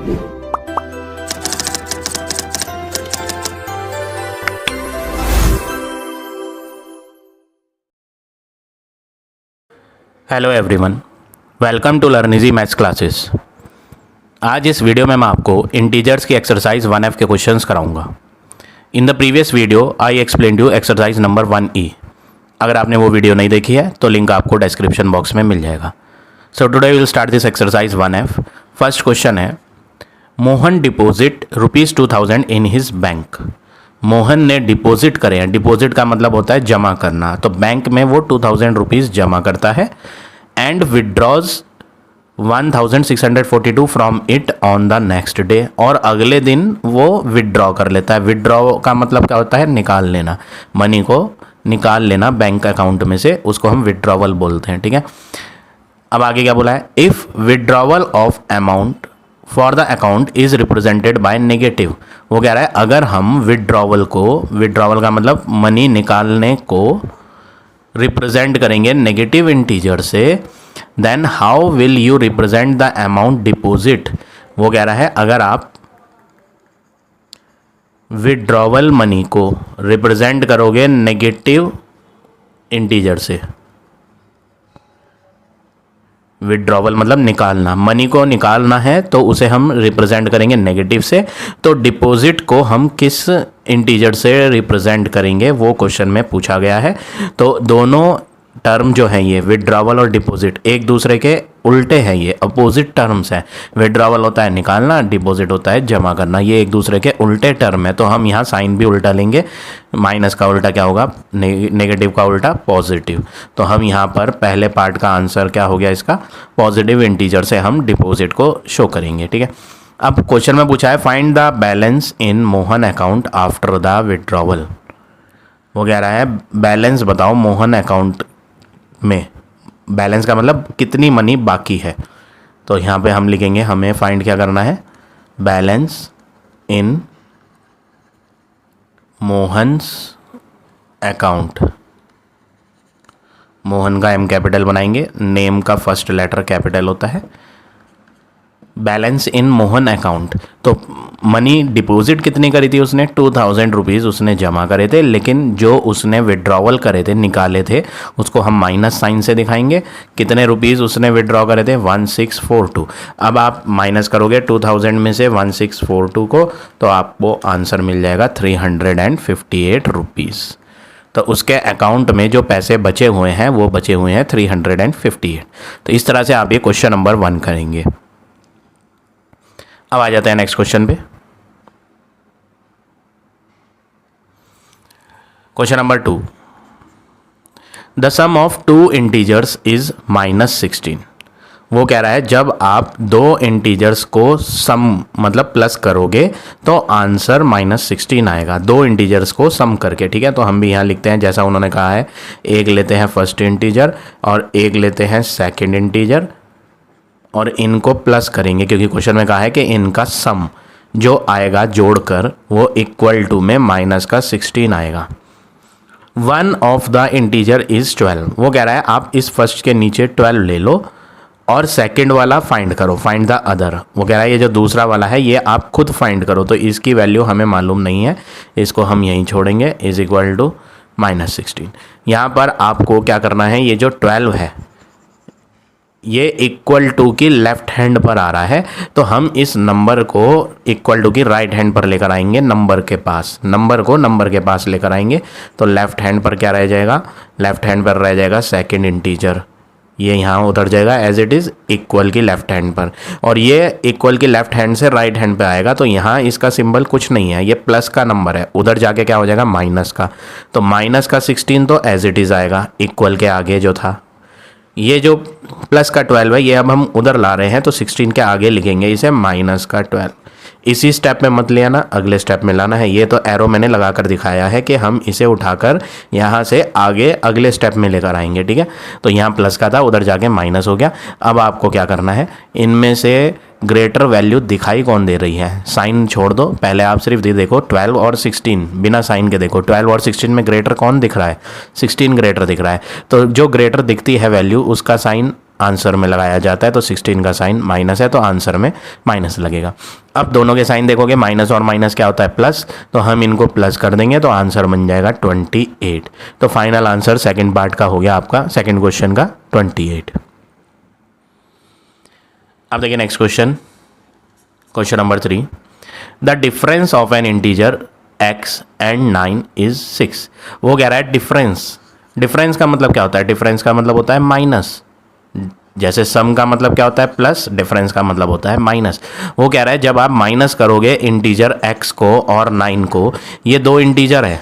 Hello everyone, welcome to learn easy maths classes. आज इस video में मैं आपको इंटीजर्स की एक्सरसाइज 1F के क्वेश्चंस कराऊंगा। In the previous video I explain you exercise number 1E। अगर आपने वो वीडियो नहीं देखी है तो लिंक आपको डिस्क्रिप्शन बॉक्स में मिल जाएगा। So today will start this exercise 1F। First question है, Mohan deposit ₹2000 in his bank. Mohan ने डिपॉजिट करे हैं। डिपॉजिट का मतलब होता है जमा करना, तो बैंक में वो 2000 रुपीज़ जमा करता है and withdraws 1642 from it on the next day, और अगले दिन वो विदड्रॉ कर लेता है। विदड्रॉ का मतलब क्या होता है? निकाल लेना, मनी को निकाल लेना बैंक अकाउंट में से, उसको हम विदड्रॉवल बोलते हैं। ठीक है, अब आगे क्या बोला है? If withdrawal of amount for the account is represented by negative. वो कह रहा है अगर हम विदड्रॉवल को, विदड्रॉवल का मतलब मनी निकालने को रिप्रेजेंट करेंगे नेगेटिव इंटीजर से, then how will you represent the amount deposit. वो कह रहा है अगर आप विदड्रॉवल मनी को रिप्रेजेंट करोगे नेगेटिव इंटीजर से, विदड्रॉवल मतलब निकालना, मनी को निकालना है तो उसे हम रिप्रेजेंट करेंगे नेगेटिव से, तो डिपॉजिट को हम किस इंटीजर से रिप्रेजेंट करेंगे वो क्वेश्चन में पूछा गया है। तो दोनों टर्म जो है ये विदड्रॉवल और डिपॉजिट एक दूसरे के उल्टे हैं, ये अपोजिट टर्म्स हैं। विदड्रॉवल होता है निकालना, डिपॉजिट होता है जमा करना, ये एक दूसरे के उल्टे टर्म है। तो हम यहाँ साइन भी उल्टा लेंगे, माइनस का उल्टा क्या होगा? नेगेटिव का उल्टा पॉजिटिव। तो हम यहाँ पर पहले पार्ट का आंसर क्या हो गया इसका? पॉजिटिव इंटीजर से हम डिपॉजिट को शो करेंगे। ठीक है, अब क्वेश्चन में पूछा है find the balance in Mohan account after the withdrawal. वो कह रहा है बैलेंस बताओ मोहन अकाउंट में। बैलेंस का मतलब कितनी मनी बाकी है। तो यहाँ पे हम लिखेंगे, हमें फाइंड क्या करना है? बैलेंस इन मोहन्स अकाउंट। मोहन का एम कैपिटल बनाएंगे, नेम का फर्स्ट लेटर कैपिटल होता है। बैलेंस इन मोहन अकाउंट, तो मनी डिपॉजिट कितनी करी थी उसने? 2000 रुपीज़ उसने जमा करे थे, लेकिन जो उसने विड्रॉवल करे थे, निकाले थे, उसको हम माइनस साइन से दिखाएंगे। कितने रुपीज़ उसने विड्रॉ करे थे? 1642। अब आप माइनस करोगे 2000 में से 1642 को, तो आपको आंसर मिल जाएगा 358 रुपीज़। तो उसके अकाउंट में जो पैसे बचे हुए हैं वो बचे हुए हैं 358। तो इस तरह से आप ये क्वेश्चन नंबर 1 करेंगे। अब आ जाते हैं नेक्स्ट क्वेश्चन पे। Question number 2, the sum of 2 integers is -16। वो कह रहा है जब आप 2 इंटीजर्स को सम मतलब प्लस करोगे तो आंसर -16 आएगा। 2 इंटीजर्स को सम करके। ठीक है, तो हम भी यहाँ लिखते हैं जैसा उन्होंने कहा है, एक लेते हैं फर्स्ट इंटीजर और एक लेते हैं सेकेंड इंटीजर, और इनको प्लस करेंगे क्योंकि क्वेश्चन में कहा है कि इनका सम जो आएगा जोड़कर वो इक्वल टू में -16 आएगा। One of the integer is 12। वो कह रहा है आप इस फर्स्ट के नीचे 12 ले लो और सेकंड वाला फाइंड करो, फाइंड द अदर। वो कह रहा है ये जो दूसरा वाला है ये आप खुद फाइंड करो, तो इसकी वैल्यू हमें मालूम नहीं है, इसको हम यहीं छोड़ेंगे, इज इक्वल टू -16। यहाँ पर आपको क्या करना है? ये जो 12 है ये इक्वल टू की लेफ्ट हैंड पर आ रहा है, तो हम इस नंबर को इक्वल टू की राइट हैंड पर लेकर आएंगे, नंबर के पास, नंबर को नंबर के पास लेकर आएंगे। तो लेफ्ट हैंड पर क्या रह जाएगा? लेफ्ट हैंड पर रह जाएगा सेकंड इंटीजर, ये यहाँ उतर जाएगा एज इट इज़ इक्वल की लेफ्ट हैंड पर, और ये इक्वल की लेफ्ट हैंड से राइट हैंड पे आएगा। तो यहाँ इसका सिंबल कुछ नहीं है, ये प्लस का नंबर है, उधर जाके क्या हो जाएगा? माइनस का। तो माइनस का 16 तो एज इट इज़ आएगा इक्वल के आगे जो था। ये जो प्लस का 12 है ये अब हम उधर ला रहे हैं, तो 16 के आगे लिखेंगे इसे माइनस का 12। इसी स्टेप में मत ले आना, अगले स्टेप में लाना है। ये तो एरो मैंने लगाकर दिखाया है कि हम इसे उठाकर यहाँ से आगे अगले स्टेप में लेकर आएंगे। ठीक है, तो यहाँ प्लस का था, उधर जाके माइनस हो गया। अब आपको क्या करना है? इनमें से ग्रेटर वैल्यू दिखाई कौन दे रही है? साइन छोड़ दो, पहले आप सिर्फ ये देखो 12 और 16 बिना साइन के देखो। 12 और 16 में ग्रेटर कौन दिख रहा है? 16 ग्रेटर दिख रहा है। तो जो ग्रेटर दिखती है वैल्यू उसका साइन आंसर में लगाया जाता है, तो 16 का साइन माइनस है तो आंसर में माइनस लगेगा। अब दोनों के साइन देखोगे, माइनस और माइनस क्या होता है प्लस, तो हम इनको प्लस कर देंगे तो आंसर बन जाएगा 28। तो फाइनल आंसर सेकंड पार्ट का हो गया आपका, सेकंड क्वेश्चन का 28। अब देखिए next question, question number 3, the difference of N integer x and 9 is 6। वो कह रहा है डिफरेंस, डिफरेंस का मतलब क्या होता है, डिफरेंस का मतलब होता है माइनस, जैसे सम का मतलब क्या होता है प्लस, डिफरेंस का मतलब होता है माइनस। वो कह रहा है जब आप माइनस करोगे इंटीजर x को और 9 को, ये दो इंटीजर है,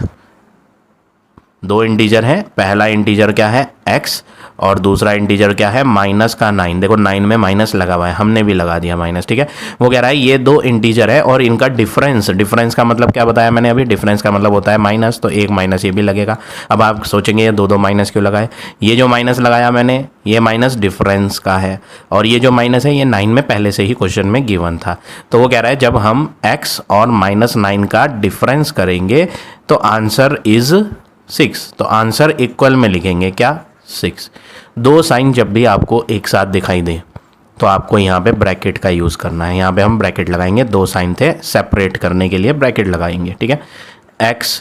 दो इंटीजर है, पहला इंटीजर क्या है x और दूसरा इंटीजर क्या है माइनस का 9। देखो 9 में माइनस लगा हुआ है, हमने भी लगा दिया माइनस, ठीक है। वो कह रहा है ये दो इंटीजर है और इनका डिफरेंस, डिफरेंस का मतलब क्या बताया मैंने अभी, डिफरेंस का मतलब होता है माइनस, तो एक माइनस ये भी लगेगा। अब आप सोचेंगे ये दो दो माइनस क्यों लगाए, ये जो माइनस लगाया मैंने ये माइनस डिफरेंस का है और ये जो माइनस है ये 9 में पहले से ही क्वेश्चन में गिवन था। तो वो कह रहा है जब हम x और -9 का डिफरेंस करेंगे तो आंसर इज 6, तो आंसर इक्वल में लिखेंगे क्या 6। दो साइन जब भी आपको एक साथ दिखाई दे तो आपको यहाँ पे ब्रैकेट का यूज़ करना है, यहाँ पे हम ब्रैकेट लगाएंगे, दो साइन थे सेपरेट करने के लिए ब्रैकेट लगाएंगे, ठीक है। x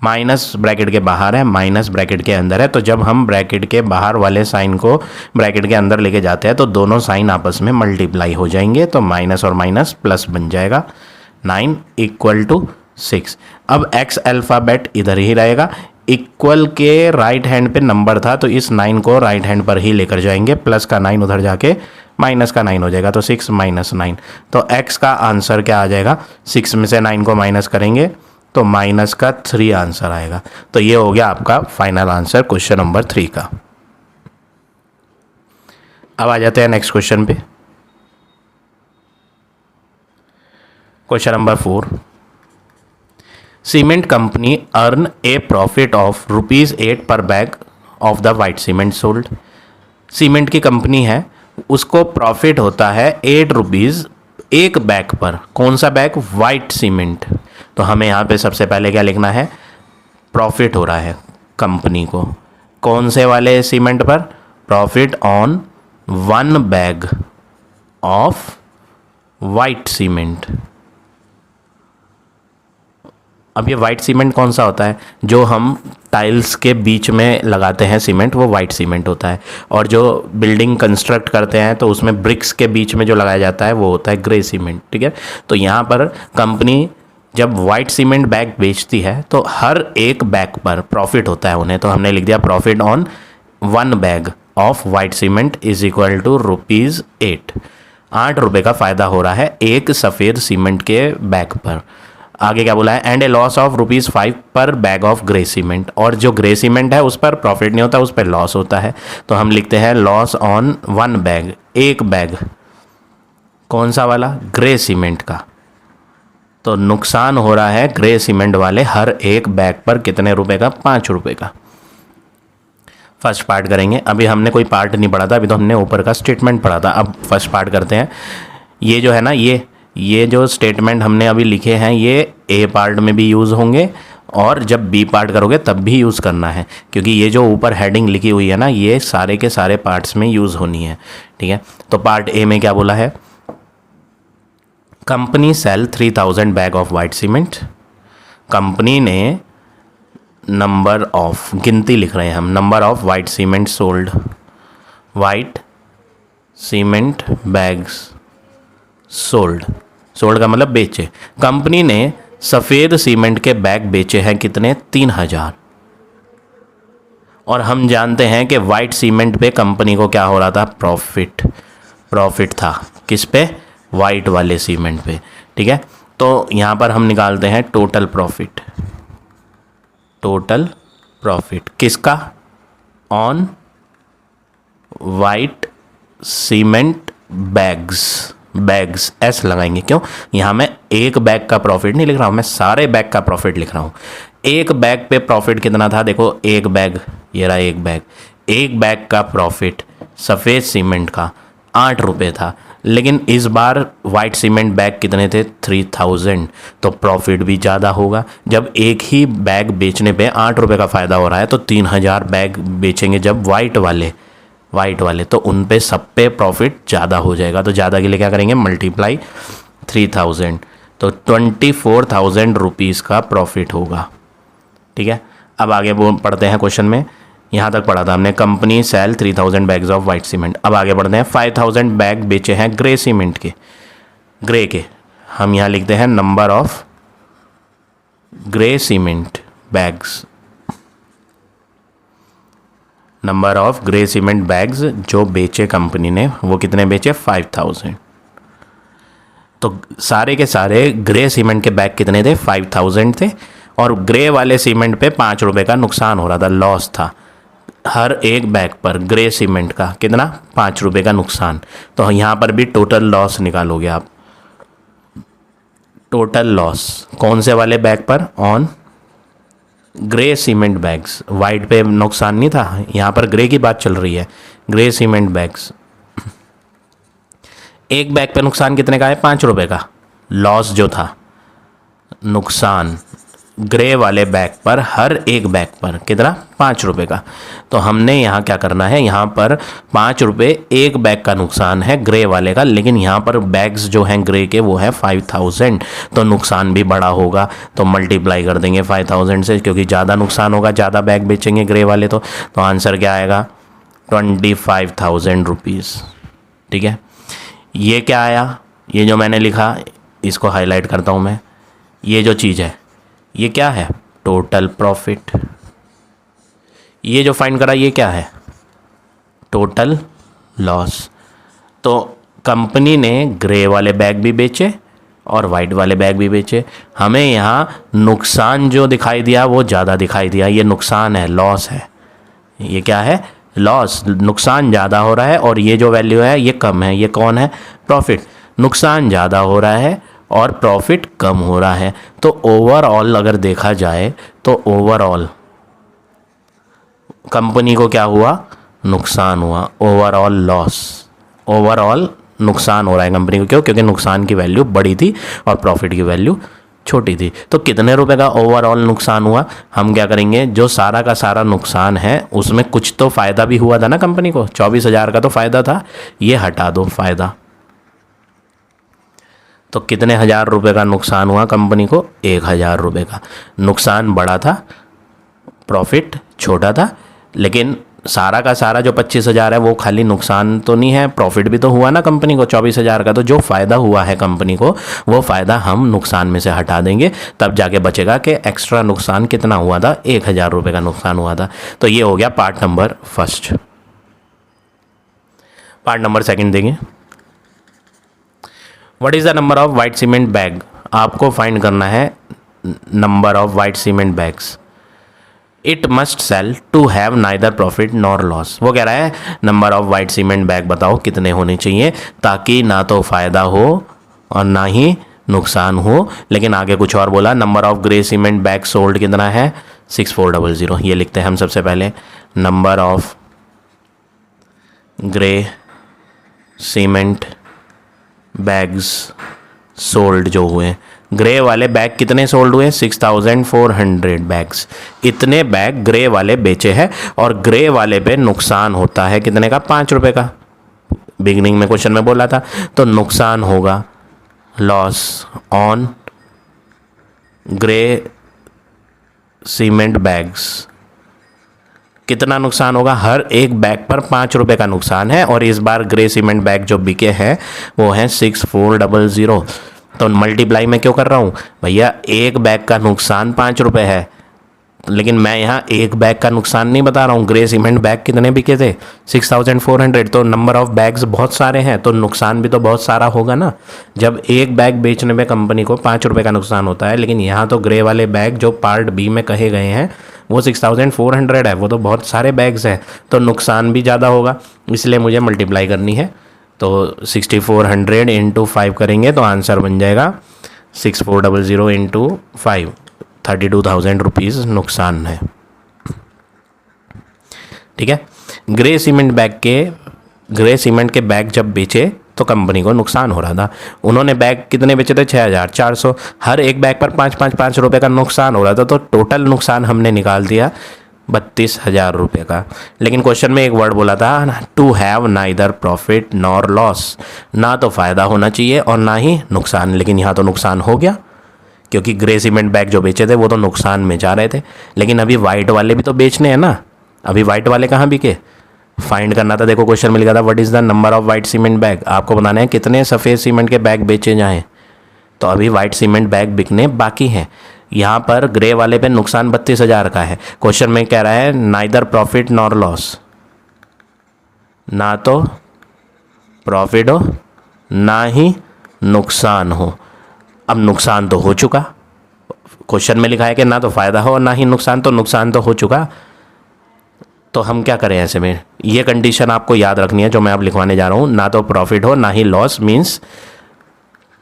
माइनस ब्रैकेट के बाहर है, माइनस ब्रैकेट के अंदर है, तो जब हम ब्रैकेट के बाहर वाले साइन को ब्रैकेट के अंदर लेके जाते हैं तो दोनों साइन आपस में मल्टीप्लाई हो जाएंगे, तो माइनस और माइनस प्लस बन जाएगा, 9 इक्वल टू 6। अब x अल्फ़ाबेट इधर ही रहेगा, इक्वल के राइट हैंड पे नंबर था तो इस 9 को राइट हैंड पर ही लेकर जाएंगे, प्लस का 9 उधर जाके माइनस का 9 हो जाएगा, तो 6 माइनस 9, तो x का आंसर क्या आ जाएगा, 6 में से 9 को माइनस करेंगे तो माइनस का 3 आंसर आएगा। तो ये हो गया आपका फाइनल आंसर क्वेश्चन नंबर 3 का। अब आ जाते हैं नेक्स्ट क्वेश्चन पे, question number 4, cement company earn A profit of ₹8 पर bag of the white cement sold. Cement की कंपनी है, उसको प्रॉफिट होता है 8 रुपीज़ एक बैग पर, कौन सा बैग, वाइट सीमेंट। तो हमें यहाँ पे सबसे पहले क्या लिखना है, प्रॉफिट हो रहा है कंपनी को कौन से वाले सीमेंट पर, profit on 1 bag of white cement. अब ये वाइट सीमेंट कौन सा होता है, जो हम टाइल्स के बीच में लगाते हैं सीमेंट, वो वाइट सीमेंट होता है, और जो बिल्डिंग कंस्ट्रक्ट करते हैं तो उसमें ब्रिक्स के बीच में जो लगाया जाता है वो होता है ग्रे सीमेंट, ठीक है। तो यहाँ पर कंपनी जब वाइट सीमेंट बैग बेचती है तो हर एक बैग पर प्रॉफिट होता है उन्हें, तो हमने लिख दिया profit on 1 bag of white cement is equal to ₹8। 8 रुपये का फ़ायदा हो रहा है एक सफ़ेद सीमेंट के बैग पर। आगे क्या बोला है, एंड ए लॉस ऑफ ₹5 पर बैग ऑफ ग्रे सीमेंट, और जो ग्रे सीमेंट है उस पर प्रॉफिट नहीं होता, उस पर लॉस होता है, तो हम लिखते हैं लॉस ऑन 1 बैग, एक बैग, कौन सा वाला, ग्रे सीमेंट का। तो नुकसान हो रहा है ग्रे सीमेंट वाले हर एक बैग पर कितने रुपए का, 5 रुपये का। फर्स्ट पार्ट करेंगे, अभी हमने कोई पार्ट नहीं पढ़ा था, अभी तो हमने ऊपर का स्टेटमेंट पढ़ा था। अब फर्स्ट पार्ट करते हैं। ये जो है ना, ये जो स्टेटमेंट हमने अभी लिखे हैं ये ए पार्ट में भी यूज़ होंगे और जब बी पार्ट करोगे तब भी यूज़ करना है, क्योंकि ये जो ऊपर हेडिंग लिखी हुई है ना ये सारे के सारे पार्ट्स में यूज़ होनी है, ठीक है। तो पार्ट ए में क्या बोला है, company sale 3000 bag of white cement. Company ने नंबर ऑफ, गिनती लिख रहे हैं हम, number of white cement sold, white cement bags sold, sold का मतलब बेचे। कंपनी ने सफ़ेद सीमेंट के बैग बेचे हैं कितने, 3000। और हम जानते हैं कि वाइट सीमेंट पे कंपनी को क्या हो रहा था, प्रॉफिट था, किस पे, वाइट वाले सीमेंट पे, ठीक है। तो यहाँ पर हम निकालते हैं टोटल प्रॉफिट किसका, on white cement bags S लगाएंगे, क्यों, यहाँ मैं एक बैग का प्रॉफिट नहीं लिख रहा हूँ, मैं सारे बैग का प्रॉफिट लिख रहा हूँ। एक बैग पे प्रॉफिट कितना था, देखो एक बैग, ये रहा एक बैग का प्रॉफिट सफ़ेद सीमेंट का 8 रुपये था, लेकिन इस बार वाइट सीमेंट बैग कितने थे, 3000, तो प्रॉफिट भी ज़्यादा होगा। जब एक ही बैग बेचने पे 8 रुपये का फ़ायदा हो रहा है तो 3000 बैग बेचेंगे जब वाइट वाले, वाइट वाले, तो उन पे सब पे प्रॉफिट ज़्यादा हो जाएगा। तो ज़्यादा के लिए क्या करेंगे, मल्टीप्लाई 3000, तो 24,000 रुपीज़ का प्रॉफिट होगा। ठीक है, अब आगे वो पढ़ते हैं क्वेश्चन में। यहाँ तक पढ़ा था हमने, company sale 3000 bags of white cement. अब आगे बढ़ते हैं, 5000 बैग बेचे हैं ग्रे सीमेंट के, ग्रे के। हम यहाँ लिखते हैं number of grey cement bags, number of grey cement bags जो बेचे कंपनी ने, वो कितने बेचे, 5000। तो सारे के सारे ग्रे सीमेंट के बैग कितने थे, 5000 थे, और ग्रे वाले सीमेंट पे 5 रुपये का नुकसान हो रहा था, लॉस था हर एक बैग पर। ग्रे सीमेंट का कितना, 5 रुपये का नुकसान। तो यहाँ पर भी टोटल लॉस निकालोगे आप, टोटल लॉस कौन से वाले बैग पर, on grey cement bags. White पे नुकसान नहीं था, यहाँ पर ग्रे की बात चल रही है, ग्रे सीमेंट बैग्स। एक बैग पे नुकसान कितने का है, 5 रुपये का लॉस जो था, नुकसान ग्रे वाले बैग पर, हर एक बैग पर कितना, 5 रुपये का। तो हमने यहाँ क्या करना है, यहाँ पर 5 रुपये एक बैग का नुकसान है ग्रे वाले का, लेकिन यहाँ पर बैग्स जो हैं ग्रे के वो है 5000, तो नुकसान भी बड़ा होगा। तो मल्टीप्लाई कर देंगे 5000 से, क्योंकि ज़्यादा नुकसान होगा, ज़्यादा बैग बेचेंगे ग्रे वाले। तो आंसर क्या आएगा, 25,000 रुपीज़। ठीक है, ये क्या आया, ये जो मैंने लिखा इसको हाईलाइट करता हूँ मैं, ये जो चीज़ है ये क्या है, टोटल प्रॉफिट। ये जो फाइंड करा ये क्या है, टोटल लॉस। तो कंपनी ने ग्रे वाले बैग भी बेचे और वाइट वाले बैग भी बेचे। हमें यहाँ नुकसान जो दिखाई दिया वो ज़्यादा दिखाई दिया, ये नुकसान है, लॉस है। ये क्या है, लॉस, नुकसान ज़्यादा हो रहा है, और ये जो वैल्यू है ये कम है। ये कौन है, प्रॉफिट। नुकसान ज़्यादा हो रहा है और प्रॉफिट कम हो रहा है। तो ओवरऑल अगर देखा जाए तो ओवरऑल कंपनी को क्या हुआ, नुकसान हुआ, ओवरऑल लॉस, ओवरऑल नुकसान हो रहा है कंपनी को। क्यों, क्योंकि नुकसान की वैल्यू बड़ी थी और प्रॉफिट की वैल्यू छोटी थी। तो कितने रुपए का ओवरऑल नुकसान हुआ, हम क्या करेंगे, जो सारा का सारा नुकसान है उसमें कुछ तो फ़ायदा भी हुआ था ना कंपनी को, 24,000 का तो फ़ायदा था, ये हटा दो फ़ायदा। तो कितने हज़ार रुपये का नुकसान हुआ कंपनी को, 1000 रुपये का। नुकसान बड़ा था, प्रॉफिट छोटा था, लेकिन सारा का सारा जो 25,000 है वो खाली नुकसान तो नहीं है, प्रॉफिट भी तो हुआ ना कंपनी को 24,000 का। तो जो फ़ायदा हुआ है कंपनी को वो फ़ायदा हम नुकसान में से हटा देंगे, तब जाके बचेगा कि एक्स्ट्रा नुकसान कितना हुआ था, 1000 रुपये का नुकसान हुआ था। तो ये हो गया part number first. Part number second देंगे, what is the number of white cement bag. आपको फाइंड करना है number of white cement bags. It must sell to have neither profit nor loss. वो कह रहा है number of white cement bag बताओ कितने होने चाहिए ताकि ना तो फ़ायदा हो और ना ही नुकसान हो। लेकिन आगे कुछ और बोला, number of grey cement bag sold कितना है, 6400। ये लिखते हैं हम सबसे पहले, number of grey cement bags sold जो हुए, ग्रे वाले बैग कितने सोल्ड हुए, 6400 बैग्स। इतने बैग ग्रे वाले बेचे हैं और ग्रे वाले पे नुकसान होता है कितने का, 5 रुपये का। बिगनिंग में क्वेश्चन में बोला था, तो नुकसान होगा loss on grey cement bags. कितना नुकसान होगा, हर एक बैग पर 5 रुपये का नुकसान है। और इस बार ग्रे सीमेंट बैग जो बिके हैं वो हैं 6400। तो मल्टीप्लाई में क्यों कर रहा हूँ भैया, एक बैग का नुकसान 5 रुपये है, लेकिन मैं यहाँ एक बैग का नुकसान नहीं बता रहा हूँ। ग्रे सीमेंट बैग कितने बिके थे, 6400। तो नंबर ऑफ बैग्स बहुत सारे हैं तो नुकसान भी तो बहुत सारा होगा ना। जब एक बैग बेचने में कंपनी को 5 रुपये का नुकसान होता है, लेकिन यहाँ तो ग्रे वाले बैग जो पार्ट बी में कहे गए हैं वो 6400 है, वो तो बहुत सारे बैग्स हैं, तो नुकसान भी ज़्यादा होगा, इसलिए मुझे मल्टीप्लाई करनी है। तो 6400 इंटू 5 करेंगे तो आंसर बन जाएगा 6400 इंटू 5, 32,000 रुपीज़ नुकसान है। ठीक है, ग्रे सीमेंट के बैग जब बेचे तो कंपनी को नुकसान हो रहा था। उन्होंने बैग कितने बेचे थे, 6400। हर एक बैग पर 5 रुपये का नुकसान हो रहा था। तो टोटल नुकसान हमने निकाल दिया 32,000 रुपये का। लेकिन क्वेश्चन में एक वर्ड बोला था, to have neither profit nor loss, ना तो फ़ायदा होना चाहिए और ना ही नुकसान। लेकिन यहाँ तो नुकसान हो गया, क्योंकि ग्रे सीमेंट बैग जो बेचे थे वो तो नुकसान में जा रहे थे। लेकिन अभी वाइट वाले भी तो बेचने हैं ना, अभी वाइट वाले कहाँ बिके, फाइंड करना था। देखो क्वेश्चन मिल गया था, what is the number of white cement bag, आपको बताना है कितने सफ़ेद सीमेंट के बैग बेचे जाएँ। तो अभी वाइट सीमेंट बैग बिकने बाकी हैं। यहाँ पर ग्रे वाले पे नुकसान 32,000 का है। क्वेश्चन में कह रहा है नाइदर प्रॉफिट नॉर लॉस, ना तो प्रॉफिट हो ना ही नुकसान हो। अब नुकसान तो हो चुका, क्वेश्चन में लिखा है कि ना तो फ़ायदा हो और ना ही नुकसान, तो नुकसान तो हो चुका। तो हम क्या करें ऐसे में, ये कंडीशन आपको याद रखनी है जो मैं अब लिखवाने जा रहा हूँ। ना तो प्रॉफिट हो ना ही लॉस मीन्स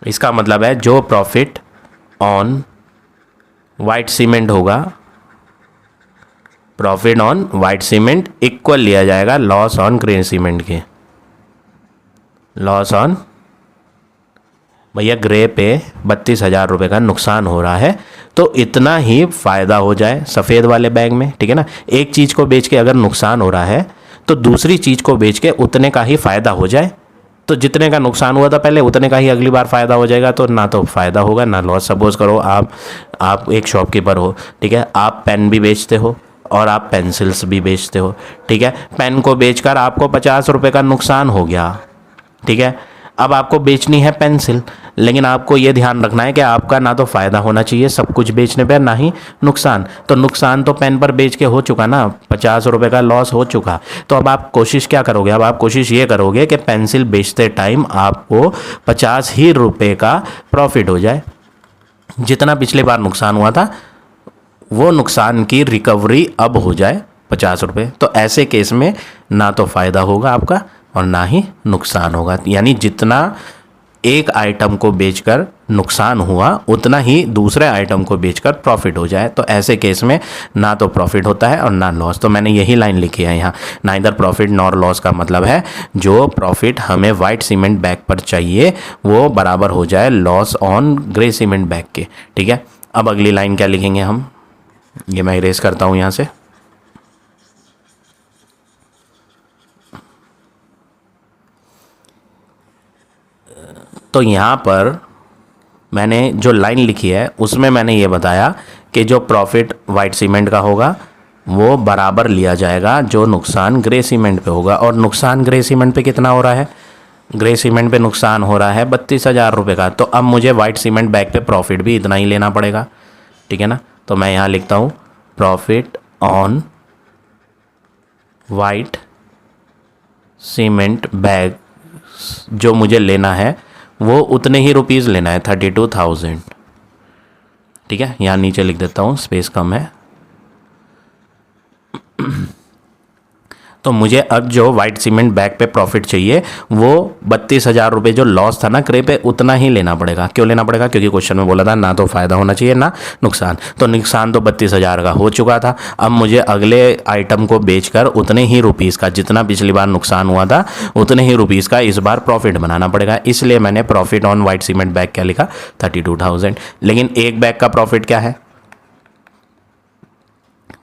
इसका मतलब है जो प्रॉफिट ऑन वाइट सीमेंट होगा, profit on white cement equal लिया जाएगा लॉस ऑन ग्रे सीमेंट के। लॉस ऑन, भैया ग्रे पे 32,000 रुपये का नुकसान हो रहा है, तो इतना ही फ़ायदा हो जाए सफ़ेद वाले बैग में, ठीक है ना। एक चीज़ को बेच के अगर नुकसान हो रहा है तो दूसरी चीज़ को बेच के उतने का ही फ़ायदा हो जाए, तो जितने का नुकसान हुआ था पहले उतने का ही अगली बार फ़ायदा हो जाएगा। तो ना तो फ़ायदा होगा ना लॉस। सपोज़ करो आप एक शॉपकीपर हो, ठीक है, आप पेन भी बेचते हो और आप पेंसिल्स भी बेचते हो, ठीक है। पेन को बेचकर आपको 50 रुपये का नुकसान हो गया, ठीक है। अब आपको बेचनी है पेंसिल, लेकिन आपको ये ध्यान रखना है कि आपका ना तो फ़ायदा होना चाहिए सब कुछ बेचने पे, ना ही नुकसान। तो नुकसान तो पेन पर बेच के हो चुका ना, 50 रुपये का लॉस हो चुका। तो अब आप कोशिश क्या करोगे, अब आप कोशिश ये करोगे कि पेंसिल बेचते टाइम आपको 50 ही रुपये का प्रॉफिट हो जाए। जितना पिछली बार नुकसान हुआ था वो नुकसान की रिकवरी अब हो जाए 50 रुपये। तो ऐसे केस में ना तो फ़ायदा होगा आपका और ना ही नुकसान होगा। यानी जितना एक आइटम को बेचकर नुकसान हुआ उतना ही दूसरे आइटम को बेचकर प्रॉफिट हो जाए। तो ऐसे केस में ना तो प्रॉफिट होता है और ना लॉस। तो मैंने यही लाइन लिखी है यहाँ, नाइदर प्रॉफिट नॉर लॉस का मतलब है जो प्रॉफिट हमें वाइट सीमेंट बैग पर चाहिए वो बराबर हो जाए loss on grey cement bag के, ठीक है। अब अगली लाइन क्या लिखेंगे हम, ये मैं इरेज करता हूँ यहाँ से। तो यहाँ पर मैंने जो लाइन लिखी है उसमें मैंने ये बताया कि जो प्रॉफिट वाइट सीमेंट का होगा वो बराबर लिया जाएगा जो नुकसान ग्रे सीमेंट पे होगा। और नुकसान ग्रे सीमेंट पे कितना हो रहा है, ग्रे सीमेंट पे नुकसान हो रहा है 32,000 रुपये का। तो अब मुझे वाइट सीमेंट बैग पे प्रॉफिट भी इतना ही लेना पड़ेगा, ठीक है ना। तो मैं यहाँ लिखता हूँ profit on white cement bag जो मुझे लेना है वो उतने ही रुपीज़ लेना है, 32,000, ठीक है। यहाँ नीचे लिख देता हूँ, स्पेस कम है। तो मुझे अब जो वाइट सीमेंट बैग पे प्रॉफिट चाहिए वो 32,000 रुपये जो लॉस था ना क्रे पे उतना ही लेना पड़ेगा। क्यों लेना पड़ेगा, क्योंकि क्वेश्चन में बोला था ना तो फ़ायदा होना चाहिए ना नुकसान। तो नुकसान तो 32,000 का हो चुका था, अब मुझे अगले आइटम को बेचकर उतने ही रुपीज़ का, जितना पिछली बार नुकसान हुआ था उतने ही रुपीज़ का इस बार प्रॉफिट बनाना पड़ेगा। इसलिए मैंने profit on white cement bag क्या लिखा, 32,000। लेकिन एक बैग का प्रॉफिट क्या है,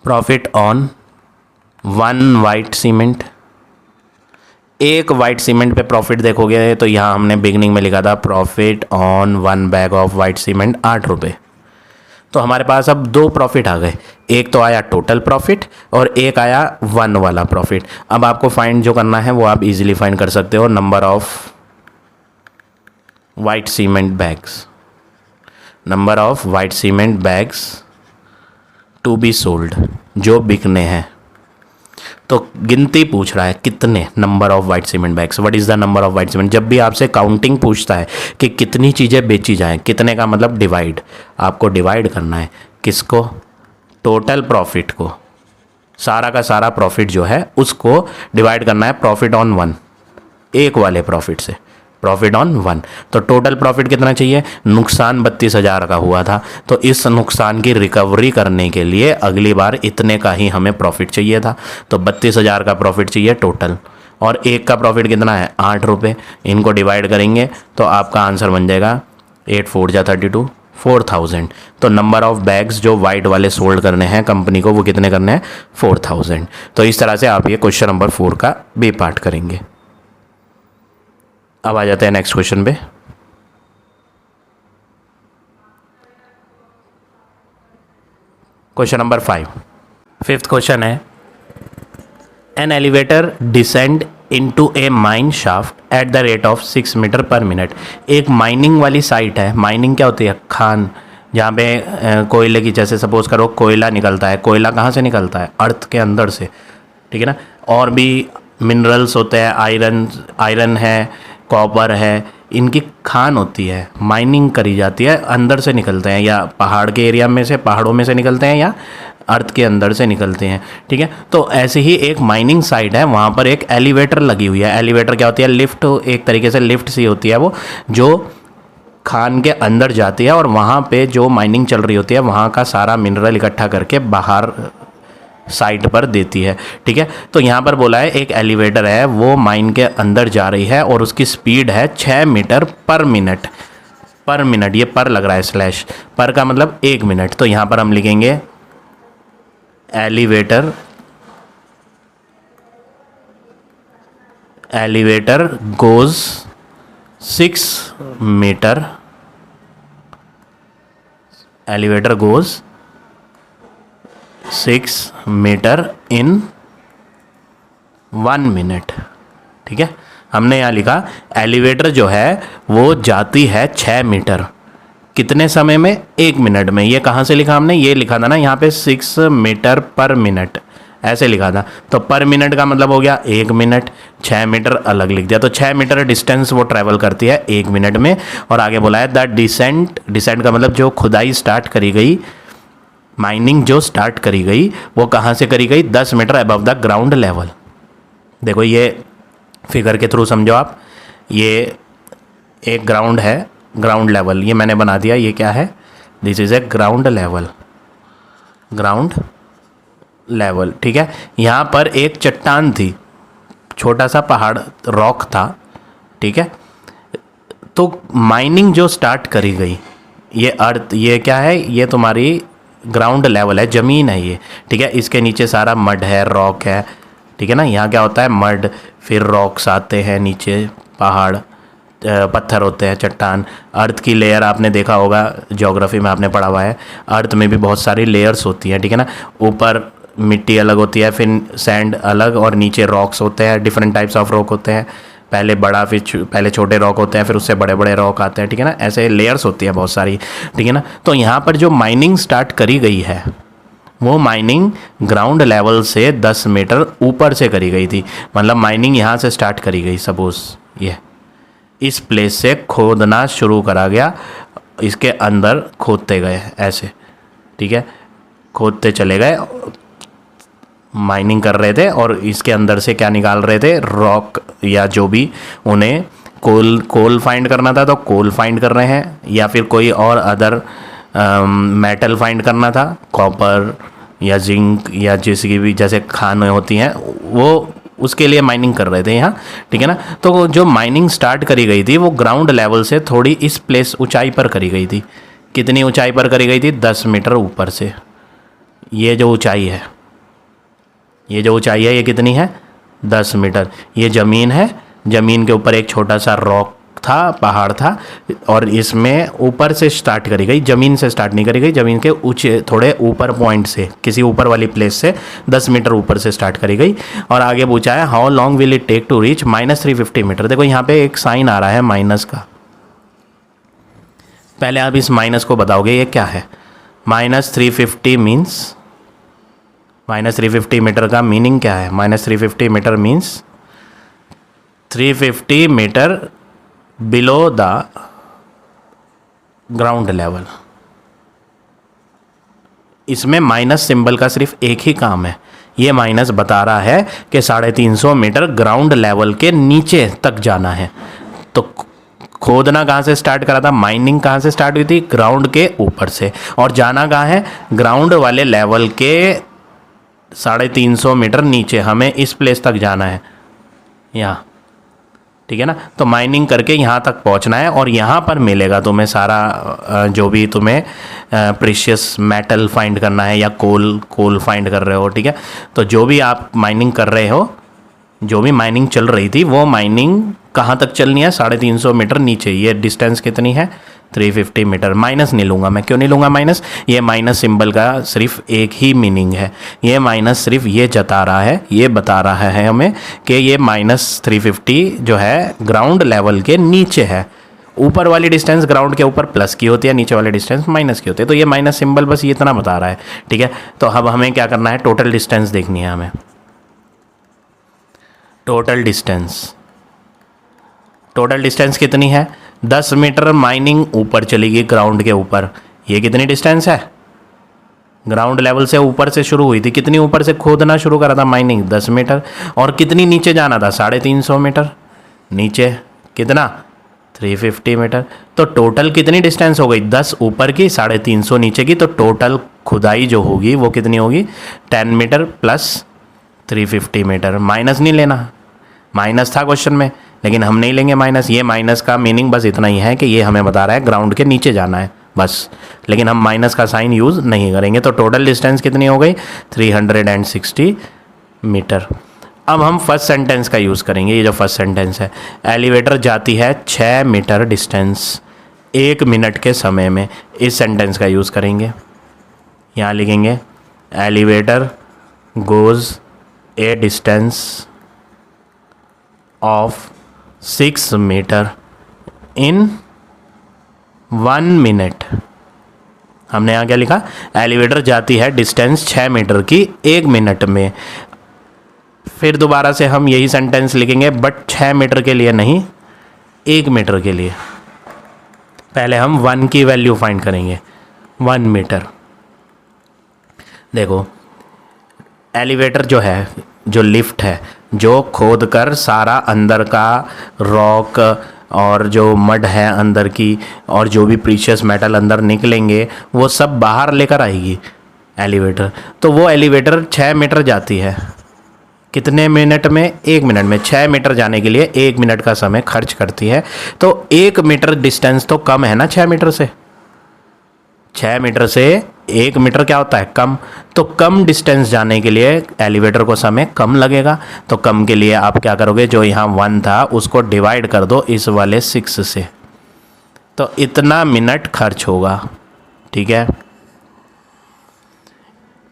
profit on one white cement. एक वाइट सीमेंट पे प्रॉफिट देखोगे तो यहाँ हमने बिगनिंग में लिखा था profit on one bag of white cement 8 रुपये। तो हमारे पास अब दो प्रॉफिट आ गए, एक तो आया टोटल प्रॉफिट और एक आया वन वाला प्रॉफिट। अब आपको फाइंड जो करना है वो आप इजीली फाइंड कर सकते हो, number of white cement bags, number of white cement bags to be sold, जो बिकने हैं। तो गिनती पूछ रहा है कितने, number of white cement bags, what is the number of white cement. जब भी आपसे काउंटिंग पूछता है कि कितनी चीज़ें बेची जाएं, कितने का मतलब डिवाइड, आपको डिवाइड करना है किसको, टोटल प्रॉफिट को, सारा का सारा प्रॉफिट जो है उसको डिवाइड करना है प्रॉफिट ऑन वन, एक वाले प्रॉफिट से, प्रॉफिट ऑन वन। तो टोटल प्रॉफिट कितना चाहिए, नुकसान 32,000 का हुआ था, तो इस नुकसान की रिकवरी करने के लिए अगली बार इतने का ही हमें प्रॉफिट चाहिए था। तो 32,000 का प्रॉफिट चाहिए टोटल, और एक का प्रॉफिट कितना है 8 रुपये। इनको डिवाइड करेंगे तो आपका आंसर बन जाएगा 8 4 जा 32, 4000। तो नंबर ऑफ बैग्स जो वाइट वाले सोल्ड करने हैं कंपनी को वो कितने करने हैं 4000। तो इस तरह से आप ये क्वेश्चन नंबर 4 का बी पार्ट करेंगे। अब आ जाते हैं नेक्स्ट क्वेश्चन पे। क्वेश्चन नंबर 5, फिफ्थ क्वेश्चन है an elevator descend into a mine shaft at the rate of 6 metre per minute. एक माइनिंग वाली साइट है। माइनिंग क्या होती है? खान, जहाँ पे कोयले की, जैसे सपोज करो कोयला निकलता है। कोयला कहाँ से निकलता है? अर्थ के अंदर से, ठीक है ना। और भी मिनरल्स होते हैं, आयरन है, कॉपर है, इनकी खान होती है, माइनिंग करी जाती है, अंदर से निकलते हैं, या पहाड़ के एरिया में से, पहाड़ों में से निकलते हैं, या अर्थ के अंदर से निकलते हैं, ठीक है। तो ऐसे ही एक माइनिंग साइट है, वहाँ पर एक एलिवेटर लगी हुई है। एलिवेटर क्या होती है? लिफ्ट, एक तरीके से लिफ्ट सी होती है वो, जो खान के अंदर जाती है और वहाँ पे जो माइनिंग चल रही होती है वहाँ का सारा मिनरल इकट्ठा करके बाहर साइट पर देती है, ठीक है। तो यहाँ पर बोला है एक एलिवेटर है, वो माइन के अंदर जा रही है और उसकी स्पीड है 6 मीटर पर मिनट। पर मिनट, ये पर लग रहा है स्लैश, पर का मतलब 1 मिनट। तो यहाँ पर हम लिखेंगे elevator goes 6 metre, elevator goes 6 metre in 1 minute, ठीक है। हमने यहाँ लिखा एलिवेटर जो है वो जाती है 6 मीटर, कितने समय में? 1 मिनट में। ये कहाँ से लिखा हमने? ये लिखा था ना यहाँ पे 6 मीटर पर मिनट, ऐसे लिखा था। तो पर मिनट का मतलब हो गया 1 मिनट, 6 मीटर अलग लिख दिया। तो 6 मीटर डिस्टेंस वो ट्रैवल करती है 1 मिनट में। और आगे बोला है द डिसेंट का मतलब जो खुदाई स्टार्ट करी गई, माइनिंग जो स्टार्ट करी गई वो कहाँ से करी गई? 10 metre above the ground level. देखो ये फिगर के थ्रू समझो आप, ये एक ग्राउंड है, ग्राउंड लेवल, ये मैंने बना दिया। ये क्या है? This is a ground level, ground level, ठीक है। यहाँ पर एक चट्टान थी, छोटा सा पहाड़, रॉक था, ठीक है। तो माइनिंग जो स्टार्ट करी गई, ये अर्थ, ये क्या है? ये तुम्हारी ग्राउंड लेवल है, ज़मीन है ये, ठीक है। इसके नीचे सारा मड है, रॉक है, ठीक है ना। यहाँ क्या होता है? मड, फिर रॉक्स आते हैं नीचे, पहाड़, पत्थर होते हैं, चट्टान। अर्थ की लेयर आपने देखा होगा, ज्योग्राफी में आपने पढ़ा हुआ है, अर्थ में भी बहुत सारी लेयर्स होती हैं, ठीक है ना। ऊपर मिट्टी अलग होती है, फिर सैंड अलग, और नीचे रॉक्स होते हैं, डिफरेंट टाइप्स ऑफ रॉक होते हैं। पहले बड़ा, फिर पहले छोटे रॉक होते हैं, फिर उससे बड़े बड़े रॉक आते हैं, ठीक है ना। ऐसे लेयर्स होती है बहुत सारी, ठीक है ना। तो यहाँ पर जो माइनिंग स्टार्ट करी गई है वो माइनिंग ग्राउंड लेवल से 10 मीटर ऊपर से करी गई थी। मतलब माइनिंग यहाँ से स्टार्ट करी गई, सपोज ये इस प्लेस से खोदना शुरू करा गया, इसके अंदर खोदते गए ऐसे, ठीक है, खोदते चले गए, माइनिंग कर रहे थे और इसके अंदर से क्या निकाल रहे थे? रॉक, या जो भी उन्हें कोल फाइंड करना था तो कोल फाइंड कर रहे हैं, या फिर कोई और अदर मेटल फाइंड करना था, कॉपर या जिंक या जिसकी भी जैसे खानें होती हैं, वो उसके लिए माइनिंग कर रहे थे यहाँ, ठीक है ना। तो जो माइनिंग स्टार्ट करी गई थी वो ग्राउंड लेवल से थोड़ी इस प्लेस ऊंचाई पर करी गई थी। कितनी ऊंचाई पर करी गई थी? 10 मीटर ऊपर से। ये जो ऊंचाई है, ये जो ऊंचाई है, ये कितनी है? 10 मीटर। ये ज़मीन है, ज़मीन के ऊपर एक छोटा सा रॉक था, पहाड़ था, और इसमें ऊपर से स्टार्ट करी गई, ज़मीन से स्टार्ट नहीं करी गई, ज़मीन के ऊंचे थोड़े ऊपर पॉइंट से, किसी ऊपर वाली प्लेस से 10 मीटर ऊपर से स्टार्ट करी गई। और आगे पूछा है how long will it take to reach -350 metre. देखो यहाँ पे एक साइन आ रहा है माइनस का, पहले आप इस माइनस को बताओगे ये क्या है? -350 मीन्स, -350 मीटर का मीनिंग क्या है? -350 metre means 350 metre below the ground level. इसमें माइनस सिंबल का सिर्फ एक ही काम है, ये माइनस बता रहा है कि 350 मीटर ग्राउंड लेवल के नीचे तक जाना है। तो खोदना कहाँ से स्टार्ट करा था? माइनिंग कहाँ से स्टार्ट हुई थी? ग्राउंड के ऊपर से। और जाना कहाँ है? ग्राउंड वाले लेवल के 350 मीटर नीचे। हमें इस प्लेस तक जाना है, यहाँ ठीक है ना। तो माइनिंग करके यहाँ तक पहुँचना है और यहाँ पर मिलेगा तुम्हें सारा जो भी तुम्हें प्रीशियस मेटल फाइंड करना है या कोल फाइंड कर रहे हो, ठीक है। तो जो भी आप माइनिंग कर रहे हो, जो भी माइनिंग चल रही थी वो माइनिंग कहाँ तक चलनी है, 350 मीटर नीचे। ये डिस्टेंस कितनी है, 350 मीटर। माइनस नहीं लूँगा मैं, क्यों नहीं लूँगा माइनस, ये माइनस सिंबल का सिर्फ एक ही मीनिंग है। ये माइनस सिर्फ ये जता रहा है, ये बता रहा है हमें कि ये -350 जो है ग्राउंड लेवल के नीचे है। ऊपर वाली डिस्टेंस ग्राउंड के ऊपर प्लस की होती है, नीचे वाली डिस्टेंस माइनस की होती है। तो ये माइनस सिंबल बस ये इतना बता रहा है, ठीक है। तो अब हमें क्या करना है, टोटल डिस्टेंस देखनी है हमें। टोटल डिस्टेंस कितनी है, 10 मीटर माइनिंग ऊपर चलेगी ग्राउंड के ऊपर। ये कितनी डिस्टेंस है, ग्राउंड लेवल से ऊपर से शुरू हुई थी, कितनी ऊपर से खोदना शुरू करा था माइनिंग, 10 मीटर। और कितनी नीचे जाना था, 350 मीटर नीचे, कितना 350 मीटर। तो टोटल कितनी डिस्टेंस हो गई, 10 ऊपर की, 350 नीचे की। तो टोटल खुदाई जो होगी वो कितनी होगी, 10 मीटर प्लस 350 मीटर। माइनस नहीं लेना, माइनस था क्वेश्चन में लेकिन हम नहीं लेंगे माइनस। ये माइनस का मीनिंग बस इतना ही है कि ये हमें बता रहा है ग्राउंड के नीचे जाना है बस, लेकिन हम माइनस का साइन यूज़ नहीं करेंगे। तो टोटल डिस्टेंस कितनी हो गई, 360 मीटर। अब हम फर्स्ट सेंटेंस का यूज़ करेंगे। ये जो फर्स्ट सेंटेंस है, एलिवेटर जाती है 6 मीटर डिस्टेंस 1 मिनट के समय में। इस सेंटेंस का यूज़ करेंगे। यहाँ लिखेंगे elevator goes a distance of 6 metre in 1 minute. हमने यहाँ क्या लिखा, एलिवेटर जाती है डिस्टेंस 6 मीटर की 1 मिनट में। फिर दोबारा से हम यही सेंटेंस लिखेंगे बट 6 मीटर के लिए नहीं, 1 मीटर के लिए। पहले हम 1 की वैल्यू फाइंड करेंगे, 1 मीटर। देखो एलिवेटर जो है, जो लिफ्ट है, जो खोद कर सारा अंदर का रॉक और जो मड है अंदर की और जो भी प्रीशियस मेटल अंदर निकलेंगे वो सब बाहर लेकर आएगी एलिवेटर। तो वो एलिवेटर 6 मीटर जाती है, कितने मिनट में, 1 मिनट में। 6 मीटर जाने के लिए 1 मिनट का समय खर्च करती है। तो 1 मीटर डिस्टेंस तो कम है ना 6 मीटर से, 6 मीटर से 1 मीटर क्या होता है, कम। तो कम डिस्टेंस जाने के लिए एलिवेटर को समय कम लगेगा। तो कम के लिए आप क्या करोगे, जो यहाँ 1 था उसको डिवाइड कर दो इस वाले 6 से, तो इतना मिनट खर्च होगा, ठीक है।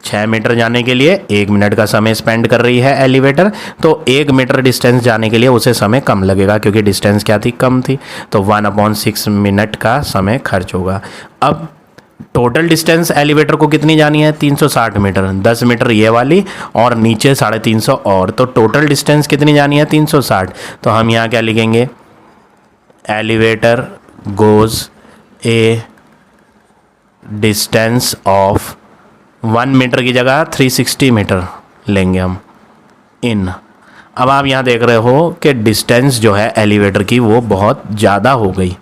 6 मीटर जाने के लिए 1 मिनट का समय स्पेंड कर रही है एलिवेटर, तो 1 मीटर डिस्टेंस जाने के लिए उसे समय कम लगेगा क्योंकि डिस्टेंस क्या थी, कम थी। तो 1/6 मिनट का समय खर्च होगा। अब टोटल डिस्टेंस एलिवेटर को कितनी जानी है, 360 मीटर। 10 मीटर ये वाली और नीचे 350 और, तो टोटल डिस्टेंस कितनी जानी है, 360। तो हम यहाँ क्या लिखेंगे, elevator goes a distance of 1 metre की जगह 360 मीटर लेंगे हम इन। अब आप यहाँ देख रहे हो कि डिस्टेंस जो है एलिवेटर की वो बहुत ज़्यादा हो गई।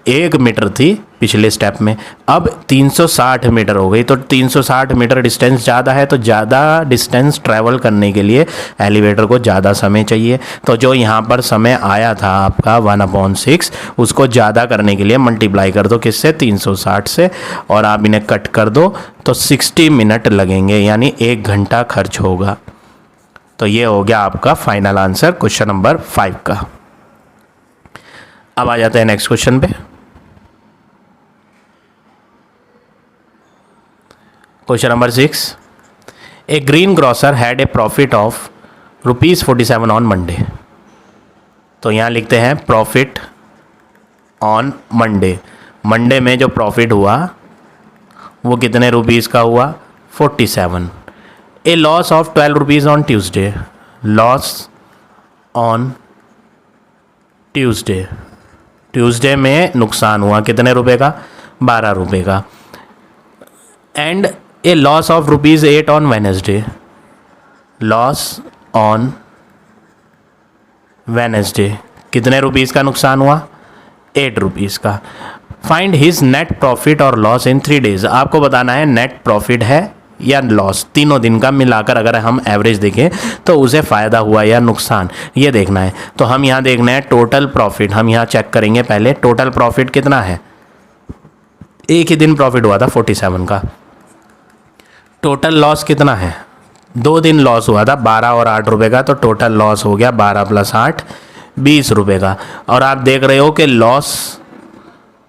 1 मीटर थी पिछले स्टेप में, अब 360 मीटर हो गई। तो 360 मीटर डिस्टेंस ज़्यादा है, तो ज़्यादा डिस्टेंस ट्रैवल करने के लिए एलिवेटर को ज़्यादा समय चाहिए। तो जो यहाँ पर समय आया था आपका 1/6, उसको ज़्यादा करने के लिए मल्टीप्लाई कर दो किससे, 360 से, और आप इन्हें कट कर दो तो 60 मिनट लगेंगे, यानी 1 घंटा खर्च होगा। तो ये हो गया आपका फाइनल आंसर क्वेश्चन नंबर 5 का। अब आ जाते हैं नेक्स्ट क्वेश्चन पे। Question number 6, A green grocer had a profit of ₹47 on Monday. तो यहाँ लिखते हैं प्रॉफिट ऑन मंडे। मंडे में जो प्रॉफिट हुआ वो कितने रुपीज़ का हुआ, 47। A loss of 12 rupees on Tuesday. Loss on Tuesday, Tuesday में नुकसान हुआ कितने रुपए का, 12 रुपये का। And a loss of ₹8 on Wednesday. Loss on Wednesday कितने रुपीज़ का नुकसान हुआ, 8 रुपीज़ का। फाइंड हिज नेट प्रॉफिट और लॉस इन 3 डेज। आपको बताना है नेट प्रॉफिट है या लॉस, तीनों दिन का मिलाकर अगर हम एवरेज देखें तो उसे फ़ायदा हुआ या नुकसान, ये देखना है। तो हम यहाँ देखना है टोटल प्रॉफिट, हम यहाँ चेक करेंगे पहले टोटल प्रॉफिट कितना है। एक ही दिन प्रॉफिट हुआ था 47 का। टोटल लॉस कितना है, 2 दिन लॉस हुआ था 12 और 8 रुपये का, तो टोटल लॉस हो गया 12 + 8 20 रुपये का। और आप देख रहे हो कि लॉस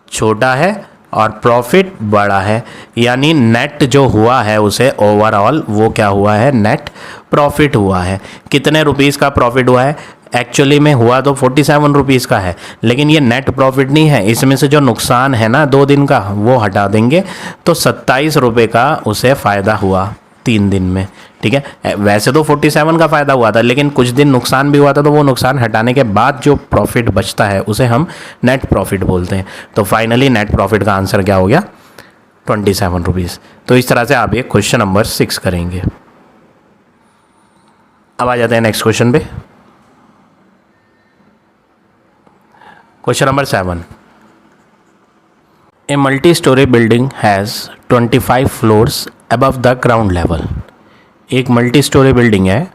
छोटा है और प्रॉफिट बड़ा है, यानी नेट जो हुआ है उसे ओवरऑल वो क्या हुआ है, नेट प्रॉफिट हुआ है। कितने रुपीस का प्रॉफिट हुआ है, एक्चुअली में हुआ तो 47 रुपीज़ का है, लेकिन ये नेट प्रॉफिट नहीं है, इसमें से जो नुकसान है ना 2 दिन का वो हटा देंगे, तो 27 रुपये का उसे फ़ायदा हुआ 3 दिन में। ठीक है, वैसे तो 47 का फ़ायदा हुआ था, लेकिन कुछ दिन नुकसान भी हुआ था, तो वो नुकसान हटाने के बाद जो प्रॉफिट बचता है उसे हम नेट प्रॉफिट बोलते हैं। तो फाइनली नेट प्रॉफिट का आंसर क्या हो गया, 27 रुपीज़। तो इस तरह से आप ये क्वेश्चन नंबर 6 करेंगे। अब आ जाते हैं नेक्स्ट क्वेश्चन पे। Question number 7, a multi storey building has 25 floors above the ground level. एक मल्टी स्टोरी बिल्डिंग है,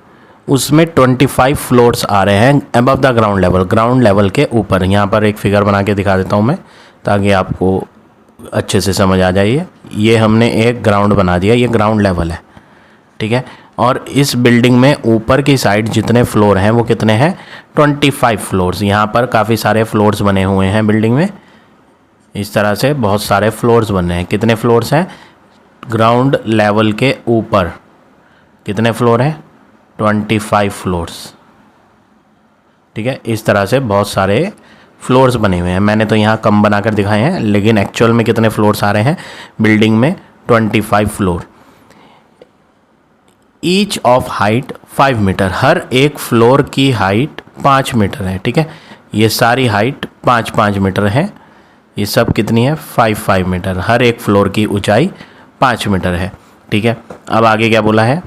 उसमें 25 फ्लोर्स आ रहे हैं above the ground level, ground level के ऊपर। यहाँ पर एक फिगर बना के दिखा देता हूँ मैं, ताकि आपको अच्छे से समझ आ जाइए। ये हमने एक ग्राउंड बना दिया, ये ग्राउंड लेवल है, ठीक है। और इस बिल्डिंग में ऊपर की साइड जितने फ्लोर हैं वो कितने हैं, 25 फ्लोर्स। यहाँ पर काफ़ी सारे फ्लोर्स बने हुए हैं बिल्डिंग में, इस तरह से बहुत सारे फ्लोर्स बने हैं। कितने फ्लोर्स हैं, ग्राउंड लेवल के ऊपर कितने फ्लोर हैं, 25 फ्लोर्स, ठीक है। इस तरह से बहुत सारे फ्लोर्स बने हुए हैं। मैंने तो यहाँ कम बनाकर दिखाए हैं, लेकिन एक्चुअल में कितने फ्लोर्स आ रहे हैं बिल्डिंग में, 25 floor. Each of height 5 metre, हर एक फ्लोर की हाइट 5 मीटर है, ठीक है। ये सारी हाइट 5-5 मीटर है, ये सब कितनी है, 5-5 मीटर। हर एक फ्लोर की ऊंचाई 5 मीटर है, ठीक है। अब आगे क्या बोला है,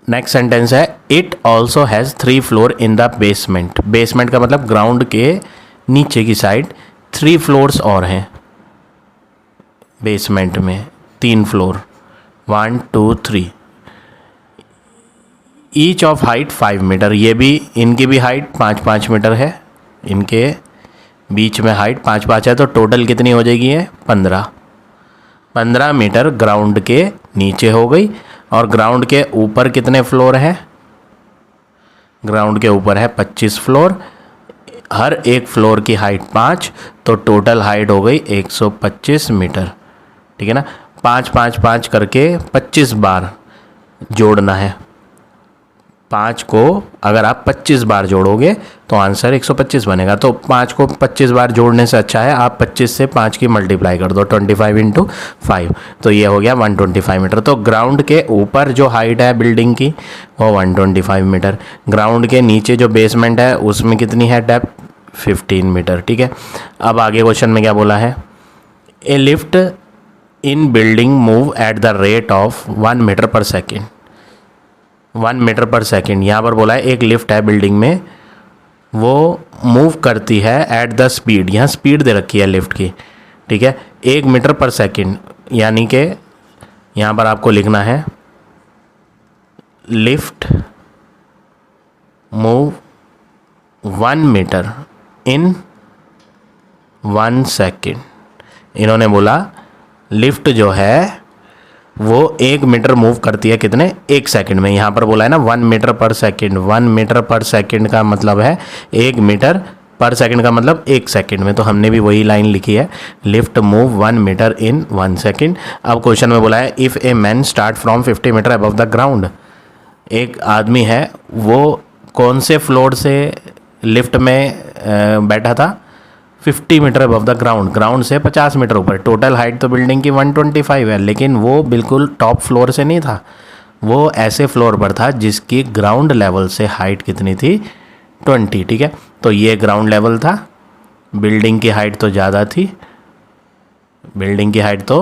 नेक्स्ट सेंटेंस है, it also has 3 floor in the basement. Basement का मतलब ग्राउंड के नीचे की साइड 3 फ्लोर्स और हैं बेसमेंट में, 3 floor, 1 2 3। Each of height 5 metre, ये भी इनकी भी हाइट 5-5 मीटर है, इनके बीच में हाइट 5-5 है, तो टोटल कितनी हो जाएगी है, 15 मीटर ग्राउंड के नीचे हो गई। और ग्राउंड के ऊपर कितने फ्लोर हैं, ग्राउंड के ऊपर है 25 फ्लोर, हर एक फ्लोर की हाइट 5, तो टोटल हाइट हो गई 125 मीटर, ठीक है ना। 5-5-5 करके 25 बार जोड़ना है। 5 को अगर आप 25 बार जोड़ोगे तो आंसर 125 बनेगा। तो 5 को 25 बार जोड़ने से अच्छा है आप 25 से 5 की मल्टीप्लाई कर दो, 25 × 5, तो ये हो गया 125 मीटर। तो ग्राउंड के ऊपर जो हाइट है बिल्डिंग की वो 125 मीटर, ग्राउंड के नीचे जो बेसमेंट है उसमें कितनी है डेप्थ, 15 मीटर, ठीक है। अब आगे क्वेश्चन में क्या बोला है, a lift in building move at the rate of 1 metre per second. 1 metre per second, यहाँ पर बोला है एक लिफ्ट है बिल्डिंग में, वो मूव करती है एट द स्पीड, यहाँ स्पीड दे रखी है लिफ्ट की, ठीक है, 1 मीटर पर सेकेंड। यानी कि यहाँ पर आपको लिखना है lift move 1 metre in 1 second. इन्होंने बोला लिफ्ट जो है वो 1 मीटर मूव करती है कितने, 1 सेकंड में। यहाँ पर बोला है ना 1 मीटर पर सेकंड, 1 मीटर पर सेकंड का मतलब है 1 मीटर पर सेकंड का मतलब 1 सेकंड में, तो हमने भी वही लाइन लिखी है, lift move 1 metre in 1 second. अब क्वेश्चन में बोला है if a man start from 50 metre above the ground. एक आदमी है वो कौन से फ्लोर से लिफ्ट में बैठा था, 50 metre above the ground, ground से 50 मीटर ऊपर। टोटल हाइट तो बिल्डिंग की 125 है, लेकिन वो बिल्कुल टॉप फ्लोर से नहीं था, वो ऐसे फ्लोर पर था जिसकी ग्राउंड लेवल से हाइट कितनी थी, 20, ठीक है। तो ये ग्राउंड लेवल था, बिल्डिंग की हाइट तो ज़्यादा थी, बिल्डिंग की हाइट तो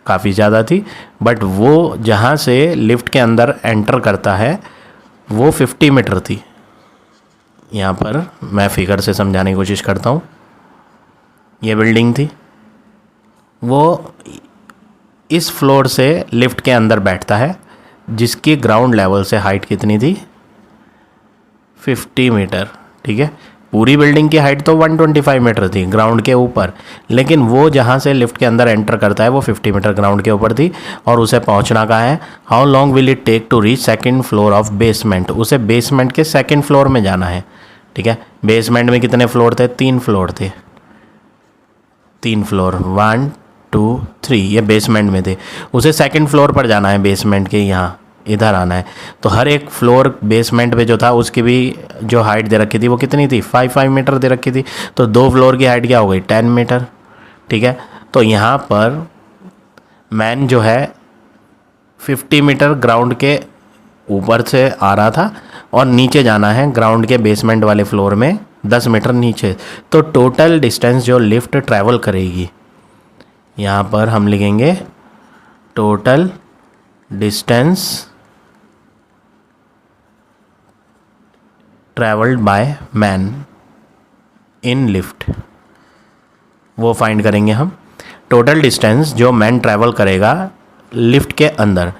काफ़ी ज़्यादा थी, बट वो जहाँ से लिफ्ट के अंदर एंटर करता है वो 50 मीटर थी। यहाँ पर मैं फिगर से समझाने की कोशिश करता हूँ। ये बिल्डिंग थी, वो इस फ्लोर से लिफ्ट के अंदर बैठता है, जिसकी ग्राउंड लेवल से हाइट कितनी थी, 50 मीटर। ठीक है, पूरी बिल्डिंग की हाइट तो 125 मीटर थी ग्राउंड के ऊपर, लेकिन वो जहाँ से लिफ्ट के अंदर एंटर करता है वो 50 मीटर ग्राउंड के ऊपर थी, और उसे पहुँचना कहाँ है, how long will it take to reach second floor of basement, उसे बेसमेंट के सेकंड फ्लोर में जाना है। ठीक है, बेसमेंट में कितने फ्लोर थे, 3 फ्लोर थे, 3 फ्लोर, 1 2 3, ये बेसमेंट में थे, उसे सेकंड फ्लोर पर जाना है, बेसमेंट के यहाँ इधर आना है। तो हर एक फ्लोर बेसमेंट पे जो था उसकी भी जो हाइट दे रखी थी वो कितनी थी, 5 मीटर दे रखी थी, तो 2 फ्लोर की हाइट क्या हो गई, 10 मीटर। ठीक है, तो यहाँ पर मैन जो है 50 मीटर ग्राउंड के ऊपर से आ रहा था और नीचे जाना है ग्राउंड के बेसमेंट वाले फ्लोर में 10 मीटर नीचे। तो टोटल डिस्टेंस जो लिफ्ट ट्रैवल करेगी, यहाँ पर हम लिखेंगे total distance travelled by man in lift, वो फाइंड करेंगे हम। टोटल डिस्टेंस जो मैन ट्रैवल करेगा लिफ्ट के अंदर,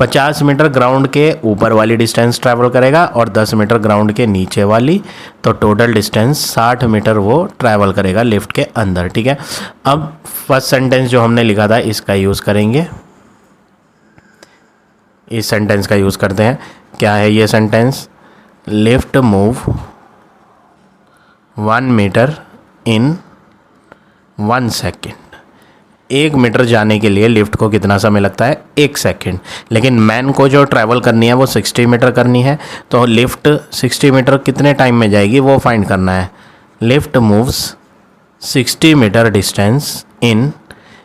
50 मीटर ग्राउंड के ऊपर वाली डिस्टेंस ट्रैवल करेगा और 10 मीटर ग्राउंड के नीचे वाली, तो टोटल डिस्टेंस 60 मीटर वो ट्रैवल करेगा लिफ्ट के अंदर। ठीक है, अब फर्स्ट सेंटेंस जो हमने लिखा था इसका यूज़ करेंगे, इस सेंटेंस का यूज़ करते हैं। क्या है ये sentence, lift move 1 metre in 1 second, 1 metre जाने के लिए लिफ्ट को कितना समय लगता है, 1 सेकेंड। लेकिन मैन को जो ट्रैवल करनी है वो 60 मीटर करनी है, तो लिफ्ट 60 मीटर कितने टाइम में जाएगी वो फाइंड करना है। Lift moves 60 metre distance in,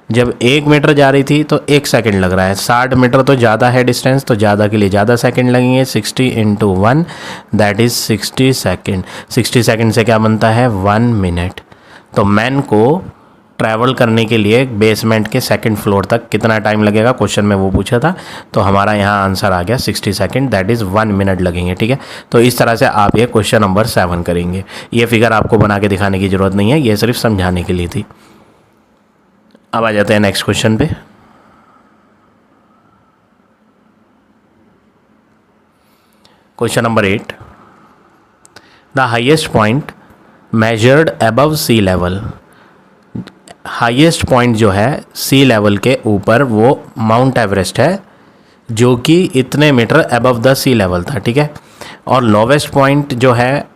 जब 1 मीटर जा रही थी तो 1 सेकेंड लग रहा है, 60 मीटर तो ज़्यादा है डिस्टेंस, तो ज़्यादा के लिए ज़्यादा सेकेंड लगेंगे, 60 × 1 दैट इज़ 60 सेकेंड। 60 सेकेंड से क्या बनता है, 1 मिनट। तो मैन को ट्रैवल करने के लिए बेसमेंट के सेकंड फ्लोर तक कितना टाइम लगेगा, क्वेश्चन में वो पूछा था, तो हमारा यहाँ आंसर आ गया 60 सेकेंड, दैट इज़ 1 मिनट लगेंगे। ठीक है, तो इस तरह से आप ये क्वेश्चन नंबर 7 करेंगे। ये फिगर आपको बना के दिखाने की ज़रूरत नहीं है, ये सिर्फ समझाने के लिए थी। अब आ जाते हैं नेक्स्ट क्वेश्चन पे। Question number 8, the highest point measured above sea level, highest point जो है सी लेवल के ऊपर वो माउंट एवरेस्ट है, जो कि इतने metre above the sea level था। ठीक है, और लोवेस्ट पॉइंट जो है,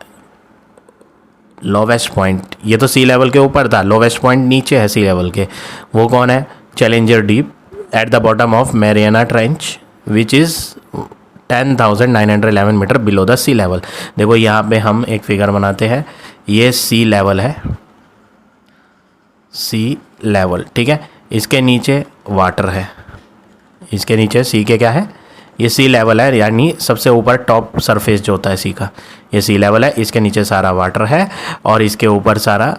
लोवेस्ट पॉइंट ये तो सी लेवल के ऊपर था, लोवेस्ट पॉइंट नीचे है सी लेवल के, वो कौन है, Challenger Deep at the bottom of Mariana Trench which is 10,911 metre below the sea level. देखो यहाँ पे हम एक फिगर बनाते हैं, ये सी लेवल है, सी लेवल। ठीक है, इसके नीचे वाटर है, इसके नीचे सी के क्या है, ये सी लेवल है, यानी सबसे ऊपर टॉप सरफेस जो होता है सी का, ये सी लेवल है, इसके नीचे सारा वाटर है और इसके ऊपर सारा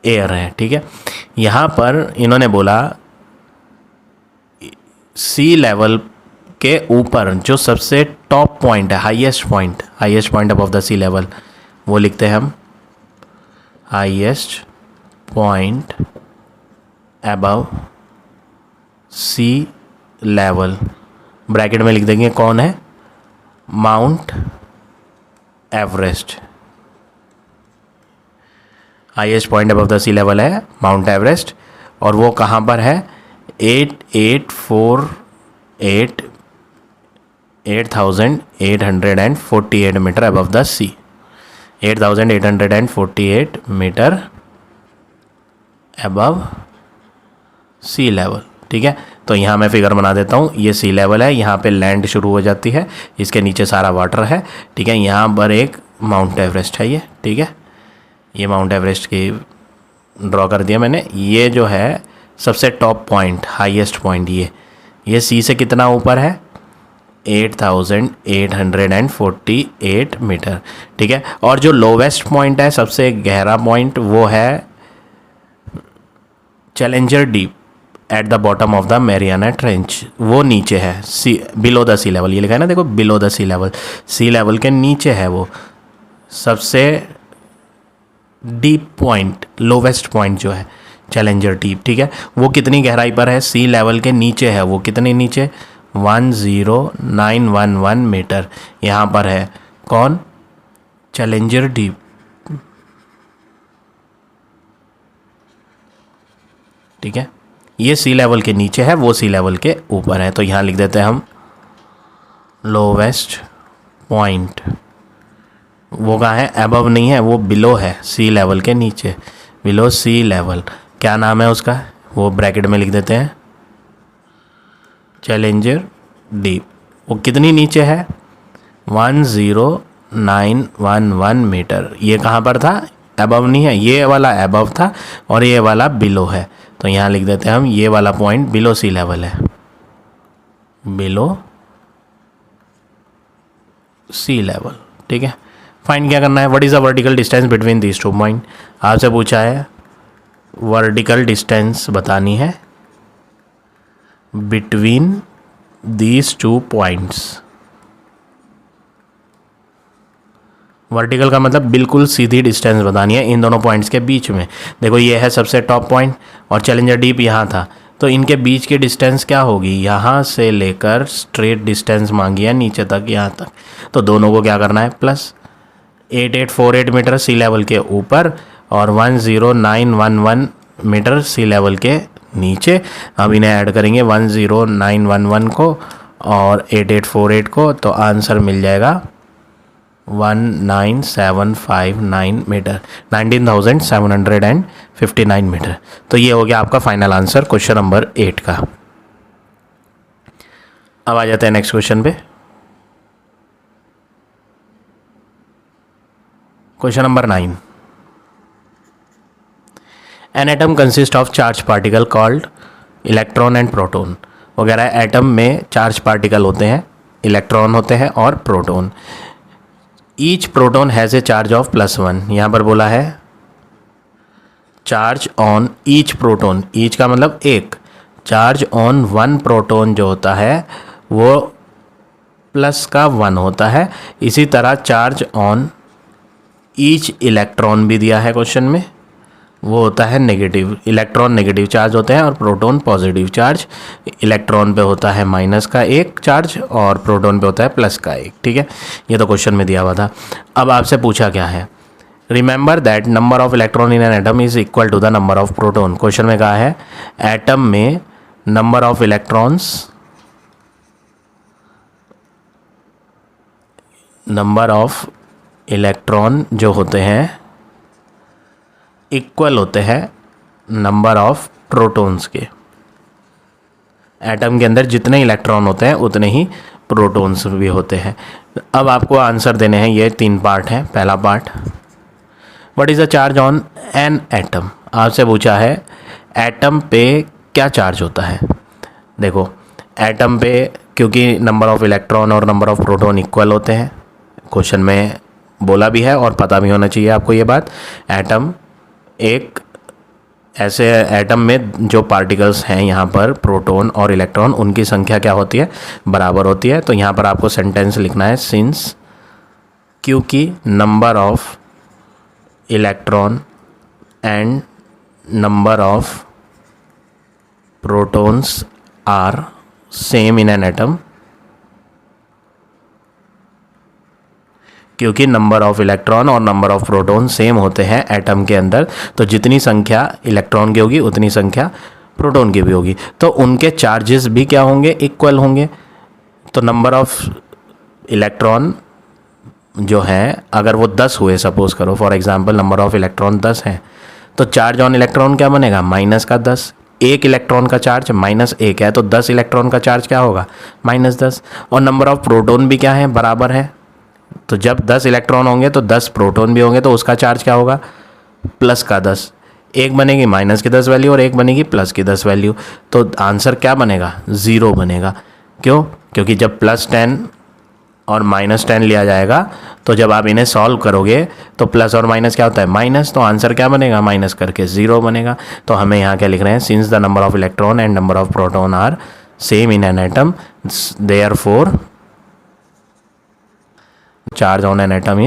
एयर है। ठीक है, यहाँ पर इन्होंने बोला सी लेवल के ऊपर जो सबसे टॉप पॉइंट है, highest point above the sea level, वो लिखते हैं हम highest point above sea level, bracket में लिख देंगे कौन है, Mount Everest. Highest point above the sea level है माउंट एवरेस्ट, और वो कहाँ पर है, 8,848 metre above the sea, 8,848 metre above sea level. ठीक है, तो यहाँ मैं फिगर बना देता हूँ, ये सी लेवल है, यहाँ पे लैंड शुरू हो जाती है, इसके नीचे सारा वाटर है। ठीक है, यहाँ पर एक माउंट एवरेस्ट है ये। ठीक है, ये माउंट एवरेस्ट की ड्रॉ कर दिया मैंने, ये जो है सबसे टॉप पॉइंट, हाईएस्ट पॉइंट, ये सी से कितना ऊपर है, 8,848 मीटर। ठीक है, और जो लोवेस्ट पॉइंट है, सबसे गहरा पॉइंट, वो है Challenger Deep at the bottom of the Mariana trench, वो नीचे है, सी बिलो द सी लेवल, ये लिखा है ना, देखो बिलो द सी लेवल के नीचे है वो सबसे डीप पॉइंट, लोवेस्ट पॉइंट जो है चैलेंजर डीप, ठीक है। वो कितनी गहराई पर है? सी लेवल के नीचे है। वो कितनी नीचे? 10911 मीटर यहाँ पर है। कौन? चैलेंजर डीप, ठीक है। ये सी लेवल के नीचे है, वो सी लेवल के ऊपर है। तो यहाँ लिख देते हैं हम लोवेस्ट पॉइंट। वो कहाँ है? अबव नहीं है, वो बिलो है, सी लेवल के नीचे, बिलो सी लेवल। क्या नाम है उसका? वो ब्रैकेट में लिख देते हैं चैलेंजर डीप। वो कितनी नीचे है? 10911 मीटर। ये कहाँ पर था? अबव नहीं है, ये वाला अबव था और ये वाला बिलो है। तो यहाँ लिख देते हैं हम ये वाला पॉइंट बिलो सी लेवल है, बिलो सी लेवल, ठीक है। फाइंड क्या करना है? What is the vertical distance between these two point. आपसे पूछा है वर्टिकल डिस्टेंस बतानी है between these two points. Vertical का मतलब बिल्कुल सीधी डिस्टेंस बतानी है इन दोनों पॉइंट्स के बीच में। देखो ये है सबसे टॉप पॉइंट और चैलेंजर डीप यहाँ था, तो इनके बीच की डिस्टेंस क्या होगी? यहाँ से लेकर स्ट्रेट डिस्टेंस मांगी है नीचे तक, यहाँ तक। तो दोनों को क्या करना है? प्लस 8848 मीटर सी लेवल के ऊपर और 10911 मीटर सी लेवल के नीचे। अब इन्हें ऐड करेंगे 10911 को और 8848 को, तो आंसर मिल जाएगा 19759 मीटर, 19759 मीटर। तो ये हो गया आपका फाइनल आंसर क्वेश्चन नंबर 8 का। अब आ जाते हैं नेक्स्ट क्वेश्चन पे। Question number 9। An atom consist of charge particle called electron and proton. वगैरह एटम में चार्ज पार्टिकल होते हैं, इलेक्ट्रॉन होते हैं और proton. Each proton has a charge of +1। यहाँ पर बोला है charge on each proton. Each का मतलब एक, चार्ज ऑन 1 प्रोटॉन जो होता है वो प्लस का 1 होता है। इसी तरह चार्ज ऑन ईच इलेक्ट्रॉन भी दिया है क्वेश्चन में, वो होता है नेगेटिव। इलेक्ट्रॉन नेगेटिव चार्ज होते हैं और प्रोटॉन पॉजिटिव चार्ज। इलेक्ट्रॉन पे होता है -1 चार्ज और प्रोटॉन पे होता है +1, ठीक है। ये तो क्वेश्चन में दिया हुआ था। अब आपसे पूछा क्या है? Remember that number of electron in an atom is equal to the number of proton. Question में कहा है एटम में number of electrons, number of electron जो होते हैं इक्वल होते हैं नंबर ऑफ प्रोटॉन्स के। एटम के अंदर जितने इलेक्ट्रॉन होते हैं उतने ही प्रोटॉन्स भी होते हैं। अब आपको आंसर देने हैं, ये 3 पार्ट हैं। पहला part, what is the charge on an atom. आपसे पूछा है एटम पे क्या चार्ज होता है। देखो एटम पे क्योंकि नंबर ऑफ इलेक्ट्रॉन और नंबर ऑफ प्रोटॉन इक्वल होते हैं, क्वेश्चन में बोला भी है और पता भी होना चाहिए आपको ये बात। एटम एक ऐसे एटम में जो पार्टिकल्स हैं यहाँ पर प्रोटॉन और इलेक्ट्रॉन, उनकी संख्या क्या होती है? बराबर होती है। तो यहाँ पर आपको सेंटेंस लिखना है सिंस, क्योंकि number of electron and number of protons are same in an atom. क्योंकि नंबर ऑफ इलेक्ट्रॉन और नंबर ऑफ प्रोटॉन सेम होते हैं एटम के अंदर, तो जितनी संख्या इलेक्ट्रॉन की होगी उतनी संख्या प्रोटॉन की भी होगी, तो उनके चार्जेस भी क्या होंगे? इक्वल होंगे। तो नंबर ऑफ इलेक्ट्रॉन जो है अगर वो 10 हुए, सपोज करो for example number of electron 10 है, तो चार्ज ऑन इलेक्ट्रॉन क्या बनेगा? -10। एक इलेक्ट्रॉन का चार्ज -1 है, तो 10 इलेक्ट्रॉन का चार्ज क्या होगा? -10। और नंबर ऑफ प्रोटॉन भी क्या है? बराबर है। तो जब 10 इलेक्ट्रॉन होंगे तो 10 प्रोटॉन भी होंगे, तो उसका चार्ज क्या होगा? +10। एक बनेगी -10 वैल्यू और एक बनेगी +10 वैल्यू, तो आंसर क्या बनेगा? 0 बनेगा। क्यों? क्योंकि जब +10 और -10 लिया जाएगा तो जब आप इन्हें सॉल्व करोगे तो प्लस और माइनस क्या होता है? माइनस। तो आंसर क्या बनेगा? माइनस करके 0 बनेगा। तो हमें यहाँ क्या लिख रहे हैं? Since the number of electron and number of proton are same in an atom, therefore charge on an atom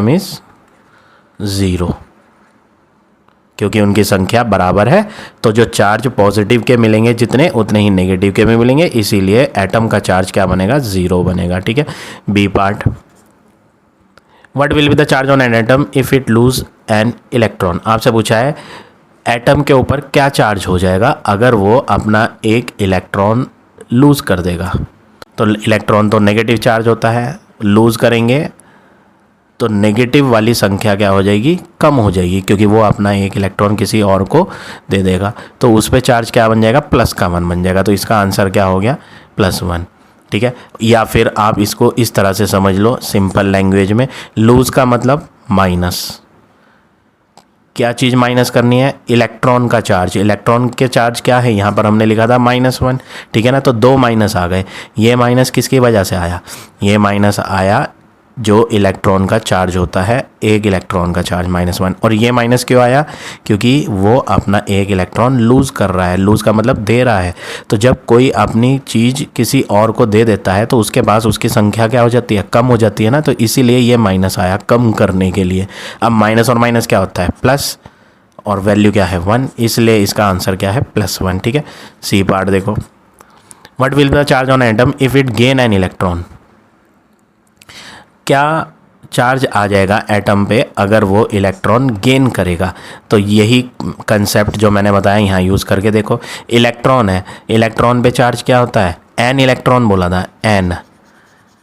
is 0, क्योंकि उनकी संख्या बराबर है। तो जो चार्ज पॉजिटिव के मिलेंगे जितने, उतने ही नेगेटिव के भी मिलेंगे, इसीलिए एटम का चार्ज क्या बनेगा, 0 बनेगा। ठीक है। B part, what will be the charge on an atom if it lose an electron. आपसे पूछा है एटम के ऊपर क्या चार्ज हो जाएगा अगर वो अपना एक इलेक्ट्रॉन लूज कर देगा। तो इलेक्ट्रॉन तो नेगेटिव चार्ज होता है, लूज करेंगे तो नेगेटिव वाली संख्या क्या हो जाएगी, कम हो जाएगी, क्योंकि वो अपना एक इलेक्ट्रॉन किसी और को दे देगा। तो उस पर चार्ज क्या बन जाएगा, प्लस का 1 बन जाएगा। तो इसका आंसर क्या हो गया, +1। ठीक है। या फिर आप इसको इस तरह से समझ लो सिंपल लैंग्वेज में, लूज का मतलब माइनस। क्या चीज़ माइनस करनी है, इलेक्ट्रॉन का चार्ज। इलेक्ट्रॉन के चार्ज क्या है, यहाँ पर हमने लिखा था -1। ठीक है ना। तो 2 माइनस आ गए। ये माइनस किसकी वजह से आया, ये माइनस आया जो इलेक्ट्रॉन का चार्ज होता है, एक इलेक्ट्रॉन का चार्ज -1। और ये माइनस क्यों आया, क्योंकि वो अपना एक इलेक्ट्रॉन लूज़ कर रहा है। लूज़ का मतलब दे रहा है। तो जब कोई अपनी चीज़ किसी और को दे देता है तो उसके पास उसकी संख्या क्या हो जाती है, कम हो जाती है ना। तो इसीलिए ये माइनस आया, कम करने के लिए। अब माइनस और माइनस क्या होता है, प्लस, और वैल्यू क्या है 1, इसलिए इसका आंसर क्या है, +1। ठीक है। सी पार्ट देखो, what will be the charge on atom if it gain an electron. क्या चार्ज आ जाएगा एटम पे अगर वो इलेक्ट्रॉन गेन करेगा। तो यही कंसेप्ट जो मैंने बताया यहाँ यूज़ करके देखो। इलेक्ट्रॉन है, इलेक्ट्रॉन पे चार्ज क्या होता है, एन इलेक्ट्रॉन बोला था, एन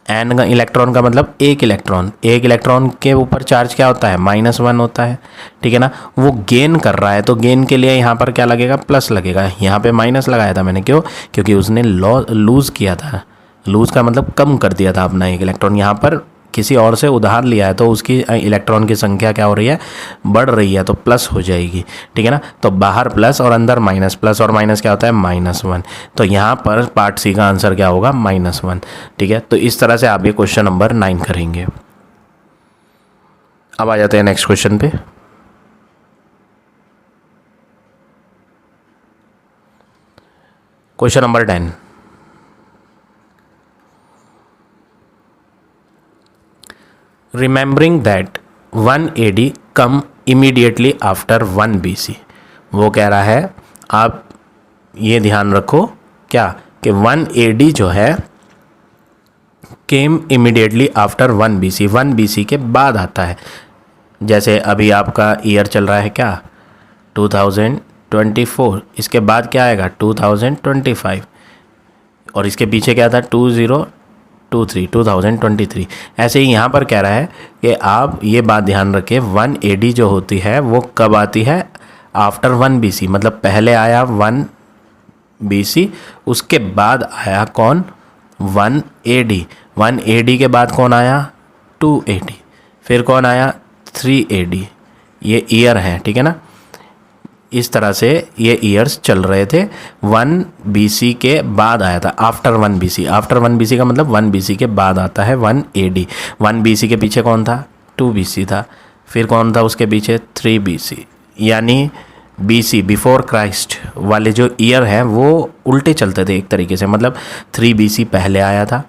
का इलेक्ट्रॉन का मतलब एक इलेक्ट्रॉन। एक इलेक्ट्रॉन के ऊपर चार्ज क्या होता है, -1 होता है। ठीक है ना। वो गेन कर रहा है तो गेन के लिए यहाँ पर क्या लगेगा, प्लस लगेगा। यहाँ पे माइनस लगाया था मैंने, क्यों, क्योंकि उसने लूज़ किया था। लूज़ का मतलब कम कर दिया था अपना एक इलेक्ट्रॉन। यहाँ पर किसी और से उधार लिया है तो उसकी इलेक्ट्रॉन की संख्या क्या हो रही है, बढ़ रही है, तो प्लस हो जाएगी। ठीक है ना। तो बाहर प्लस और अंदर माइनस, प्लस और माइनस क्या होता है, -1। तो यहाँ पर पार्ट सी का आंसर क्या होगा, -1। ठीक है। तो इस तरह से आप ये क्वेश्चन नंबर 9 करेंगे। अब आ जाते हैं नेक्स्ट क्वेश्चन पे। Question number 10, remembering that 1 AD come immediately after 1 BC। वो कह रहा है आप ये ध्यान रखो क्या, कि 1 AD जो है केम इमीडिएटली आफ्टर 1 BC, 1 BC के बाद आता है। जैसे अभी आपका ईयर चल रहा है क्या, 2024, इसके बाद क्या आएगा 2025, और इसके पीछे क्या था 2023। ऐसे ही यहाँ पर कह रहा है कि आप ये बात ध्यान रखें 1 AD जो होती है वो कब आती है, आफ्टर 1 BC। मतलब पहले आया 1 BC, उसके बाद आया कौन, 1 AD। 1 AD के बाद कौन आया, 2 AD, फिर कौन आया, 3 AD। ये ईयर है। ठीक है ना। इस तरह से ये ईयर्स चल रहे थे। 1 BC के बाद आया था, आफ्टर 1 BC। आफ्टर 1 BC का मतलब 1 BC के बाद आता है 1 AD। 1 BC के पीछे कौन था, 2 BC था, फिर कौन था उसके पीछे 3 BC। यानी BC बिफोर क्राइस्ट वाले जो ईयर हैं वो उल्टे चलते थे एक तरीके से। मतलब 3 BC पहले आया था,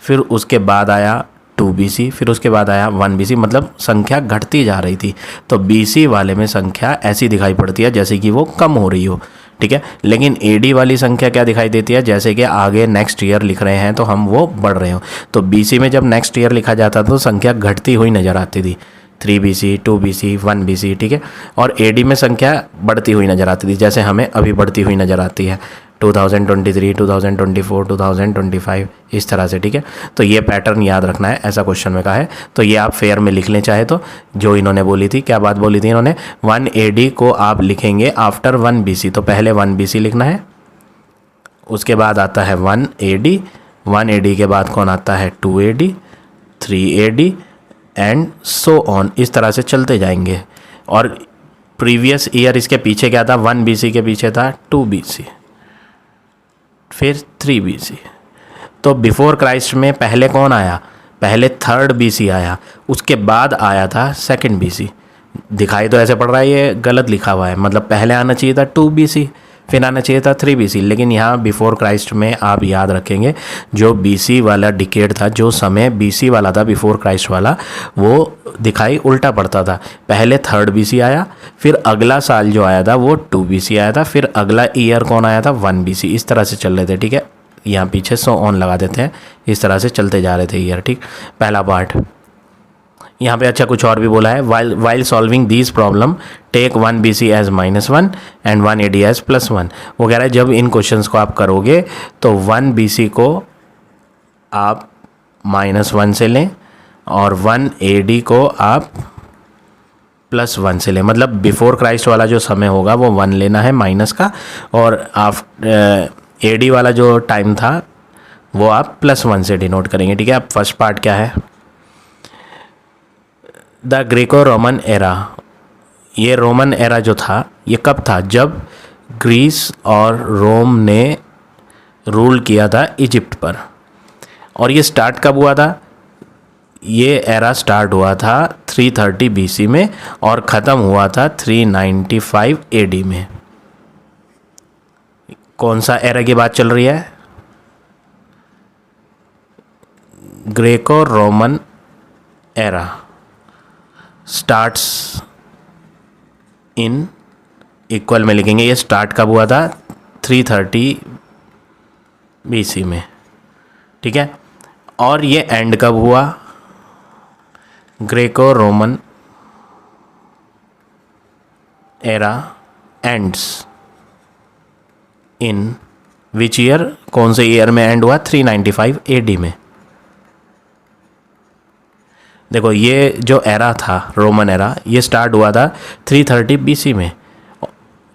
फिर उसके बाद आया 2 BC, फिर उसके बाद आया 1 BC। मतलब संख्या घटती जा रही थी। तो BC वाले में संख्या ऐसी दिखाई पड़ती है जैसे कि वो कम हो रही हो। ठीक है। लेकिन AD वाली संख्या क्या दिखाई देती है, जैसे कि आगे नेक्स्ट ईयर लिख रहे हैं तो हम वो बढ़ रहे हो। तो BC में जब नेक्स्ट ईयर लिखा जाता तो संख्या घटती हुई नज़र आती थी, 3 BC, 2 BC, 1 BC। ठीक है। और AD में संख्या बढ़ती हुई नज़र आती थी, जैसे हमें अभी बढ़ती हुई नज़र आती है 2023, 2024, 2025, इस तरह से। ठीक है। तो ये पैटर्न याद रखना है, ऐसा क्वेश्चन में कहा है। तो ये आप फेयर में लिख लें चाहे तो। जो इन्होंने बोली थी, क्या बात बोली थी इन्होंने, 1 AD को आप लिखेंगे आफ्टर 1 BC। तो पहले 1 BC लिखना है, उसके बाद आता है 1 AD, 1 AD के बाद कौन आता है 2 AD, 3 AD and so on. इस तरह से चलते जाएंगे। और प्रीवियस ईयर इसके पीछे क्या था, 1 BC के पीछे था 2 BC, फिर 3 BC। तो बिफोर क्राइस्ट में पहले कौन आया, पहले 3rd BC आया, उसके बाद आया था 2nd BC। दिखाई तो ऐसे पड़ रहा है ये गलत लिखा हुआ है, मतलब पहले आना चाहिए था 2 BC, फिर आना चाहिए था 3 BC, लेकिन यहाँ बिफोर क्राइस्ट में आप याद रखेंगे जो BC वाला डिकेड था, जो समय BC वाला था बिफोर क्राइस्ट वाला, वो दिखाई उल्टा पड़ता था। पहले 3rd BC आया, फिर अगला साल जो आया था वो 2 BC आया था, फिर अगला ईयर कौन आया था 1 BC। इस तरह से चल रहे थे, ठीक है। यहाँ पीछे 100 ऑन लगा देते हैं, इस तरह से चलते जा रहे थे ईयर, ठीक। पहला पार्ट यहाँ पे अच्छा कुछ और भी बोला है, while solving these problem take 1 BC as -1 and 1 AD as +1। वो कह रहा है जब इन क्वेश्चंस को आप करोगे तो 1 BC को आप -1 से लें और 1 AD को आप +1 से लें। मतलब बिफोर क्राइस्ट वाला जो समय होगा वो 1 लेना है माइनस का, और AD वाला जो टाइम था वो आप +1 से डिनोट करेंगे, ठीक है। अब फर्स्ट पार्ट क्या है, द ग्रीको रोमन एरा। ये रोमन एरा जो था ये कब था, जब ग्रीस और रोम ने रूल किया था इजिप्ट पर। और ये स्टार्ट कब हुआ था, ये एरा स्टार्ट हुआ था 330 BC में और ख़त्म हुआ था 395 AD में। कौन सा एरा की बात चल रही है, Greco Roman era starts in, equal में लिखेंगे, ये स्टार्ट कब हुआ था 330 BC में, ठीक है। और ये एंड कब हुआ, Greco Roman era ends in which year, कौन से ईयर में एंड हुआ, 395 AD में। देखो ये जो एरा था रोमन एरा, ये स्टार्ट हुआ था 330 BC में।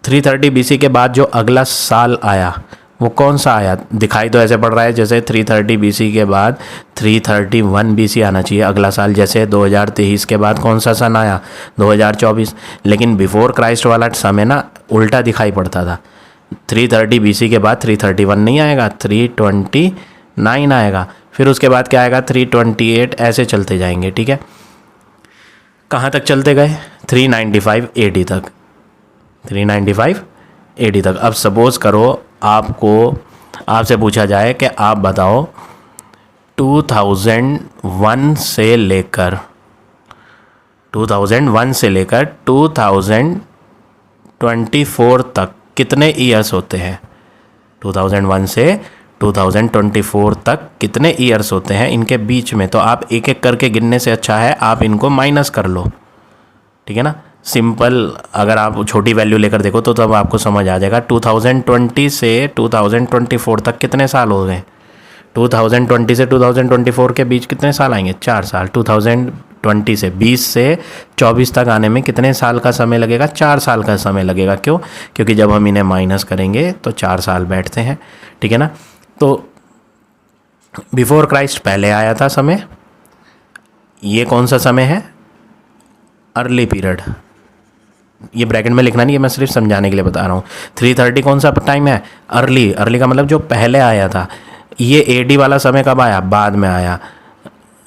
330 BC के बाद जो अगला साल आया वो कौन सा आया, दिखाई तो ऐसे पड़ रहा है जैसे 330 BC के बाद 331 BC आना चाहिए अगला साल, जैसे 2023 के बाद कौन सा सन आया 2024। लेकिन बिफोर क्राइस्ट वाला समय ना उल्टा दिखाई पड़ता था, 330 BC के बाद 331 नहीं आएगा, 329 आएगा, फिर उसके बाद क्या आएगा 328, ऐसे चलते जाएंगे, ठीक है। कहाँ तक चलते गए, 395 AD तक, 395 AD तक। अब सपोज़ करो आपसे पूछा जाए कि आप बताओ 2001 से लेकर 2024 तक कितने ईयर्स होते हैं, 2001 से 2024 तक कितने ईयर्स होते हैं इनके बीच में। तो आप एक एक करके गिनने से अच्छा है आप इनको माइनस कर लो, ठीक है ना। सिंपल अगर आप छोटी वैल्यू लेकर देखो तो तब आपको समझ आ जाएगा। 2020 से 2024 तक कितने साल हो गए, 2020 से 2024 के बीच कितने साल आएंगे, 4 साल। 2020 से 20 से 24 तक आने में कितने साल का समय लगेगा, 4 साल का समय लगेगा। क्यों, क्योंकि जब हम इन्हें माइनस करेंगे तो 4 साल बैठते हैं, ठीक है ना। तो बिफोर क्राइस्ट पहले आया था समय, ये कौन सा समय है, अर्ली पीरियड। ये ब्रैकेट में लिखना नहीं है, मैं सिर्फ समझाने के लिए बता रहा हूँ। 330 कौन सा टाइम है, अर्ली। अर्ली का मतलब जो पहले आया था। ये AD वाला समय कब आया, बाद में आया।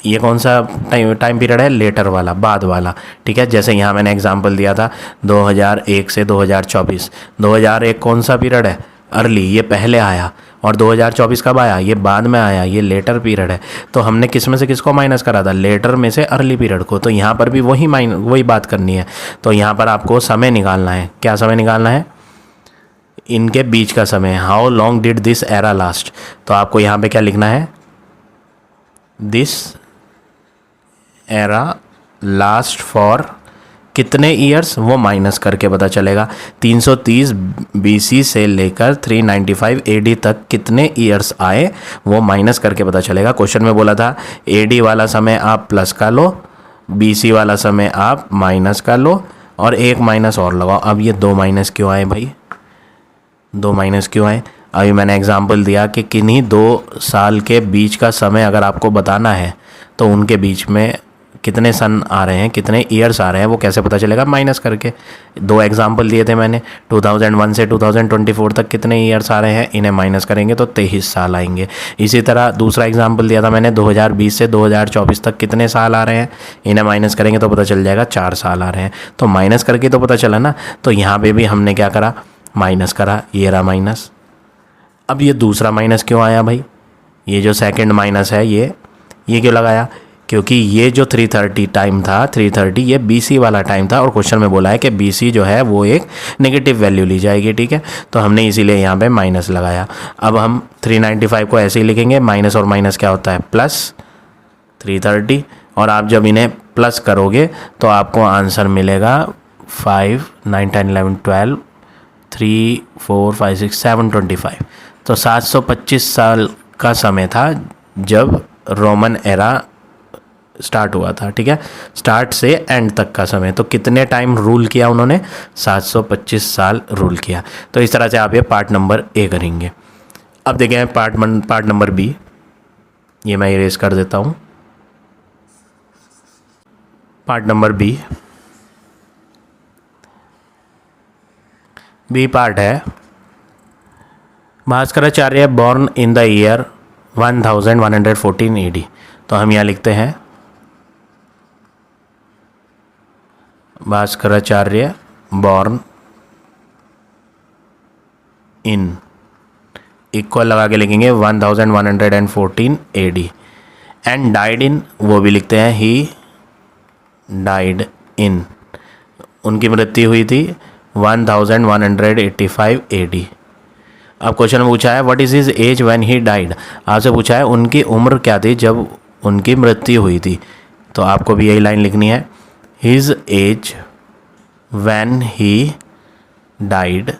ये कौन सा टाइम पीरियड है, लेटर वाला, बाद वाला, ठीक है। जैसे यहाँ मैंने एग्जांपल दिया था 2001 से 2024। 2001 कौन सा पीरियड है, अर्ली, ये पहले आया। और 2024 कब आया, ये बाद में आया, ये लेटर पीरियड है। तो हमने किस में से किसको माइनस करा था, लेटर में से अर्ली पीरियड को। तो यहाँ पर भी वही बात करनी है। तो यहाँ पर आपको समय निकालना है, क्या समय निकालना है, इनके बीच का समय। How long did this era last. तो आपको यहाँ पे क्या लिखना है, दिस एरा लास्ट फॉर कितने ईयर्स, वो माइनस करके पता चलेगा। 330 BC से लेकर 395 AD तक कितने ईयर्स आए वो माइनस करके पता चलेगा। क्वेश्चन में बोला था AD वाला समय आप प्लस का लो, BC वाला समय आप माइनस का लो और एक माइनस और लगाओ। अब ये 2 माइनस क्यों आए भाई, 2 माइनस क्यों आए। अभी मैंने एग्जाम्पल दिया कि किन्हीं 2 साल के बीच का समय अगर आपको बताना है तो उनके बीच में कितने सन आ रहे हैं, कितने ईयर्स आ रहे हैं, वो कैसे पता चलेगा, माइनस करके। 2 एग्जाम्पल दिए थे मैंने, 2001 से 2024 तक कितने ईयर्स आ रहे हैं, इन्हें माइनस करेंगे तो 23 साल आएंगे। इसी तरह दूसरा एग्जाम्पल दिया था मैंने, 2020 से 2024 तक कितने साल आ रहे हैं, इन्हें माइनस करेंगे तो पता चल जाएगा 4 साल आ रहे हैं। तो माइनस करके तो पता चला ना। तो यहाँ पर भी हमने क्या करा, माइनस करा, ये रहा माइनस। अब ये दूसरा माइनस क्यों आया भाई, ये जो सेकंड माइनस है ये क्यों लगाया, क्योंकि ये जो 330 टाइम था, 330 ये BC वाला टाइम था और क्वेश्चन में बोला है कि BC जो है वो एक नेगेटिव वैल्यू ली जाएगी, ठीक है। तो हमने इसीलिए यहाँ पे माइनस लगाया। अब हम 395 को ऐसे ही लिखेंगे, माइनस और माइनस क्या होता है प्लस 330, और आप जब इन्हें प्लस करोगे तो आपको आंसर मिलेगा 5, 9, 10, 11, 12, 3, 4, 5, 6, 725। तो 725 साल का समय था जब रोमन एरा स्टार्ट हुआ था, ठीक है। स्टार्ट से एंड तक का समय, तो कितने टाइम रूल किया उन्होंने, 725 साल रूल किया। तो इस तरह से आप ये पार्ट नंबर A करेंगे। अब देखें पार्ट नंबर B, ये मैं इरेज कर देता हूँ। पार्ट नंबर बी पार्ट है, Bhaskaracharya born in the year 1114 AD। तो हम यहाँ लिखते हैं भास्कराचार्य बॉर्न इन, इक्वल लगा के लिखेंगे 1114 AD, एंड डाइड इन, वो भी लिखते हैं ही डाइड इन, उनकी मृत्यु हुई थी 1185 AD। अब क्वेश्चन में पूछा है what is his age when he died, आपसे पूछा है उनकी उम्र क्या थी जब उनकी मृत्यु हुई थी। तो आपको भी यही लाइन लिखनी है, his age when he died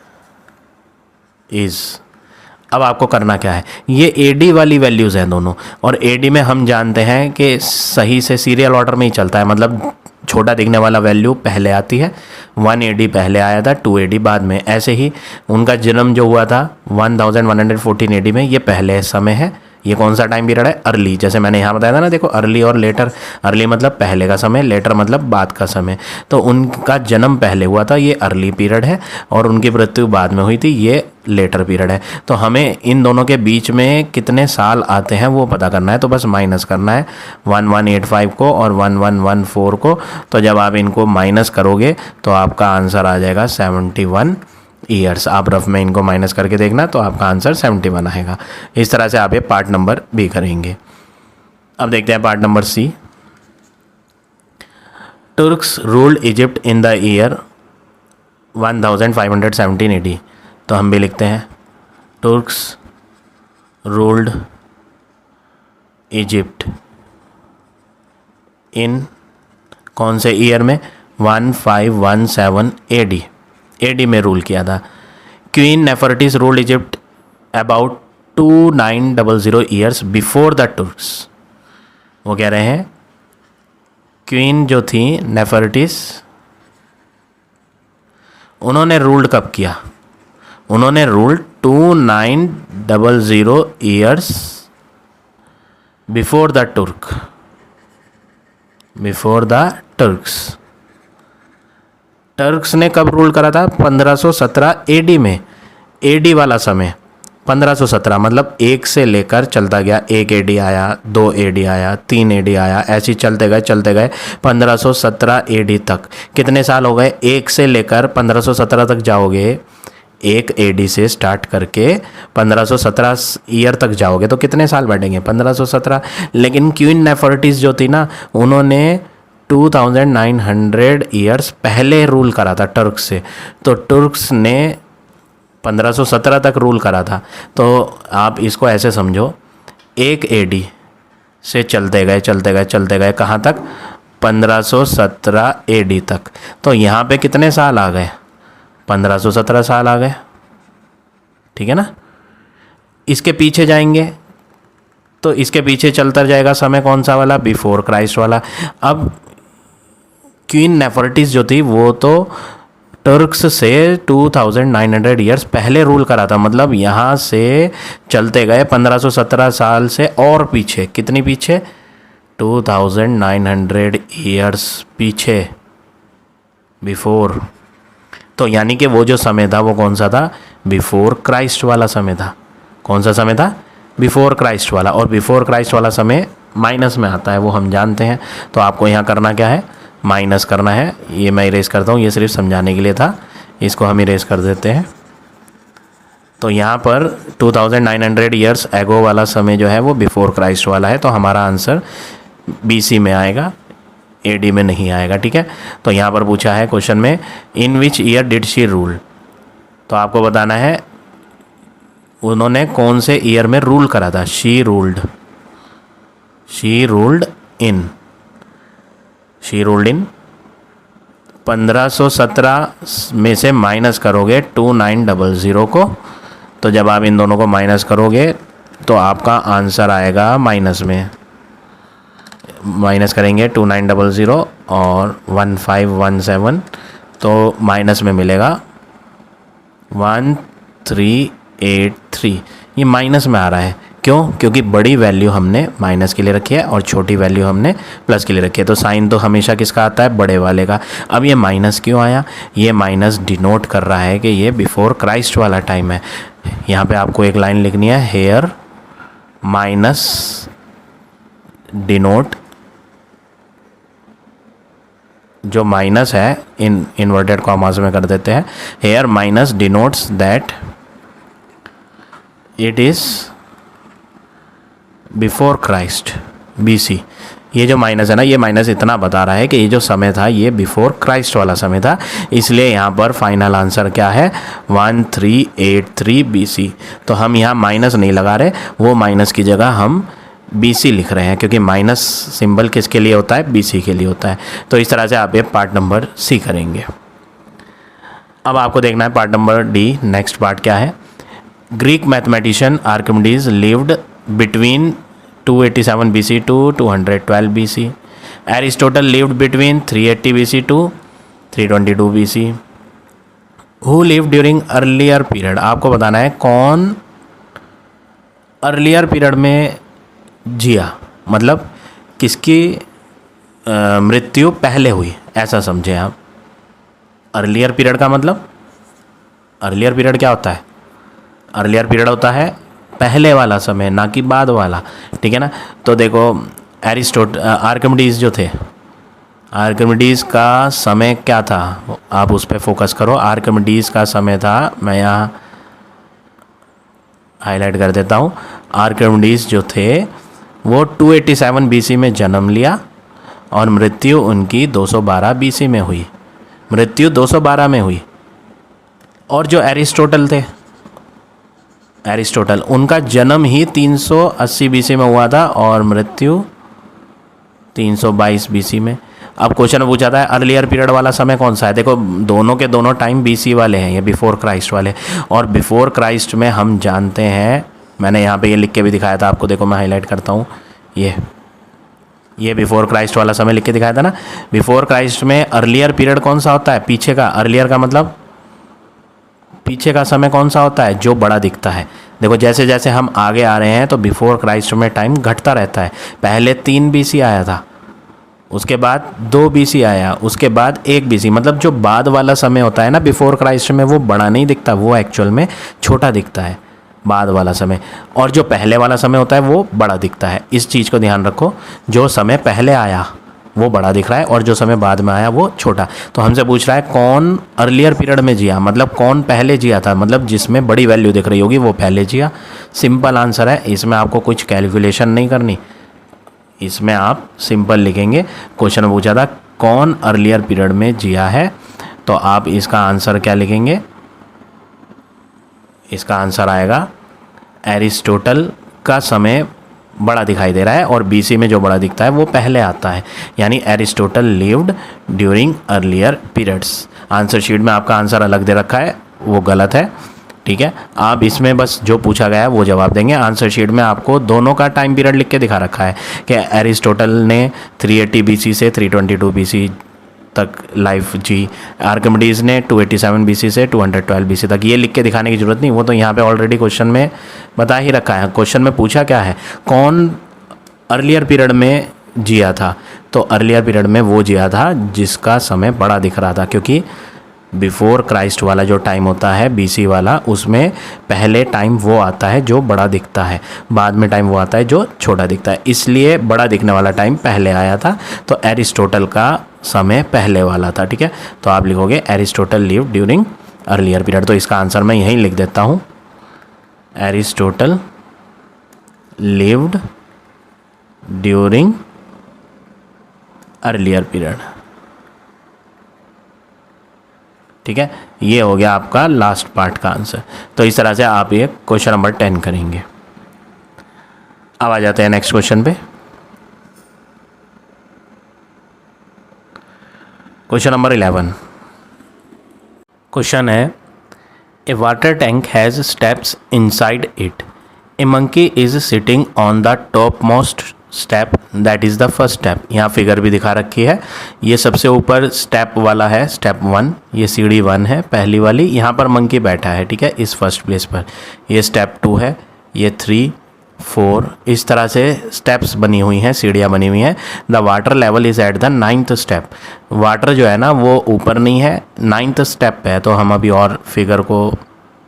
is. अब आपको करना क्या है, ये AD वाली वैल्यूज़ हैं दोनों, और AD में हम जानते हैं कि सही से सीरियल ऑर्डर में ही चलता है, मतलब छोटा दिखने वाला वैल्यू पहले आती है, 1 AD पहले आया था, 2 AD बाद में। ऐसे ही उनका जन्म जो हुआ था 1114 AD में, ये पहले समय है। ये कौन सा टाइम पीरियड है, अर्ली, जैसे मैंने यहाँ बताया था ना, देखो अर्ली और लेटर, अर्ली मतलब पहले का समय, लेटर मतलब बाद का समय। तो उनका जन्म पहले हुआ था, ये अर्ली पीरियड है, और उनकी मृत्यु बाद में हुई थी, ये लेटर पीरियड है। तो हमें इन दोनों के बीच में कितने साल आते हैं वो पता करना है। तो बस माइनस करना है 1185 को और 1114 को। तो जब आप इनको माइनस करोगे तो आपका आंसर आ जाएगा 71 ईयर्स। आप रफ में इनको माइनस करके देखना, तो आपका आंसर 71 आएगा। इस तरह से आप ये पार्ट नंबर B करेंगे। अब देखते हैं part number C। Turks ruled Egypt in the year 1517 AD। तो हम भी लिखते हैं तुर्क्स रूल्ड इजिप्ट इन, कौन से ईयर में, 1517 AD में रूल किया था। Queen Nefertiti ruled Egypt about 2900 years before the Turks. वो कह रहे हैं क्वीन जो थी नेफर्टिस, उन्होंने रूल्ड कब किया, उन्होंने ruled 2900 years before the Turks. Turks ने कब रूल करा था, 1517 AD में, AD वाला समय 1517, मतलब 1 से लेकर चलता गया, 1 AD आया, 2 AD आया, 3 AD आया, ऐसे चलते गए 1517 AD तक। कितने साल हो गए, 1 से लेकर 1517 तक जाओगे, 1 AD से स्टार्ट करके 1517 ईयर तक जाओगे तो कितने साल बैठेंगे, 1517। लेकिन क्वीन नेफर्टिस जो थी ना, उन्होंने 2900 ईयर्स पहले रूल करा था टर्क्स से। तो टर्क्स ने 1517 तक रूल करा था। तो आप इसको ऐसे समझो, 1 AD से चलते गए कहाँ तक, 1517 AD तक। तो यहाँ पे कितने साल आ गए, 1517 साल आ गए, ठीक है ना। इसके पीछे जाएंगे तो इसके पीछे चलता जाएगा समय, कौन सा वाला, बिफोर क्राइस्ट वाला। अब क्वीन नेफर्टिस जो थी वो तो टर्क्स से 2900 ईयर्स पहले रूल करा था, मतलब यहाँ से चलते गए 1517 साल से और पीछे, कितनी पीछे, 2900 ईयर्स पीछे, बिफोर। तो यानी कि वो जो समय था वो कौन सा था, बिफोर क्राइस्ट वाला समय था। कौन सा समय था, बिफोर क्राइस्ट वाला। और बिफोर क्राइस्ट वाला समय माइनस में आता है, वो हम जानते हैं। तो आपको यहाँ करना क्या है, माइनस करना है। ये मैं इरेज करता हूँ, ये सिर्फ समझाने के लिए था, इसको हम इरेज कर देते हैं। तो यहाँ पर 2900 ईयर्स एगो वाला समय जो है वो बिफोर क्राइस्ट वाला है, तो हमारा आंसर BC में आएगा, AD में नहीं आएगा। ठीक है, तो यहाँ पर पूछा है क्वेश्चन में in which year did she rule, तो आपको बताना है उन्होंने कौन से ईयर में रूल करा था। शी रूल्ड इन 1517 में से माइनस करोगे 2900 को, तो जब आप इन दोनों को माइनस करोगे तो आपका आंसर आएगा माइनस में, माइनस करेंगे 2900 और 1517, तो माइनस में मिलेगा 1383। ये माइनस में आ रहा है, क्यों? क्योंकि बड़ी वैल्यू हमने माइनस के लिए रखी है और छोटी वैल्यू हमने प्लस के लिए रखी है, तो साइन तो हमेशा किसका आता है? बड़े वाले का। अब ये माइनस क्यों आया? ये माइनस डिनोट कर रहा है कि ये बिफोर क्राइस्ट वाला टाइम है। यहाँ पे आपको एक लाइन लिखनी है, हेयर माइनस डिनोट, जो माइनस है इन इन्वर्टेड कॉमास में कर देते हैं, here minus denotes that it is before Christ BC। ये जो माइनस है ना, ये माइनस इतना बता रहा है कि ये जो समय था ये बिफोर क्राइस्ट वाला समय था, इसलिए यहाँ पर फाइनल आंसर क्या है? 1383 BC। तो हम यहाँ माइनस नहीं लगा रहे, वो माइनस की जगह हम BC लिख रहे हैं, क्योंकि माइनस सिंबल किसके लिए होता है? BC के लिए होता है। तो इस तरह से आप ये पार्ट नंबर C करेंगे। अब आपको देखना है part number D। Next part क्या है? Greek mathematician Archimedes lived between 287 BC to 212 BC। Aristotle lived between 380 BC to 322 BC। Who lived during earlier period, आपको बताना है कौन अर्लियर पीरियड में जिया, मतलब किसकी मृत्यु पहले हुई, ऐसा समझें आप। अर्लियर पीरियड का मतलब, अर्लियर पीरियड क्या होता है? अर्लियर पीरियड होता है पहले वाला समय, ना कि बाद वाला। ठीक है ना? तो देखो आर्किमिडीज जो थे, आर्किमिडीज का समय क्या था? आप उस पर फोकस करो। आर्किमिडीज का समय था, मैं यहाँ हाईलाइट कर देता हूँ। आर्किमिडीज जो थे वो 287 BC में जन्म लिया और मृत्यु उनकी 212 BC में हुई। मृत्यु 212 में हुई। और जो एरिस्टोटल थे, एरिस्टोटल, उनका जन्म ही 380 BC में हुआ था और मृत्यु 322 BC में। अब क्वेश्चन पूछा था अर्लियर पीरियड वाला समय कौन सा है? देखो दोनों के दोनों टाइम BC वाले हैं, ये बिफोर क्राइस्ट वाले। और बिफोर क्राइस्ट में हम जानते हैं, मैंने यहाँ पे ये लिख के भी दिखाया था आपको, देखो मैं हाईलाइट करता हूँ, ये बिफोर क्राइस्ट वाला समय लिख के दिखाया था ना। बिफोर क्राइस्ट में अर्लियर पीरियड कौन सा होता है? पीछे का। अर्लियर का मतलब पीछे का समय कौन सा होता है? जो बड़ा दिखता है। देखो जैसे जैसे हम आगे आ रहे हैं तो बिफोर क्राइस्ट में टाइम घटता रहता है। पहले 3 BC आया था, उसके बाद 2 BC आया, उसके बाद 1 BC, मतलब जो बाद वाला समय होता है ना बिफोर क्राइस्ट में, वो बड़ा नहीं दिखता, वो एक्चुअल में छोटा दिखता है बाद वाला समय। और जो पहले वाला समय होता है वो बड़ा दिखता है। इस चीज़ को ध्यान रखो, जो समय पहले आया वो बड़ा दिख रहा है और जो समय बाद में आया वो छोटा। तो हमसे पूछ रहा है कौन अर्लियर पीरियड में जिया, मतलब कौन पहले जिया था, मतलब जिसमें बड़ी वैल्यू दिख रही होगी वो पहले जिया। सिंपल आंसर है, इसमें आपको कुछ कैलकुलेशन नहीं करनी, इसमें आप सिंपल लिखेंगे। क्वेश्चन पूछा था कौन अर्लियर पीरियड में जिया है, तो आप इसका आंसर क्या लिखेंगे? इसका आंसर आएगा एरिस्टोटल का समय बड़ा दिखाई दे रहा है और BC में जो बड़ा दिखता है वो पहले आता है, यानी Aristotle lived during earlier periods. Answer sheet में आपका आंसर अलग दे रखा है, वो गलत है। ठीक है, आप इसमें बस जो पूछा गया है वो जवाब देंगे। आंसर शीट में आपको दोनों का टाइम पीरियड लिख के दिखा रखा है कि एरिस्टोटल ने 380 BC से 322 BC तक लाइफ जी, आर्किमिडीज ने 287 BC से 212 BC तक। ये लिख के दिखाने की ज़रूरत नहीं, वो तो यहाँ पे ऑलरेडी क्वेश्चन में बता ही रखा है। क्वेश्चन में पूछा क्या है? कौन अर्लियर पीरियड में जिया था, तो अर्लियर पीरियड में वो जिया था जिसका समय बड़ा दिख रहा था, क्योंकि बिफोर क्राइस्ट वाला जो टाइम होता है BC वाला, उसमें पहले टाइम वो आता है जो बड़ा दिखता है, बाद में टाइम वो आता है जो छोटा दिखता है, इसलिए बड़ा दिखने वाला टाइम पहले आया था। तो एरिस्टोटल का समय पहले वाला था। ठीक है, तो आप लिखोगे Aristotle live during earlier period. तो इसका आंसर मैं यहीं लिख देता हूँ, Aristotle lived during earlier period. ठीक है, ये हो गया आपका लास्ट पार्ट का आंसर। तो इस तरह से आप ये क्वेश्चन नंबर 10 करेंगे। अब आ जाते हैं नेक्स्ट क्वेश्चन पे। Question number 11। क्वेश्चन है, a water tank has steps inside it. A monkey is sitting on the topmost step, that is the first step. यहाँ फिगर भी दिखा रखी है। ये सबसे ऊपर स्टेप वाला है, स्टेप 1, ये सीढ़ी 1 है पहली वाली, यहाँ पर मंकी बैठा है। ठीक है, इस फर्स्ट प्लेस पर। ये स्टेप 2 है, ये 3, 4, इस तरह से स्टेप्स बनी हुई हैं, सीढ़ियाँ बनी हुई हैं। The water level is at the 9th step. Water जो है ना वो ऊपर नहीं है, 9th स्टेप पे है। तो हम अभी और फिगर को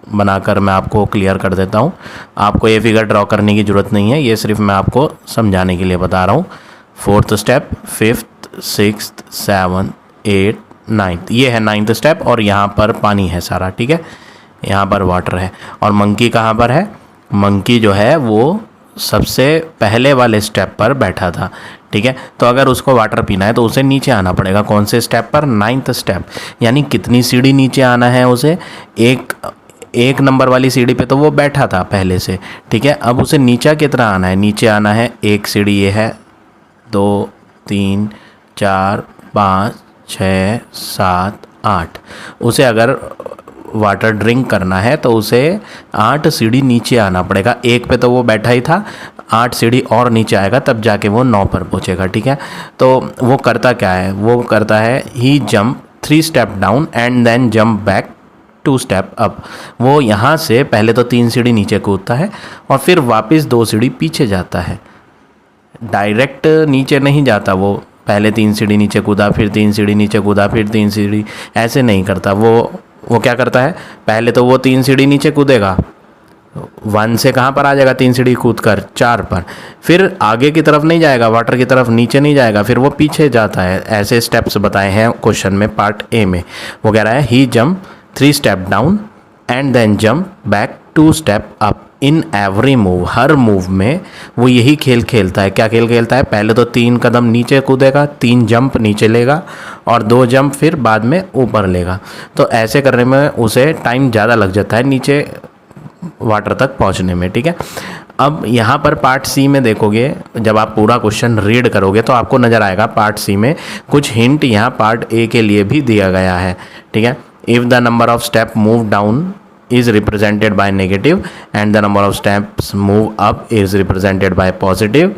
बनाकर मैं आपको क्लियर कर देता हूँ। आपको ये फिगर ड्रॉ करने की ज़रूरत नहीं है, ये सिर्फ मैं आपको समझाने के लिए बता रहा हूँ। 4th step, 5th, 6th, 7th, 8th, 9th, ये है 9th स्टेप। और यहाँ पर पानी है सारा। ठीक है, यहाँ पर वाटर है। और मंकी कहाँ पर है? मंकी जो है वो सबसे पहले वाले स्टेप पर बैठा था। ठीक है, तो अगर उसको वाटर पीना है तो उसे नीचे आना पड़ेगा। कौन से स्टेप पर? 9th step. यानी कितनी सीढ़ी नीचे आना है उसे? एक नंबर वाली सीढ़ी पे तो वो बैठा था पहले से। ठीक है, अब उसे नीचे कितना आना है? नीचे आना है एक सीढ़ी, ये है 2, 3, 4, 5, 6, 7, 8। उसे अगर वाटर ड्रिंक करना है तो उसे 8 सीढ़ी नीचे आना पड़ेगा। एक पे तो वो बैठा ही था, 8 सीढ़ी और नीचे आएगा तब जाके वो 9 पर पहुंचेगा। ठीक है, तो वो करता क्या है? वो करता है he jump 3 step down and then jump back 2 step up. वो यहाँ से पहले तो 3 सीढ़ी नीचे कूदता है और फिर वापस 2 सीढ़ी पीछे जाता है। डायरेक्ट नीचे नहीं जाता वो, पहले 3 सीढ़ी नीचे कूदा, फिर 3 सीढ़ी नीचे कूदा, फिर 3 सीढ़ी, ऐसे नहीं करता वो क्या करता है? पहले तो वो 3 सीढ़ी नीचे कूदेगा, 1 से कहाँ पर आ जाएगा? 3 सीढ़ी कूद कर 4 पर। फिर आगे की तरफ नहीं जाएगा, वाटर की तरफ नीचे नहीं जाएगा, फिर वो पीछे जाता है। ऐसे स्टेप्स बताए हैं क्वेश्चन में, पार्ट ए में। वो कह रहा है he jump 3 step down and then jump back 2 step up in every move. हर मूव में वो यही खेल खेलता है। क्या खेल खेलता है? पहले तो 3 कदम नीचे कूदेगा, 3 जंप नीचे लेगा और 2 जंप फिर बाद में ऊपर लेगा। तो ऐसे करने में उसे टाइम ज़्यादा लग जाता है नीचे वाटर तक पहुंचने में। ठीक है, अब यहाँ पर पार्ट सी में देखोगे, जब आप पूरा क्वेश्चन रीड करोगे तो आपको नज़र आएगा पार्ट सी में कुछ हिंट यहाँ पार्ट ए के लिए भी दिया गया है। ठीक है, if the number of step move down is represented by negative and the number of steps move up is represented by positive,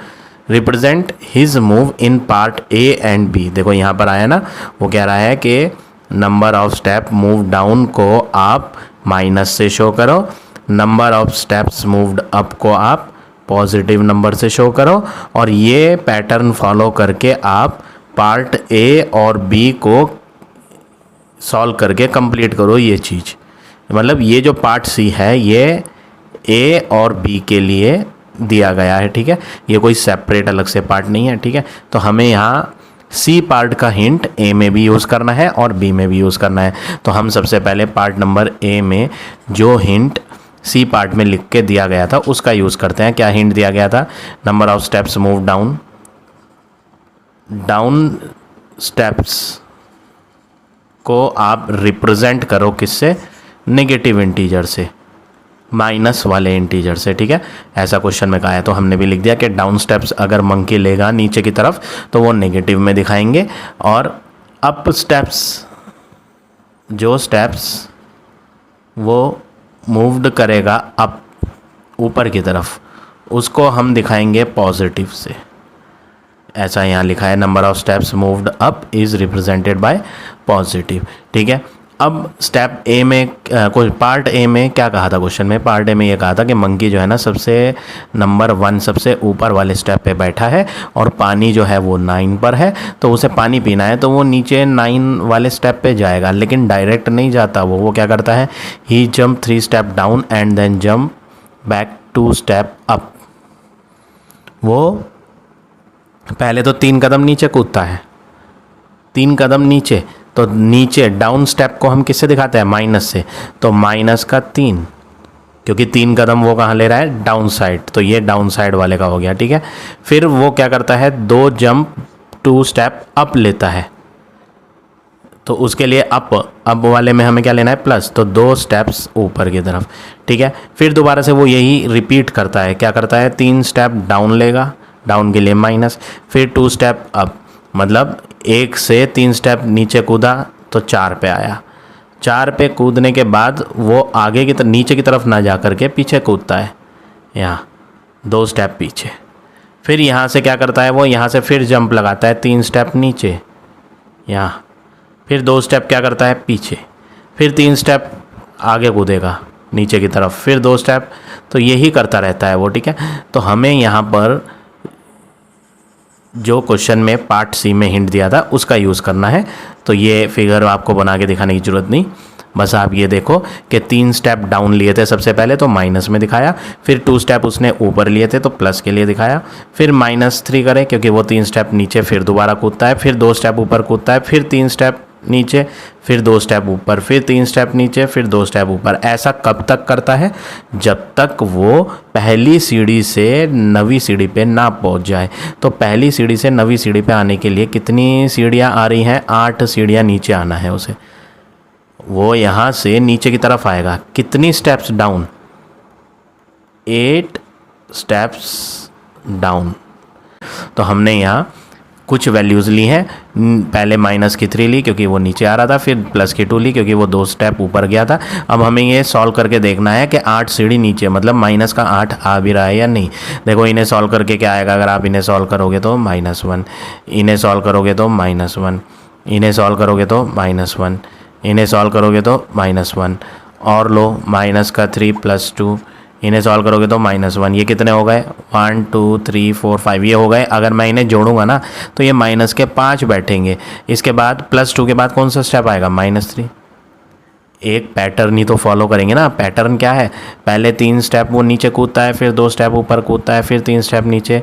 represent his move in part A and B। देखो यहाँ पर आया ना, वो कह रहा है कि number of step move down को आप माइनस से शो करो, number of steps moved up को आप पॉजिटिव नंबर से शो करो, और ये पैटर्न फॉलो करके आप पार्ट ए और बी को सॉल्व करके कंप्लीट करो ये चीज़। मतलब ये जो पार्ट सी है ये ए और बी के लिए दिया गया है। ठीक है, ये कोई सेपरेट अलग से पार्ट नहीं है। ठीक है, तो हमें यहाँ सी पार्ट का हिंट ए में भी यूज़ करना है और बी में भी यूज़ करना है। तो हम सबसे पहले पार्ट नंबर ए में जो हिंट सी पार्ट में लिख के दिया गया था उसका यूज़ करते हैं। क्या हिंट दिया गया था? Number of steps move down steps को आप रिप्रेजेंट करो किससे? नेगेटिव इंटीजर से, माइनस वाले इंटीजर से। ठीक है, ऐसा क्वेश्चन में कहा है तो हमने भी लिख दिया कि डाउन स्टेप्स अगर मंकी लेगा नीचे की तरफ तो वो नेगेटिव में दिखाएंगे, और अप स्टेप्स, जो स्टेप्स वो मूव्ड करेगा अप ऊपर की तरफ, उसको हम दिखाएंगे पॉजिटिव से। ऐसा यहाँ लिखा है, number of steps moved up is represented by positive. ठीक है, अब स्टेप ए में कोई पार्ट ए में क्या कहा था क्वेश्चन में? पार्ट ए में ये कहा था कि मंकी जो है ना सबसे नंबर 1 सबसे ऊपर वाले स्टेप पे बैठा है और पानी जो है वो 9 पर है, तो उसे पानी पीना है तो वो नीचे 9 वाले स्टेप पे जाएगा, लेकिन डायरेक्ट नहीं जाता। वो क्या करता है? He jump 3 step down and then jump back 2 step up. वो पहले तो 3 कदम नीचे कूदता है, 3 कदम नीचे, तो नीचे डाउन स्टेप को हम किससे दिखाते हैं? माइनस से। तो माइनस का 3, क्योंकि 3 कदम वो कहाँ ले रहा है, डाउन साइड, तो ये डाउन साइड वाले का हो गया, ठीक है। फिर वो क्या करता है, 2 जंप 2 स्टेप अप लेता है, तो उसके लिए अप वाले में हमें क्या लेना है, प्लस, तो 2 स्टेप्स ऊपर की तरफ, ठीक है। फिर दोबारा से वो यही रिपीट करता है, क्या करता है, 3 स्टेप डाउन लेगा, डाउन के लिए माइनस, फिर 2 स्टेप अप, मतलब 1 से 3 स्टेप नीचे कूदा तो 4 पे आया, 4 पे कूदने के बाद वो आगे की तरफ, नीचे की तरफ ना जा करके पीछे कूदता है, यहाँ 2 स्टेप पीछे। फिर यहाँ से क्या करता है, वो यहाँ से फिर जंप लगाता है 3 स्टेप नीचे यहाँ, फिर 2 स्टेप क्या करता है पीछे, फिर 3 स्टेप आगे कूदेगा नीचे की तरफ, फिर 2 स्टेप, तो यही करता रहता है वो, ठीक है। तो हमें यहाँ पर जो क्वेश्चन में पार्ट सी में हिंट दिया था उसका यूज़ करना है। तो ये फिगर आपको बना के दिखाने की ज़रूरत नहीं, बस आप ये देखो कि 3 स्टेप डाउन लिए थे सबसे पहले तो माइनस में दिखाया, फिर 2 स्टेप उसने ऊपर लिए थे तो प्लस के लिए दिखाया, फिर -3 करें क्योंकि वो 3 स्टेप नीचे फिर दोबारा कूदता है, फिर 2 स्टेप ऊपर कूदता है, फिर 3 स्टेप नीचे, फिर 2 स्टेप ऊपर, फिर 3 स्टेप नीचे, फिर 2 स्टेप ऊपर। ऐसा कब तक करता है, जब तक वो पहली सीढ़ी से 9वीं सीढ़ी पे ना पहुंच जाए। तो पहली सीढ़ी से 9वीं सीढ़ी पे आने के लिए कितनी सीढ़ियां आ रही हैं, 8 सीढ़ियां नीचे आना है उसे। वो यहाँ से नीचे की तरफ आएगा, कितनी स्टेप्स डाउन, 8 स्टेप्स डाउन। तो हमने यहाँ कुछ वैल्यूज़ ली हैं, पहले -3 ली क्योंकि वो नीचे आ रहा था, फिर +2 ली क्योंकि वो 2 स्टेप ऊपर गया था। अब हमें ये सॉल्व करके देखना है कि 8 सीढ़ी नीचे, मतलब -8 आ भी रहा है या नहीं। देखो इन्हें सॉल्व करके क्या आएगा, अगर आप इन्हें सॉल्व करोगे तो -1, इन्हें सॉल्व करोगे तो -1, इन्हें सॉल्व करोगे तो -1, इन्हें सॉल्व करोगे तो -1, और लो -3 + 2, इन्हें सॉल्व करोगे तो -1। ये कितने हो गए, 1 2 3 4 5 ये हो गए। अगर मैं इन्हें जोड़ूंगा ना तो ये -5 बैठेंगे। इसके बाद +2 के बाद कौन सा स्टेप आएगा, -3। एक पैटर्न ही तो फॉलो करेंगे ना। पैटर्न क्या है, पहले 3 स्टेप वो नीचे कूदता है, फिर 2 स्टेप ऊपर कूदता है, फिर 3 स्टेप नीचे,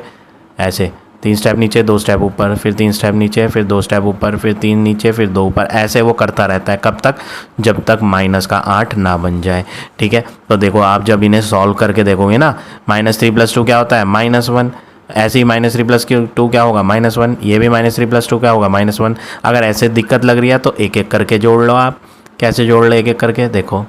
ऐसे 3 स्टेप नीचे 2 स्टेप ऊपर, फिर 3 स्टेप नीचे, फिर 2 स्टेप ऊपर, फिर 3 नीचे, फिर 2 ऊपर, ऐसे वो करता रहता है। कब तक, जब तक -8 ना बन जाए, ठीक है। तो देखो आप जब इन्हें सॉल्व करके देखोगे ना, -3 + 2 क्या होता है, -1, ऐसे ही -3 + 2 क्या होगा, -1, ये भी -3 + 2 क्या होगा, -1। अगर ऐसे दिक्कत लग रही है तो एक एक करके जोड़ लो आप। कैसे जोड़ लो एक एक करके, देखो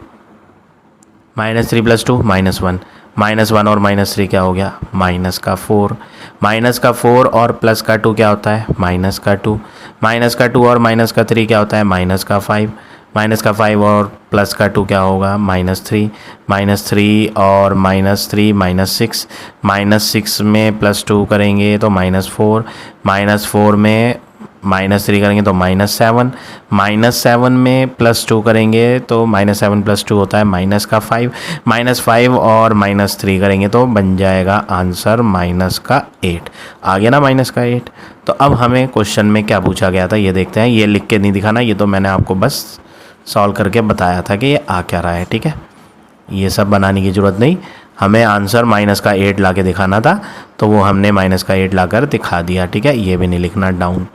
-3 + 2 -1, -1 और -3 क्या हो गया, -4, -4 और +2 क्या होता है, -2, -2 और -3 क्या होता है, -5, -5 और +2 क्या होगा, -3, -3 और -3 -6, -6 में +2 करेंगे तो -4, -4 में -3 करेंगे तो -7, -7 में +2 करेंगे तो -7 + 2 होता है -5, -5 और -3 करेंगे तो बन जाएगा आंसर -8। आ गया ना -8। तो अब हमें क्वेश्चन में क्या पूछा गया था ये देखते हैं। ये लिख के नहीं दिखाना, ये तो मैंने आपको बस सॉल्व करके बताया था कि ये आ क्या रहा है, ठीक है। ये सब बनाने की ज़रूरत नहीं, हमें आंसर -8 ला के दिखाना था तो वो हमने -8 ला कर दिखा दिया, ठीक है। ये भी नहीं लिखना डाउन।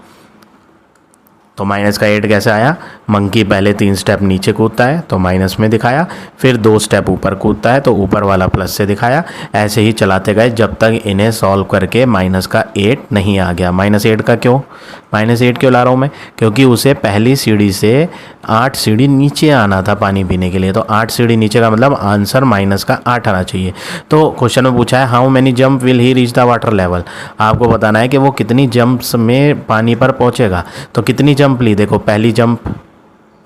तो -8 कैसे आया, मंकी पहले 3 स्टेप नीचे कूदता है तो माइनस में दिखाया, फिर 2 स्टेप ऊपर कूदता है तो ऊपर वाला प्लस से दिखाया। ऐसे ही चलाते गए जब तक इन्हें सॉल्व करके -8 नहीं आ गया। -8 का क्यों, -8 क्यों ला रहा हूँ मैं, क्योंकि उसे पहली सीढ़ी से 8 सीढ़ी नीचे आना था पानी पीने के लिए। तो 8 सीढ़ी नीचे का मतलब आंसर -8 आना चाहिए। तो क्वेश्चन में पूछा है how many jump will he reach the water level. आपको बताना है कि वो कितनी जंप्स में पानी पर पहुँचेगा। तो कितनी जंप ली, देखो पहली जंप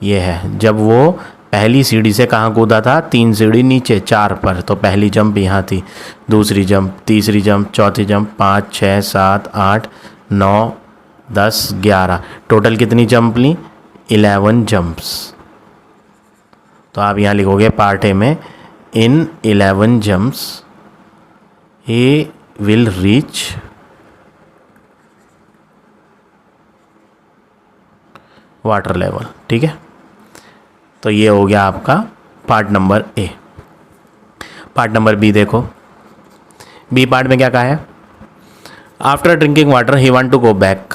ये है, जब वो पहली सीढ़ी से कहाँ कूदा था, 3 सीढ़ी नीचे 4 पर, तो पहली जंप यहाँ थी, दूसरी जंप, तीसरी जंप, चौथी जंप, 5 6 7 8 9 10 11, टोटल कितनी जंप ली, 11 जंप्स। तो आप यहाँ लिखोगे पार्ट ए में, in 11 jumps he will reach water level, ठीक है। तो ये हो गया आपका part number A. Part number B देखो, बी पार्ट में क्या कहा है, after drinking water he want to go back.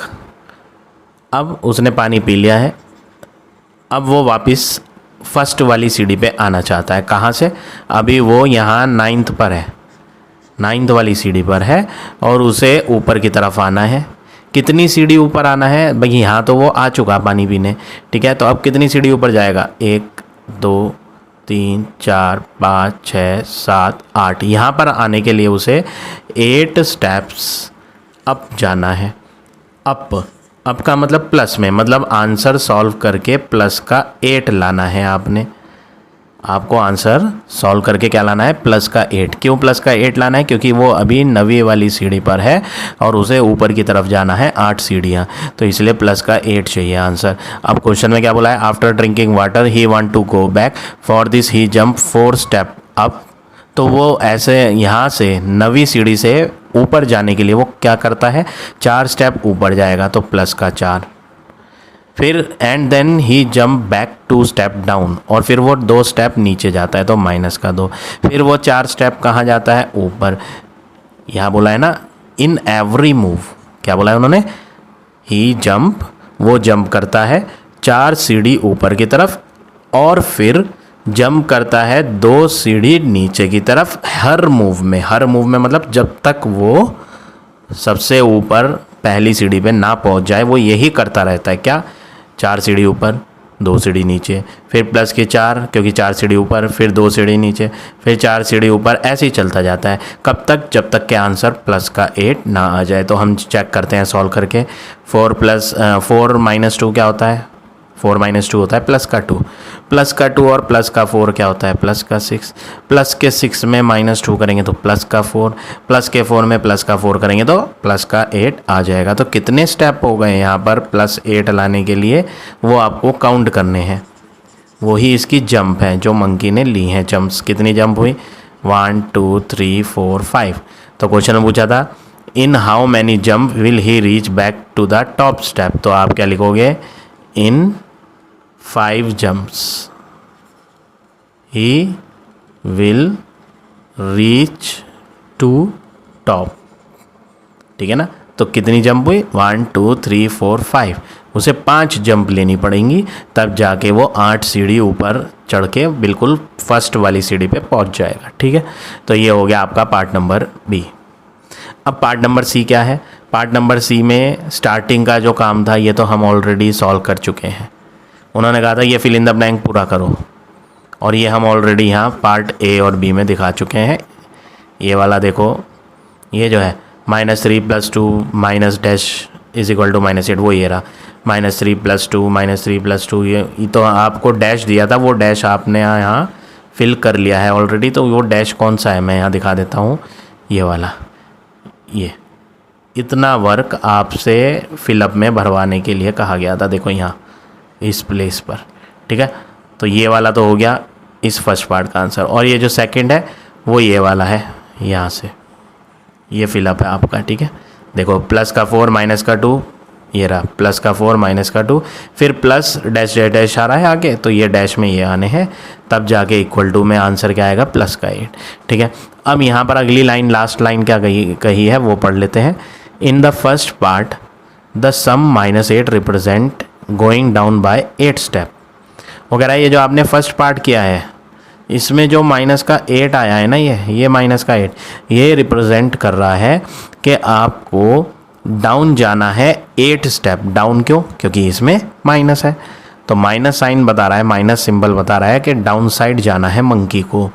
अब उसने पानी पी लिया है, अब वो वापस फर्स्ट वाली सीढ़ी पे आना चाहता है। कहाँ से? अभी वो यहाँ 9th पर है, 9th वाली सीढ़ी पर है और उसे ऊपर की तरफ आना है। कितनी सीढ़ी ऊपर आना है भाई? यहाँ तो वो आ चुका पानी पीने, ठीक है। तो अब कितनी सीढ़ी ऊपर जाएगा? 1 2 3 4 5 6 7 8। यहाँ पर आने के लिए उसे 8 स्टेप्स अप जाना है। अप का मतलब प्लस में, मतलब आंसर सॉल्व करके प्लस का 8 लाना है आपने। आपको आंसर सॉल्व करके क्या लाना है? प्लस का 8। क्यों प्लस का 8 लाना है? क्योंकि वो अभी 9वीं वाली सीढ़ी पर है और उसे ऊपर की तरफ जाना है 8 सीढ़ियाँ, तो इसलिए प्लस का 8 चाहिए आंसर। अब क्वेश्चन में क्या बोला है? After drinking water he want to go back, for this he jump 4 step up. तो वो ऐसे यहाँ से 9वीं सीढ़ी से ऊपर जाने के लिए वो क्या करता है? 4 स्टेप ऊपर जाएगा, तो प्लस का 4। फिर and then he jump back 2 step down, और फिर वो 2 स्टेप नीचे जाता है, तो माइनस का 2। फिर वो 4 स्टेप कहाँ जाता है? ऊपर। यहाँ बोला है ना इन एवरी मूव, क्या बोला है उन्होंने? ही जंप, वो जंप करता है 4 सीढ़ी ऊपर की तरफ और फिर जंप करता है 2 सीढ़ी नीचे की तरफ हर मूव में। हर मूव में मतलब जब तक वो सबसे ऊपर पहली सीढ़ी पे ना पहुंच जाए वो यही करता रहता है। क्या? 4 सीढ़ी ऊपर 2 सीढ़ी नीचे, फिर प्लस के 4 क्योंकि 4 सीढ़ी ऊपर, फिर 2 सीढ़ी नीचे, फिर 4 सीढ़ी ऊपर, ऐसे ही चलता जाता है। कब तक? जब तक के आंसर प्लस का 8 ना आ जाए। तो हम चेक करते हैं सॉल्व करके। 4 माइनस 2 क्या होता है? 4 माइनस 2 होता है प्लस का 2। प्लस का 2 और प्लस का 4 क्या होता है? प्लस का 6। प्लस के 6 में माइनस 2 करेंगे तो प्लस का 4। प्लस के 4 में प्लस का 4 करेंगे तो प्लस का 8 आ जाएगा। तो कितने स्टेप हो गए यहाँ पर प्लस 8 लाने के लिए? वो आपको काउंट करने हैं। वही इसकी जंप है जो मंकी ने ली हैं जंप्स। कितनी जंप हुई? 1 2 3 4 5। तो क्वेश्चन में पूछा था in how many jump will he reach back to the top step. तो आप क्या लिखोगे? इन 5 jumps he will reach to top, ठीक है ना। तो कितनी जंप हुई? 1 2 3 4 5। उसे 5 जंप लेनी पड़ेंगी तब जाके वो 8 सीढ़ी ऊपर चढ़ के बिल्कुल फर्स्ट वाली सीढ़ी पे पहुंच जाएगा, ठीक है। तो ये हो गया आपका पार्ट नंबर बी। अब पार्ट नंबर सी क्या है? पार्ट नंबर सी में स्टार्टिंग का जो काम था ये तो हम ऑलरेडी सॉल्व कर चुके हैं। उन्होंने कहा था ये फिल इन द ब्लैंक पूरा करो, और ये हम ऑलरेडी यहाँ पार्ट ए और बी में दिखा चुके हैं। ये वाला देखो, ये जो है -3 + 2 minus dash is equal to -8, वो ये रहा। -3 + 2 -3 + 2, ये तो आपको डैश दिया था, वो डैश आपने यहाँ फिल कर लिया है ऑलरेडी। तो वो डैश कौन सा है मैं यहाँ दिखा देता हूँ, ये वाला। ये इतना वर्क आपसे फिलअप में भरवाने के लिए कहा गया था, देखो यहाँ इस प्लेस पर, ठीक है। तो ये वाला तो हो गया इस फर्स्ट पार्ट का आंसर, और ये जो सेकंड है वो ये वाला है, यहाँ से ये फिलअप है आपका, ठीक है। देखो प्लस का 4 माइनस का 2, ये रहा प्लस का 4 माइनस का 2, फिर प्लस डैश डैश डैश आ रहा है आगे, तो ये डैश में ये आने हैं, तब जाके इक्वल टू में आंसर क्या आएगा? प्लस का 8, ठीक है। अब यहाँ पर अगली लाइन, लास्ट लाइन क्या कही है वो पढ़ लेते हैं। In the first part the sum -8 represent going down by 8 step. वो कह रहा है ये जो आपने फर्स्ट पार्ट किया है इसमें जो माइनस का 8 आया है ना, ये माइनस का 8 ये रिप्रेजेंट कर रहा है कि आपको डाउन जाना है 8 स्टेप। डाउन क्यों? क्योंकि इसमें माइनस है, तो माइनस साइन बता रहा है, माइनस सिंबल बता रहा है कि डाउन साइड जाना है मंकी को,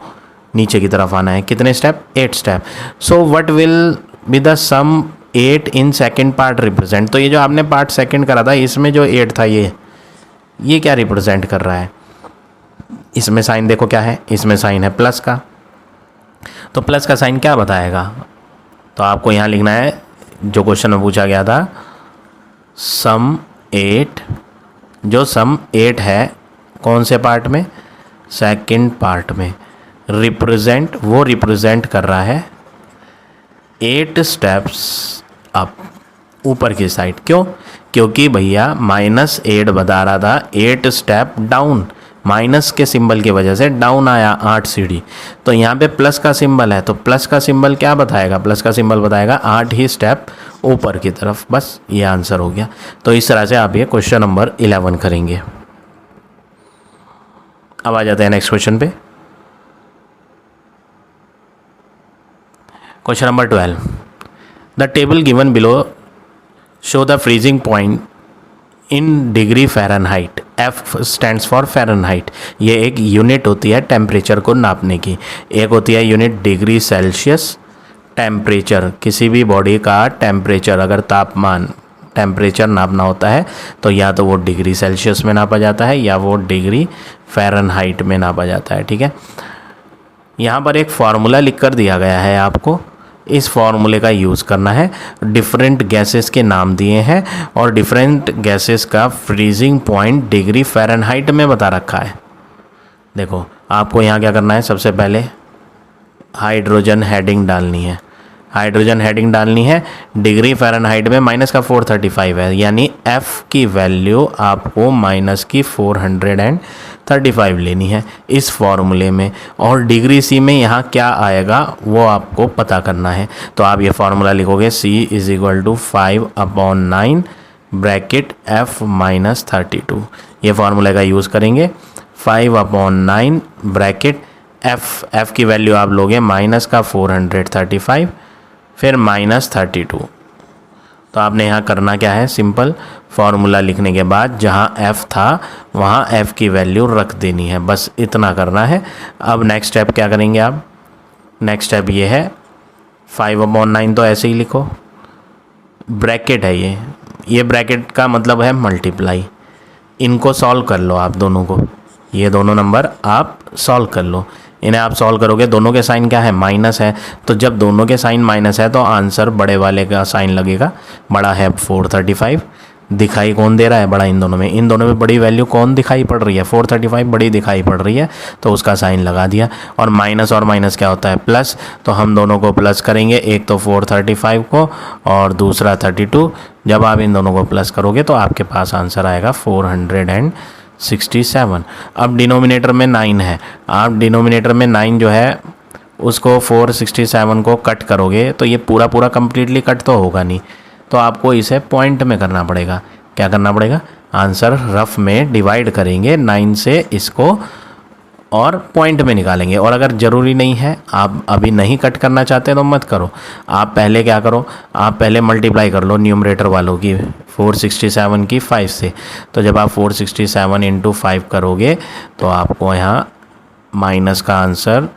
नीचे की तरफ आना है। कितने step? 8 step. So what will be the sum 8 in second part represent. तो ये जो आपने पार्ट सेकेंड करा था इसमें जो 8 था ये क्या रिप्रेजेंट कर रहा है? इसमें साइन देखो क्या है, इसमें साइन है प्लस का, तो प्लस का साइन क्या बताएगा? तो आपको यहाँ लिखना है जो क्वेश्चन में पूछा गया था, सम 8, जो सम 8 है कौन से पार्ट में? सेकेंड पार्ट में। रिप्रेजेंट, वो रिप्रेजेंट कर रहा है 8 स्टेप्स अप, ऊपर की साइड। क्यों? क्योंकि भैया -8 बता रहा था 8 स्टेप डाउन, माइनस के सिंबल की वजह से डाउन आया 8 सीढ़ी। तो यहाँ पे प्लस का सिंबल है, तो प्लस का सिंबल क्या बताएगा? प्लस का सिंबल बताएगा 8 ही स्टेप ऊपर की तरफ। बस ये आंसर हो गया। तो इस तरह से आप ये क्वेश्चन नंबर 11 करेंगे। अब आ जाते हैं नेक्स्ट क्वेश्चन पे। Question number 12, the table given below show the freezing point in degree Fahrenheit. F stands for Fahrenheit. ये एक यूनिट होती है टेम्परेचर को नापने की। एक होती है यूनिट डिग्री सेल्सियस। टेम्परेचर, किसी भी बॉडी का टेम्परेचर, अगर तापमान टेम्परेचर नापना होता है तो या तो वो डिग्री सेल्सियस में नापा जाता है या वो डिग्री फ़ारेनहाइट में नापा जाता है। ठीक है, यहाँ पर एक फार्मूला लिख कर दिया गया है आपको, इस फार्मूले का यूज़ करना है। डिफरेंट गैसेस के नाम दिए हैं और डिफरेंट गैसेस का फ्रीजिंग पॉइंट डिग्री फ़ारेनहाइट में बता रखा है। देखो आपको यहाँ क्या करना है, सबसे पहले हाइड्रोजन हेडिंग डालनी है। हाइड्रोजन हेडिंग डालनी है, डिग्री फ़ारेनहाइट में माइनस का 435 है, यानी F की वैल्यू आपको माइनस की 435 लेनी है इस फॉर्मूले में। और डिग्री C में यहाँ क्या आएगा वो आपको पता करना है। तो आप ये फार्मूला लिखोगे, C = 5/9 ब्रैकेट F - 32। ये फार्मूले का यूज़ करेंगे। 5/9 ब्रैकेट F की वैल्यू आप लोगे माइनस का 435 फिर -32। तो आपने यहाँ करना क्या है, सिंपल फार्मूला लिखने के बाद जहाँ F था वहाँ F की वैल्यू रख देनी है, बस इतना करना है। अब नेक्स्ट स्टेप क्या करेंगे आप, नेक्स्ट स्टेप ये है 5/9 तो ऐसे ही लिखो, ब्रैकेट है ये ब्रैकेट का मतलब है मल्टीप्लाई। इनको सॉल्व कर लो आप दोनों को, ये दोनों नंबर आप सॉल्व कर लो। इन्हें आप सॉल्व करोगे, दोनों के साइन क्या है, माइनस है, तो जब दोनों के साइन माइनस है तो आंसर बड़े वाले का साइन लगेगा। बड़ा है 435, दिखाई कौन दे रहा है, बड़ा। इन दोनों में बड़ी वैल्यू कौन दिखाई पड़ रही है, 435 बड़ी दिखाई पड़ रही है, तो उसका साइन लगा दिया। और माइनस क्या होता है, प्लस, तो हम दोनों को प्लस करेंगे, एक तो 435 को और दूसरा 32। जब आप इन दोनों को प्लस करोगे तो आपके पास आंसर आएगा 467। अब डिनोमिनेटर में 9 है, आप डिनोमिनेटर में 9 जो है उसको 467 को कट करोगे तो ये पूरा कम्प्लीटली कट तो होगा नहीं, तो आपको इसे पॉइंट में करना पड़ेगा। क्या करना पड़ेगा, आंसर रफ में डिवाइड करेंगे 9 से इसको और पॉइंट में निकालेंगे। और अगर ज़रूरी नहीं है, आप अभी नहीं कट करना चाहते तो मत करो, आप पहले क्या करो, आप पहले मल्टीप्लाई कर लो न्यूमरेटर वालों की 467 की 5 से। तो जब आप 467 × 5 करोगे तो आपको यहाँ माइनस का आंसर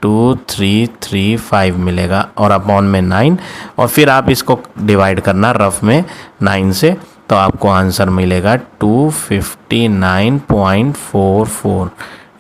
2335 मिलेगा और अपॉन में 9, और फिर आप इसको डिवाइड करना रफ में 9 से, तो आपको आंसर मिलेगा 259.44।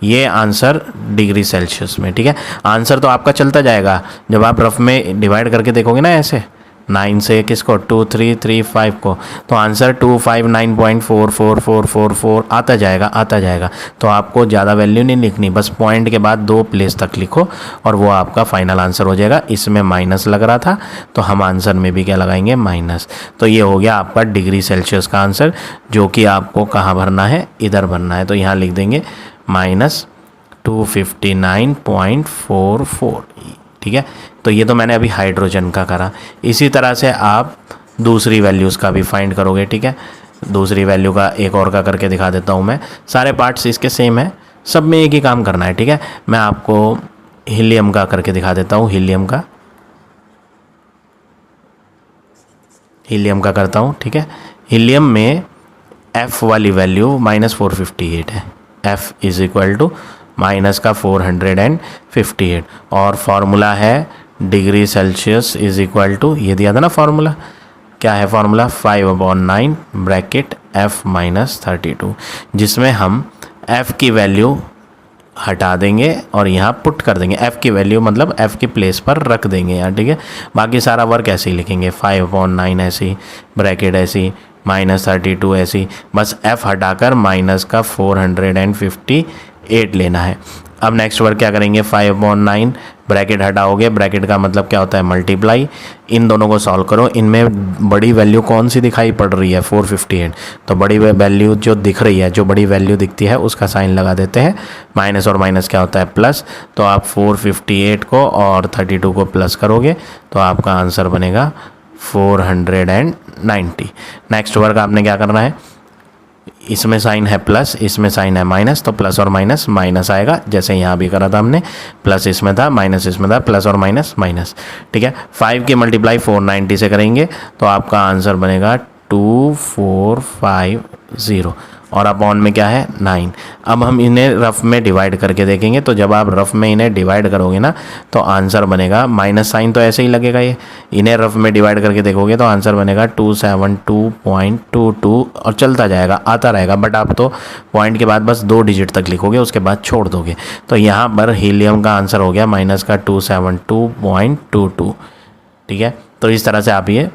ये आंसर डिग्री सेल्सियस में। ठीक है, आंसर तो आपका चलता जाएगा, जब आप रफ में डिवाइड करके देखोगे ना ऐसे 9 से किसको 2335 को, तो आंसर 259.4444 आता जाएगा। तो आपको ज़्यादा वैल्यू नहीं लिखनी, बस पॉइंट के बाद 2 प्लेस तक लिखो और वो आपका फाइनल आंसर हो जाएगा। इसमें माइनस लग रहा था तो हम आंसर में भी क्या लगाएंगे, माइनस। तो ये हो गया आपका डिग्री सेल्सियस का आंसर, जो कि आपको कहाँ भरना है, इधर भरना है। तो यहाँ लिख देंगे -259.44। ठीक है, तो ये तो मैंने अभी हाइड्रोजन का करा। इसी तरह से आप दूसरी वैल्यूज़ का भी फाइंड करोगे। ठीक है, दूसरी वैल्यू का एक और का करके दिखा देता हूँ मैं। सारे पार्ट्स इसके सेम है, सब में एक ही काम करना है। ठीक है, मैं आपको हीलियम का करके दिखा देता हूँ। हीलियम का करता हूँ। ठीक है, हीलियम में F वाली वैल्यू -458 है। F = माइनस का 458 और फार्मूला है डिग्री सेल्सियस = ये दिया था ना फार्मूला, क्या है फार्मूला, 5/9 ब्रैकेट F - 32, जिसमें हम F की वैल्यू हटा देंगे और यहाँ पुट कर देंगे। F की वैल्यू मतलब F की प्लेस पर रख देंगे यहाँ। ठीक है, बाकी सारा वर्क ऐसे ही लिखेंगे, 5/9 ऐसी, ब्रैकेट ऐसी, -32 ऐसी, बस F हटाकर माइनस का 458 लेना है। अब नेक्स्ट वर्क क्या करेंगे, 5/9 ब्रैकेट हटाओगे, ब्रैकेट का मतलब क्या होता है, मल्टीप्लाई। इन दोनों को सॉल्व करो, इनमें बड़ी वैल्यू कौन सी दिखाई पड़ रही है, 458, तो बड़ी वैल्यू जो दिख रही है, जो बड़ी वैल्यू दिखती है उसका साइन लगा देते हैं। माइनस और माइनस क्या होता है, प्लस। तो आप 458 को और 32 को प्लस करोगे तो आपका आंसर बनेगा 490। नेक्स्ट वर्क आपने क्या करना है, इसमें साइन है प्लस, इसमें साइन है माइनस, तो प्लस और माइनस माइनस आएगा, जैसे यहाँ भी करा था हमने, प्लस इसमें था माइनस इसमें था, प्लस और माइनस माइनस। ठीक है, 5 की मल्टीप्लाई 490 से करेंगे तो आपका आंसर बनेगा 2450 और अपॉन में क्या है 9। अब हम इन्हें रफ में डिवाइड करके देखेंगे, तो जब आप रफ में इन्हें डिवाइड करोगे ना तो आंसर बनेगा, माइनस साइन तो ऐसे ही लगेगा, ये इन्हें रफ में डिवाइड करके देखोगे तो आंसर बनेगा 272.22 और चलता जाएगा, आता रहेगा। बट आप तो पॉइंट के बाद बस 2 डिजिट तक लिखोगे, उसके बाद छोड़ दोगे। तो यहाँ पर हीलियम का आंसर हो गया माइनस का 272.22। ठीक है, तो इस तरह से आप ये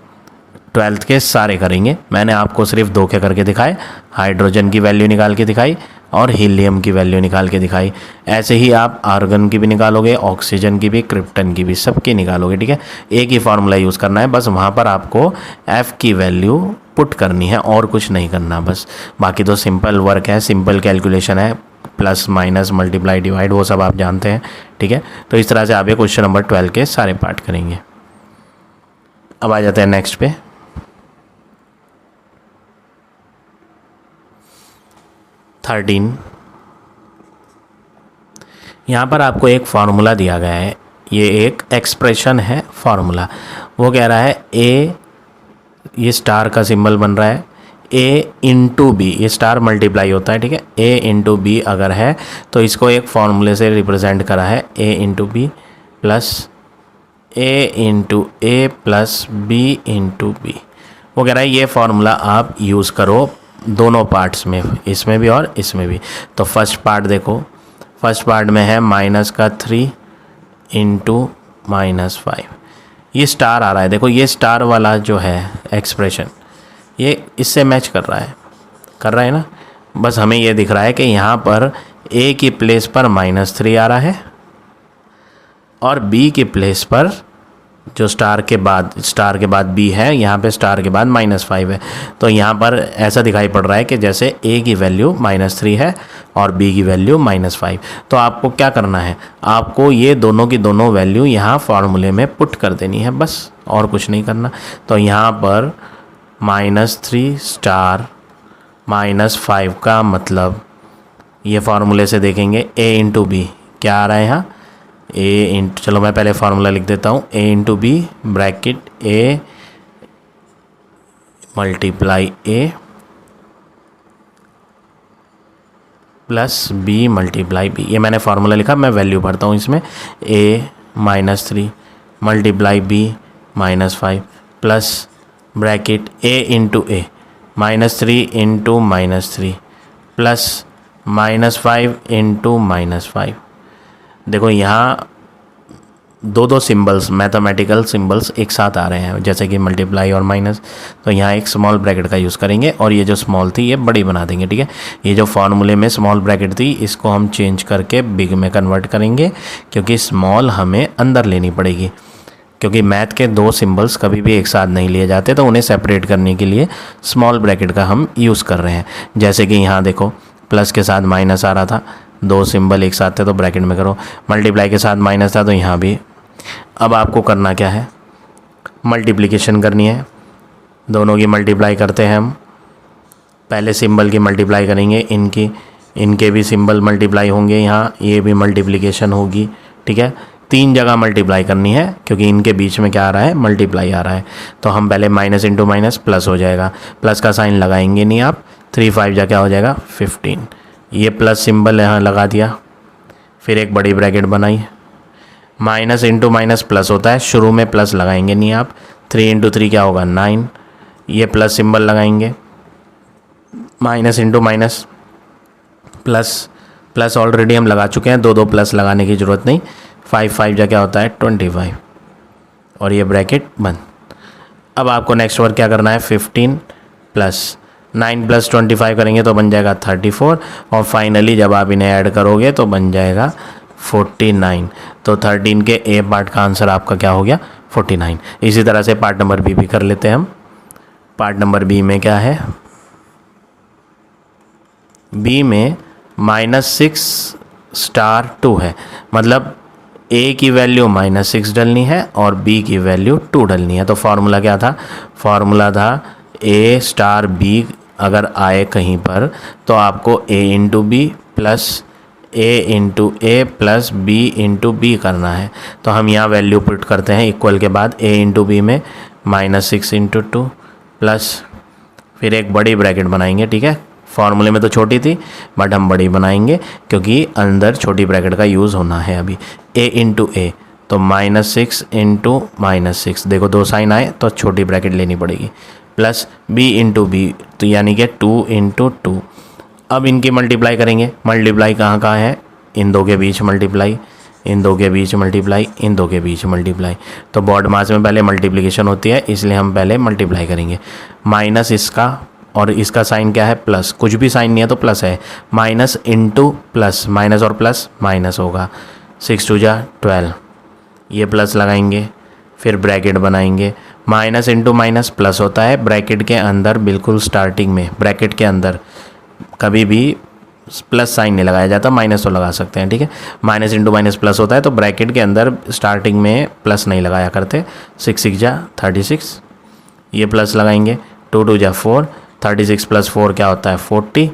12th के सारे करेंगे। मैंने आपको सिर्फ 2 के करके दिखाए, हाइड्रोजन की वैल्यू निकाल के दिखाई और हीलियम की वैल्यू निकाल के दिखाई। ऐसे ही आप आर्गन की भी निकालोगे, ऑक्सीजन की भी, क्रिप्टन की भी, सबकी निकालोगे। ठीक है, एक ही फार्मूला यूज़ करना है, बस वहाँ पर आपको F की वैल्यू पुट करनी है और कुछ नहीं करना बस। बाकी तो सिंपल वर्क है, सिंपल कैलकुलेशन है, प्लस माइनस मल्टीप्लाई डिवाइड वो सब आप जानते हैं। ठीक है, तो इस तरह से आप ये क्वेश्चन नंबर 12 के सारे पार्ट करेंगे। अब आ जाते हैं नेक्स्ट पे। 13 यहाँ पर आपको एक फार्मूला दिया गया है, ये एक एक्सप्रेशन है फार्मूला। वो कह रहा है ए, ये स्टार का सिंबल बन रहा है, ए इंटू बी, ये स्टार मल्टीप्लाई होता है। ठीक है, ए इंटू बी अगर है तो इसको एक फार्मूले से रिप्रेजेंट करा है, ए into B plus A into A plus B into B. वो कह रहा है ये फार्मूला आप यूज़ करो दोनों पार्ट्स में, इसमें भी और इसमें भी। तो फर्स्ट पार्ट देखो, फर्स्ट पार्ट में है माइनस का 3 इंटू माइनस 5, ये स्टार आ रहा है। देखो ये स्टार वाला जो है एक्सप्रेशन ये इससे मैच कर रहा है ना। बस हमें ये दिख रहा है कि यहाँ पर ए की प्लेस पर -3 आ रहा है और बी की प्लेस पर जो स्टार के बाद बी है, यहाँ पे स्टार के बाद -5 है। तो यहाँ पर ऐसा दिखाई पड़ रहा है कि जैसे ए की वैल्यू -3 है और बी की वैल्यू -5। तो आपको क्या करना है, आपको ये दोनों की दोनों वैल्यू यहाँ फार्मूले में पुट कर देनी है, बस और कुछ नहीं करना। तो यहाँ पर -3 स्टार -5 का मतलब ये फार्मूले से देखेंगे ए इंटू बी क्या आ रहा है यहाँ, ए इंटू, चलो मैं पहले फार्मूला लिख देता हूँ, ए into B bracket A multiply A plus B multiply B. ये मैंने फार्मूला लिखा, मैं वैल्यू भरता हूँ इसमें, ए -3 मल्टीप्लाई बी -5 प्लस ब्रैकेट ए इंटू ए -3 इंटू -3 प्लस -5 इंटू -5। देखो यहाँ दो सिंबल्स, मैथमेटिकल सिंबल्स एक साथ आ रहे हैं, जैसे कि मल्टीप्लाई और माइनस। तो यहाँ एक स्मॉल ब्रैकेट का यूज़ करेंगे और ये जो स्मॉल थी ये बड़ी बना देंगे। ठीक है, ये जो फार्मूले में स्मॉल ब्रैकेट थी इसको हम चेंज करके बिग में कन्वर्ट करेंगे, क्योंकि स्मॉल हमें अंदर लेनी पड़ेगी, क्योंकि मैथ के 2 सिंबल्स कभी भी एक साथ नहीं लिए जाते, तो उन्हें सेपरेट करने के लिए स्मॉल ब्रैकेट का हम यूज़ कर रहे हैं। जैसे कि यहाँ देखो प्लस के साथ माइनस आ रहा था, 2 सिंबल एक साथ थे तो ब्रैकेट में करो, मल्टीप्लाई के साथ माइनस था तो यहाँ भी। अब आपको करना क्या है, मल्टीप्लिकेशन करनी है, दोनों की मल्टीप्लाई करते हैं हम। पहले सिंबल की मल्टीप्लाई करेंगे, इनके भी सिंबल मल्टीप्लाई होंगे, यहाँ ये भी मल्टीप्लिकेशन होगी। ठीक है, 3 जगह मल्टीप्लाई करनी है, क्योंकि इनके बीच में क्या आ रहा है, मल्टीप्लाई आ रहा है। तो हम पहले माइनस इंटू माइनस प्लस हो जाएगा, प्लस का साइन लगाएंगे नहीं आप, 3 5 जा क्या हो जाएगा 15। ये प्लस सिंबल यहाँ लगा दिया, फिर एक बड़ी ब्रैकेट बनाई, माइनस इंटू माइनस प्लस होता है, शुरू में प्लस लगाएंगे नहीं आप, 3 इंटू 3 क्या होगा 9, ये प्लस सिंबल लगाएंगे, minus into minus plus already हम लगा चुके हैं, 2 प्लस लगाने की ज़रूरत नहीं, 5 5 जा क्या होता है 25 और ये ब्रैकेट बंद। अब आपको नेक्स्ट वर्क क्या करना है, 15 प्लस 9 प्लस 25 करेंगे तो बन जाएगा 34 और फाइनली जब आप इन्हें ऐड करोगे तो बन जाएगा 49। तो 13 के ए पार्ट का आंसर आपका क्या हो गया 49। इसी तरह से पार्ट नंबर बी भी कर लेते हैं हम। पार्ट नंबर बी में क्या है, बी में -6 स्टार 2 है, मतलब ए की वैल्यू -6 डलनी है और बी की वैल्यू 2 डलनी है। तो फार्मूला क्या था, फार्मूला था ए स्टार बी अगर आए कहीं पर तो आपको a into B plus a into A plus B into B करना है। तो हम यहाँ वैल्यू पुट करते हैं इक्वल के बाद a इंटू बी में -6 इंटू 2 प्लस फिर एक बड़ी ब्रैकेट बनाएंगे, ठीक है। फॉर्मूले में तो छोटी थी बट हम बड़ी बनाएंगे क्योंकि अंदर छोटी ब्रैकेट का यूज़ होना है अभी। a इंटू ए तो -6 इंटू -6, देखो दो साइन आए तो छोटी ब्रैकेट लेनी पड़ेगी, प्लस b इंटू बी तो यानी कि 2 इंटू 2। अब इनकी मल्टीप्लाई करेंगे, मल्टीप्लाई कहाँ कहाँ है, इन दो के बीच मल्टीप्लाई, इन दो के बीच मल्टीप्लाई, इन दो के बीच मल्टीप्लाई। तो बॉड मास में पहले मल्टीप्लिकेशन होती है इसलिए हम पहले मल्टीप्लाई करेंगे। माइनस इसका और इसका साइन क्या है प्लस, कुछ भी साइन नहीं है तो प्लस है, माइनस इंटू प्लस, माइनस और प्लस माइनस होगा, 6 2 जा 12, ये प्लस लगाएंगे फिर ब्रैकेट बनाएंगे। माइनस इंटू माइनस प्लस होता है, ब्रैकेट के अंदर बिल्कुल स्टार्टिंग में ब्रैकेट के अंदर कभी भी प्लस साइन नहीं लगाया जाता, माइनस तो लगा सकते हैं, ठीक है। माइनस इंटू माइनस प्लस होता है तो ब्रैकेट के अंदर स्टार्टिंग में प्लस नहीं लगाया करते। 6 6 जा 36, ये प्लस लगाएंगे, 2 2 जा 4, 36 प्लस 4 क्या होता है 40,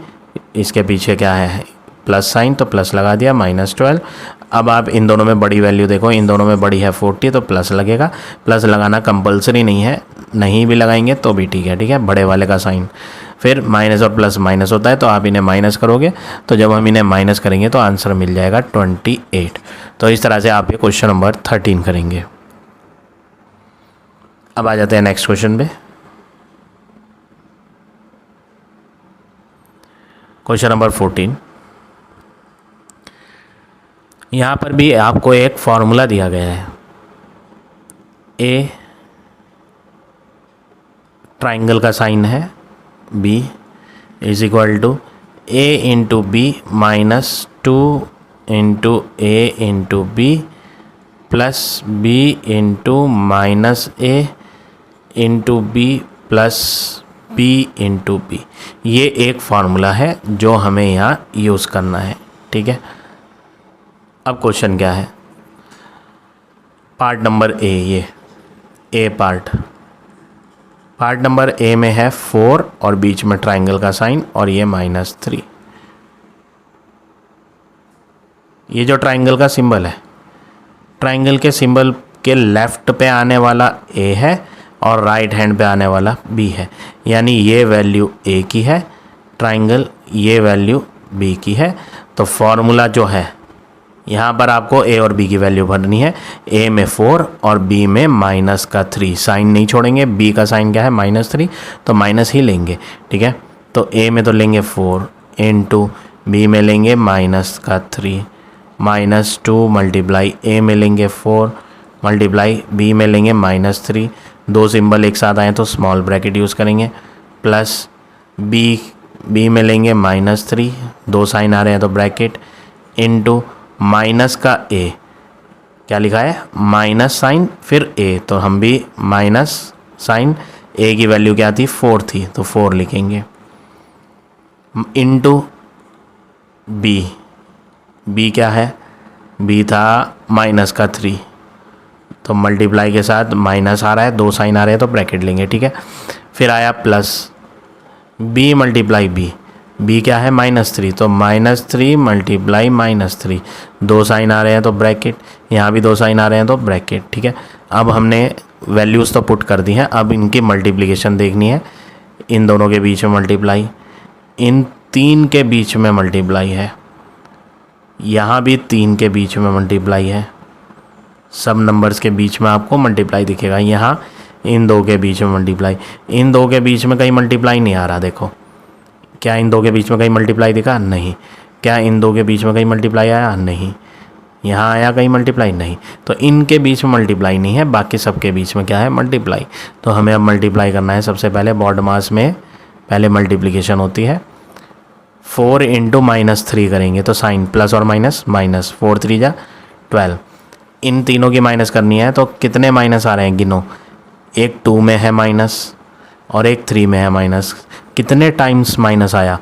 इसके पीछे क्या है प्लस साइन तो प्लस लगा दिया, -12। अब आप इन दोनों में बड़ी वैल्यू देखो, इन दोनों में बड़ी है 40 तो प्लस लगेगा, प्लस लगाना कंपलसरी नहीं है, नहीं भी लगाएंगे तो भी ठीक है, ठीक है, बड़े वाले का साइन। फिर माइनस और प्लस माइनस होता है तो आप इन्हें माइनस करोगे, तो जब हम इन्हें माइनस करेंगे तो आंसर मिल जाएगा 28। तो इस तरह से आप ये क्वेश्चन नंबर 13 करेंगे। अब आ जाते हैं नेक्स्ट क्वेश्चन पे। क्वेश्चन नंबर 14, यहाँ पर भी आपको एक फॉर्मूला दिया गया है, ए ट्राइंगल का साइन है, B is equal to A into B -2 into A into B plus B into -a into B plus B into B. ये एक फार्मूला है जो हमें यहाँ यूज़ करना है, ठीक है। अब क्वेश्चन क्या है, पार्ट नंबर ए, ये ए पार्ट नंबर ए में है 4 और बीच में ट्राइंगल का साइन और ये -3। ये जो ट्राइंगल का सिंबल है, ट्राइंगल के सिंबल के लेफ़्ट पे आने वाला ए है और राइट हैंड पे आने वाला बी है, यानी ये वैल्यू ए की है, ट्राइंगल ये वैल्यू बी की है। तो फॉर्मूला जो है यहाँ पर आपको ए और बी की वैल्यू भरनी है, ए में 4 और बी में -3, साइन नहीं छोड़ेंगे, बी का साइन क्या है -3 तो माइनस ही लेंगे, ठीक है। तो ए में तो लेंगे 4 इंटू बी में लेंगे -3 -2 मल्टीप्लाई ए में लेंगे 4 मल्टीप्लाई बी में लेंगे -3, दो सिंबल एक साथ आए तो स्मॉल ब्रैकेट यूज़ करेंगे, प्लस बी में लेंगे -3, दो साइन आ रहे हैं तो ब्रैकेट, इंटू माइनस का ए, क्या लिखा है माइनस साइन फिर ए, तो हम भी माइनस साइन, ए की वैल्यू क्या थी 4 थी तो 4 लिखेंगे, इंटू बी क्या है, बी था -3 तो मल्टीप्लाई के साथ माइनस आ रहा है, दो साइन आ रहे हैं तो ब्रैकेट लेंगे, ठीक है। फिर आया प्लस बी मल्टीप्लाई बी क्या है -3 तो -3 मल्टीप्लाई -3, दो साइन आ रहे हैं तो ब्रैकेट, यहाँ भी दो साइन आ रहे हैं तो ब्रैकेट, ठीक है। अब हमने वैल्यूज़ तो पुट कर दी हैं, अब इनकी मल्टीप्लिकेशन देखनी है, इन दोनों के बीच में मल्टीप्लाई, इन 3 के बीच में मल्टीप्लाई है, यहाँ भी 3 के बीच में मल्टीप्लाई है, सब नंबर्स के बीच में आपको मल्टीप्लाई दिखेगा, यहाँ इन दो के बीच में मल्टीप्लाई, इन दो के बीच में कहीं मल्टीप्लाई नहीं आ रहा, देखो क्या इन दो के बीच में कहीं मल्टीप्लाई दिखा, नहीं, क्या इन दो के बीच में कहीं मल्टीप्लाई आया, नहीं, यहाँ आया कहीं मल्टीप्लाई, नहीं, तो इनके बीच में मल्टीप्लाई नहीं है, बाकी सबके बीच में क्या है मल्टीप्लाई। तो हमें अब मल्टीप्लाई करना है, सबसे पहले बॉड मास में पहले मल्टीप्लिकेशन होती है, 4 इंटू -3 करेंगे तो साइन प्लस और माइनस, -4 3 जा 12, इन तीनों की माइनस करनी है तो कितने माइनस आ रहे हैं गिनो, एक 2 में है माइनस और एक 3 में है माइनस, कितने टाइम्स माइनस आया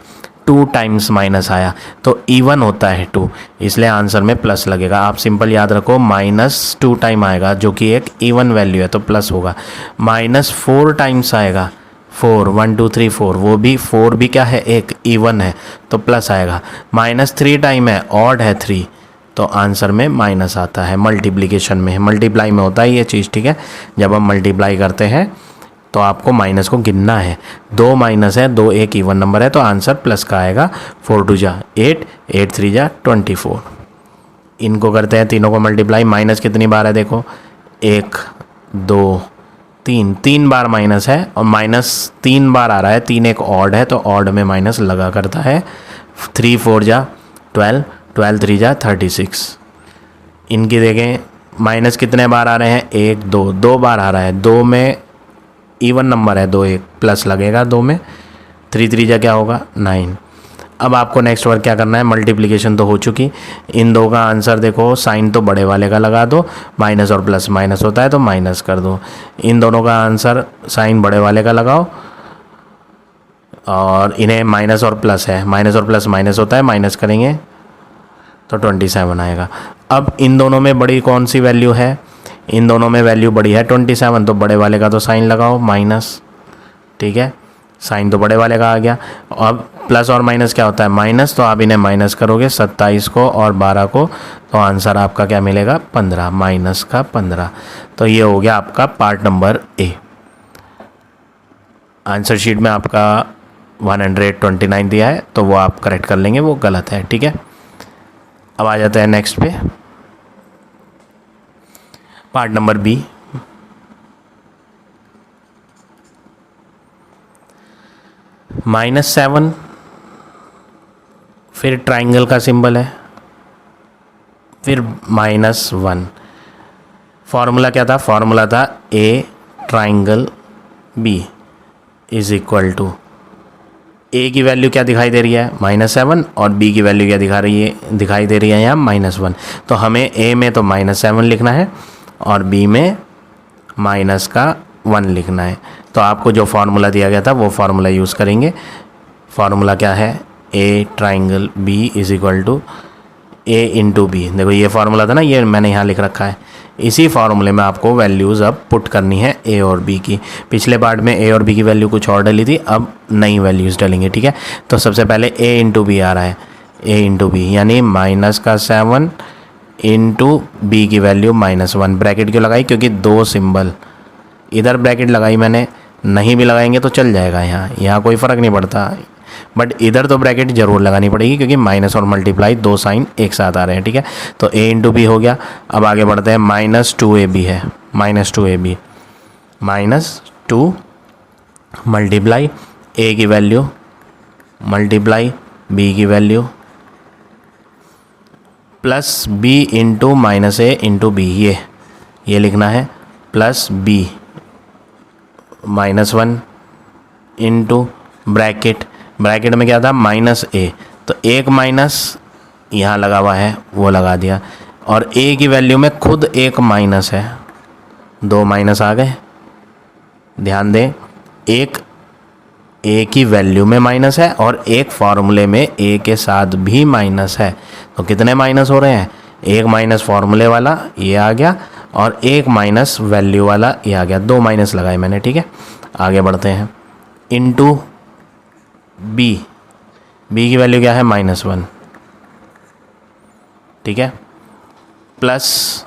2 टाइम्स माइनस आया, तो इवन होता है 2, इसलिए आंसर में प्लस लगेगा। आप सिंपल याद रखो -2 टाइम आएगा जो कि एक इवन वैल्यू है तो प्लस होगा, -4 टाइम्स आएगा 4, 1 2 3 4, वो भी 4 भी क्या है, एक इवन है तो प्लस आएगा। -3 टाइम है, ऑड है 3, तो आंसर में माइनस आता है। मल्टीप्लिकेशन में, मल्टीप्लाई में होता है ये चीज़, ठीक है। जब हम मल्टीप्लाई करते हैं तो आपको माइनस को गिनना है। 2 माइनस है, 2 एक इवन नंबर है तो आंसर प्लस का आएगा। 4 2 जा 8, 8 3 जा 24। इनको करते हैं तीनों को मल्टीप्लाई। माइनस कितनी बार है देखो, 1 2 3, 3 बार माइनस है और माइनस 3 बार आ रहा है। 3 एक ऑड है तो ऑड में माइनस लगा करता है। 3 4 जा 12, 12 3 जा 36। इनकी देखें माइनस कितने बार आ रहे हैं, 1 2, 2 बार आ रहा है। 2 में इवन नंबर है, 2 एक प्लस लगेगा 2 में। 3 3 जा क्या होगा, 9। अब आपको नेक्स्ट वर्क क्या करना है, मल्टीप्लिकेशन तो हो चुकी। इन दो का आंसर देखो, साइन तो बड़े वाले का लगा दो, माइनस और प्लस माइनस होता है तो माइनस कर दो। इन दोनों का आंसर साइन बड़े वाले का लगाओ और इन्हें माइनस और प्लस है, माइनस और प्लस माइनस होता है, माइनस करेंगे तो 27 आएगा। अब इन दोनों में बड़ी कौन सी वैल्यू है, इन दोनों में वैल्यू बड़ी है 27, तो बड़े वाले का तो साइन लगाओ माइनस, ठीक है। साइन तो बड़े वाले का आ गया। अब प्लस और माइनस क्या होता है, माइनस, तो आप इन्हें माइनस करोगे 27 को और 12 को, तो आंसर आपका क्या मिलेगा, 15, माइनस का 15। तो ये हो गया आपका पार्ट नंबर ए। आंसर शीट में आपका 129 दिया है तो वो आप करेक्ट कर लेंगे, वो गलत है, ठीक है। अब आ जाते हैं नेक्स्ट पे, पार्ट नंबर बी। -7, फिर ट्राइंगल का सिंबल है, फिर -1। फॉर्मूला क्या था, फॉर्मूला था a triangle B is equal to, a की वैल्यू क्या दिखाई दे रही है, -7, और बी की वैल्यू क्या दिखाई दे रही है यहाँ -1। तो हमें ए में तो -7 लिखना है और बी में -1 लिखना है। तो आपको जो फार्मूला दिया गया था वो फार्मूला यूज़ करेंगे। फार्मूला क्या है, A triangle B is equal to A into B. देखो ये फार्मूला था ना, ये मैंने यहाँ लिख रखा है। इसी फार्मूले में आपको वैल्यूज़ अब पुट करनी है ए और बी की। पिछले पार्ट में ए और बी की वैल्यू कुछ और डली थी, अब नई वैल्यूज़ डलेंगे, ठीक है। तो सबसे पहले ए इंटू बी आ रहा है, ए इंटू बी यानी -7 इंटू बी की वैल्यू -1। ब्रैकेट क्यों लगाई, क्योंकि दो सिंबल, इधर ब्रैकेट लगाई मैंने, नहीं भी लगाएंगे तो चल जाएगा, यहाँ कोई फ़र्क नहीं पड़ता, बट इधर तो ब्रैकेट ज़रूर लगानी पड़ेगी क्योंकि माइनस और मल्टीप्लाई दो साइन एक साथ आ रहे हैं, ठीक है। तो ए इंटू बी हो गया। अब आगे बढ़ते हैं, -2ab है, -2ab, -2 मल्टीप्लाई ए की वैल्यू मल्टीप्लाई बी की value plus B into -a into B, ये लिखना है, प्लस बी -1 इंटू ब्रैकेट में क्या था, -a, तो एक माइनस यहाँ लगा हुआ है वो लगा दिया, और a की वैल्यू में खुद एक माइनस है, दो माइनस आ गए। ध्यान दें, एक a की वैल्यू में माइनस है और एक फार्मूले में a के साथ भी माइनस है, तो कितने माइनस हो रहे हैं, एक माइनस फार्मूले वाला ये आ गया और एक माइनस वैल्यू वाला ये आ गया, दो माइनस लगाए मैंने, ठीक है। आगे बढ़ते हैं, इनटू बी की वैल्यू क्या है, -1, ठीक है, plus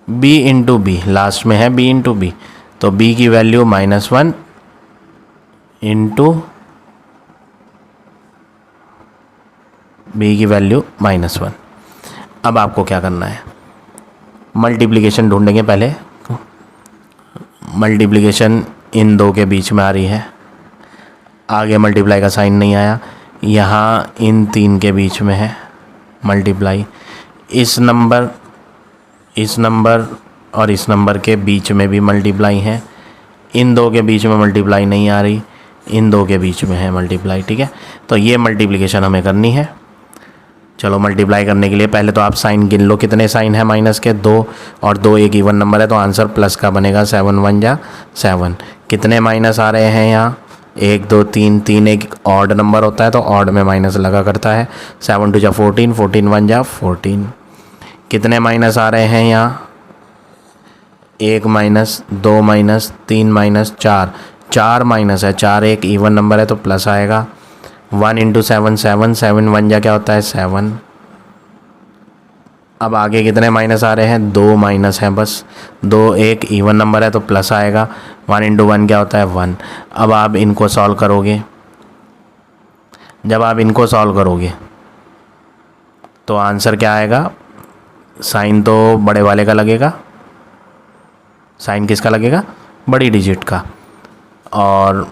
B into B, last में है बी इंटू बी, तो बी की वैल्यू -1 इंटू बी की वैल्यू -1। अब आपको क्या करना है, मल्टीप्लिकेशन ढूंढेंगे पहले। मल्टीप्लिकेशन इन दो के बीच में आ रही है, आगे मल्टीप्लाई का साइन नहीं आया, यहाँ इन तीन के बीच में है मल्टीप्लाई, इस नंबर और इस नंबर के बीच में भी मल्टीप्लाई है, इन दो के बीच में मल्टीप्लाई नहीं आ रही, इन दो के बीच में है मल्टीप्लाई, ठीक है। तो ये मल्टीप्लिकेशन हमें करनी है। चलो मल्टीप्लाई करने के लिए पहले तो आप साइन गिन लो, कितने साइन है माइनस के, 2, और 2 एक इवन नंबर है तो आंसर प्लस का बनेगा, 7 1 जा 7। कितने माइनस आ रहे हैं यहाँ, 1 2 3, 3 एक ऑड नंबर होता है तो ऑड में माइनस लगा करता है, 7 2 जा 14, 14 1 जा 14। कितने माइनस आ रहे हैं यहाँ, 1 माइनस, 2 माइनस, 3 माइनस, 4, 4 माइनस है, 4 एक इवन नंबर है तो प्लस आएगा। 1 इंटू 7 7, 7 1 जा क्या होता है 7। अब आगे कितने माइनस आ रहे हैं, 2 माइनस हैं बस। 2 एक इवन नंबर है तो प्लस आएगा। 1 इंटू 1 क्या होता है 1। अब आप इनको सॉल्व करोगे, जब आप इनको सॉल्व करोगे तो आंसर क्या आएगा, साइन तो बड़े वाले का लगेगा, साइन किसका लगेगा, बड़ी डिजिट का, और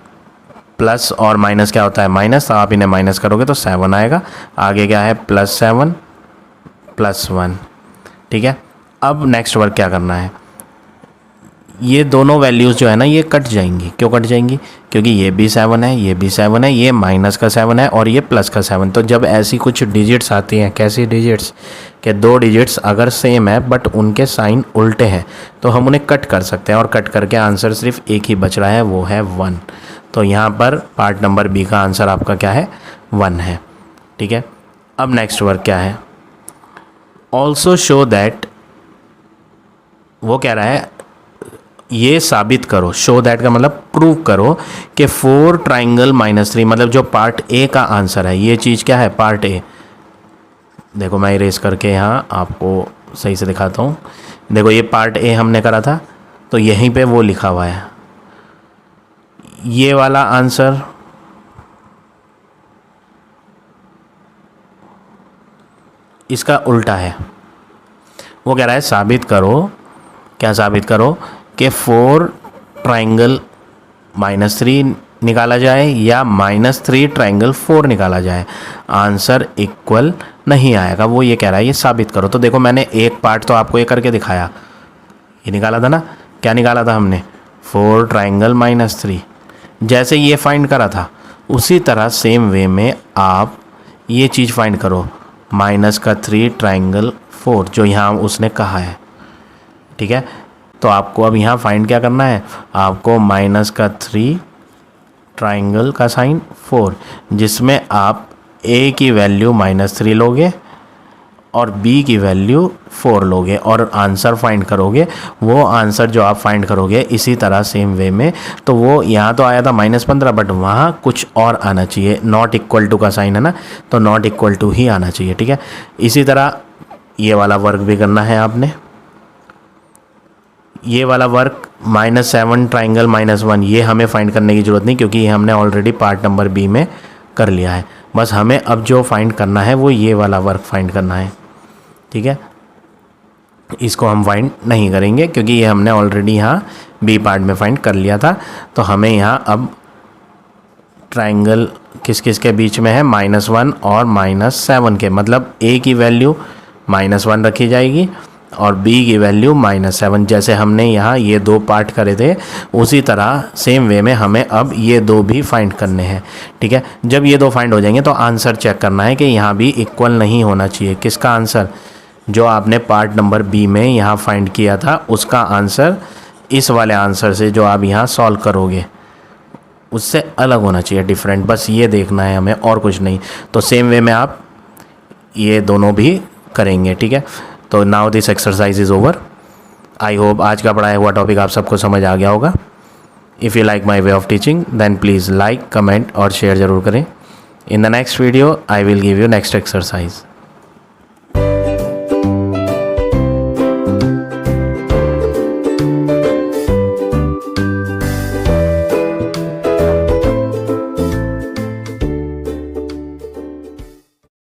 प्लस और माइनस क्या होता है माइनस, तो आप इन्हें माइनस करोगे तो 7 आएगा। आगे क्या है +7 +1, ठीक है। अब नेक्स्ट वर्क क्या करना है, ये दोनों वैल्यूज़ जो है ना ये कट जाएंगी। क्यों कट जाएंगी, क्योंकि ये भी 7 है, ये भी 7 है, ये माइनस का 7 है और ये प्लस का 7। तो जब ऐसी कुछ डिजिट्स आती हैं, कैसी डिजिट्स के 2 डिजिट्स अगर सेम है बट उनके साइन उल्टे हैं तो हम उन्हें कट कर सकते हैं, और कट करके आंसर सिर्फ एक ही बच रहा है, वो है 1। तो यहाँ पर पार्ट नंबर बी का आंसर आपका क्या है 1 है, ठीक है। अब नेक्स्ट वर्क क्या है, ऑल्सो शो दैट, वो कह रहा है ये साबित करो, शो दैट का मतलब प्रूव करो कि 4 ट्राइंगल -3, मतलब जो पार्ट ए का आंसर है, ये चीज़ क्या है पार्ट ए। देखो मैं इरेज करके यहाँ आपको सही से दिखाता हूँ। देखो ये पार्ट ए हमने करा था तो यहीं पे वो लिखा हुआ है, ये वाला आंसर इसका उल्टा है। वो कह रहा है साबित करो, क्या साबित करो कि 4 ट्राइंगल -3 निकाला जाए या -3 ट्राइंगल 4 निकाला जाए, आंसर इक्वल नहीं आएगा। वो ये कह रहा है ये साबित करो। तो देखो मैंने एक पार्ट तो आपको ये करके दिखाया, ये निकाला था ना, क्या निकाला था हमने 4 ट्राइंगल -3। जैसे ये फाइंड करा था उसी तरह सेम वे में आप ये चीज़ फाइंड करो, -3 ट्राइंगल 4 जो यहाँ उसने कहा है, ठीक है। तो आपको अब यहाँ फाइंड क्या करना है, आपको -3 ट्राइंगल का साइन 4, जिसमें आप a की वैल्यू -3 लोगे और b की वैल्यू 4 लोगे और आंसर फाइंड करोगे। वो आंसर जो आप फाइंड करोगे इसी तरह सेम वे में, तो वो यहाँ तो आया था -15 बट वहाँ कुछ और आना चाहिए, नॉट इक्वल टू का साइन है ना, तो नॉट इक्वल टू ही आना चाहिए, ठीक है। इसी तरह ये वाला वर्क भी करना है आपने। ये वाला वर्क -7 ट्राइंगल -1, ये हमें फाइंड करने की ज़रूरत नहीं क्योंकि ये हमने ऑलरेडी पार्ट नंबर बी में कर लिया है। बस हमें अब जो फाइंड करना है वो ये वाला वर्क फाइंड करना है, ठीक है। इसको हम फाइंड नहीं करेंगे क्योंकि ये हमने ऑलरेडी यहाँ बी पार्ट में फाइंड कर लिया था। तो हमें यहाँ अब ट्राइंगल किस किस के बीच में है, -1 और -7 के, मतलब a की वैल्यू -1 रखी जाएगी और b की वैल्यू -7। जैसे हमने यहाँ ये 2 पार्ट करे थे उसी तरह सेम वे में हमें अब ये 2 भी फाइंड करने हैं, ठीक है। जब ये 2 फाइंड हो जाएंगे तो आंसर चेक करना है कि यहाँ भी इक्वल नहीं होना चाहिए। किसका आंसर, जो आपने पार्ट नंबर बी में यहाँ फाइंड किया था उसका आंसर इस वाले आंसर से जो आप यहाँ सॉल्व करोगे उससे अलग होना चाहिए, डिफरेंट। बस ये देखना है हमें और कुछ नहीं। तो सेम वे में आप ये दोनों भी करेंगे, ठीक है। तो now this exercise is over. I hope आज का पढ़ाया हुआ टॉपिक आप सबको समझ आ गया होगा। If you like my way of teaching then please like, comment और शेयर ज़रूर करें। In the next video I will give you next exercise.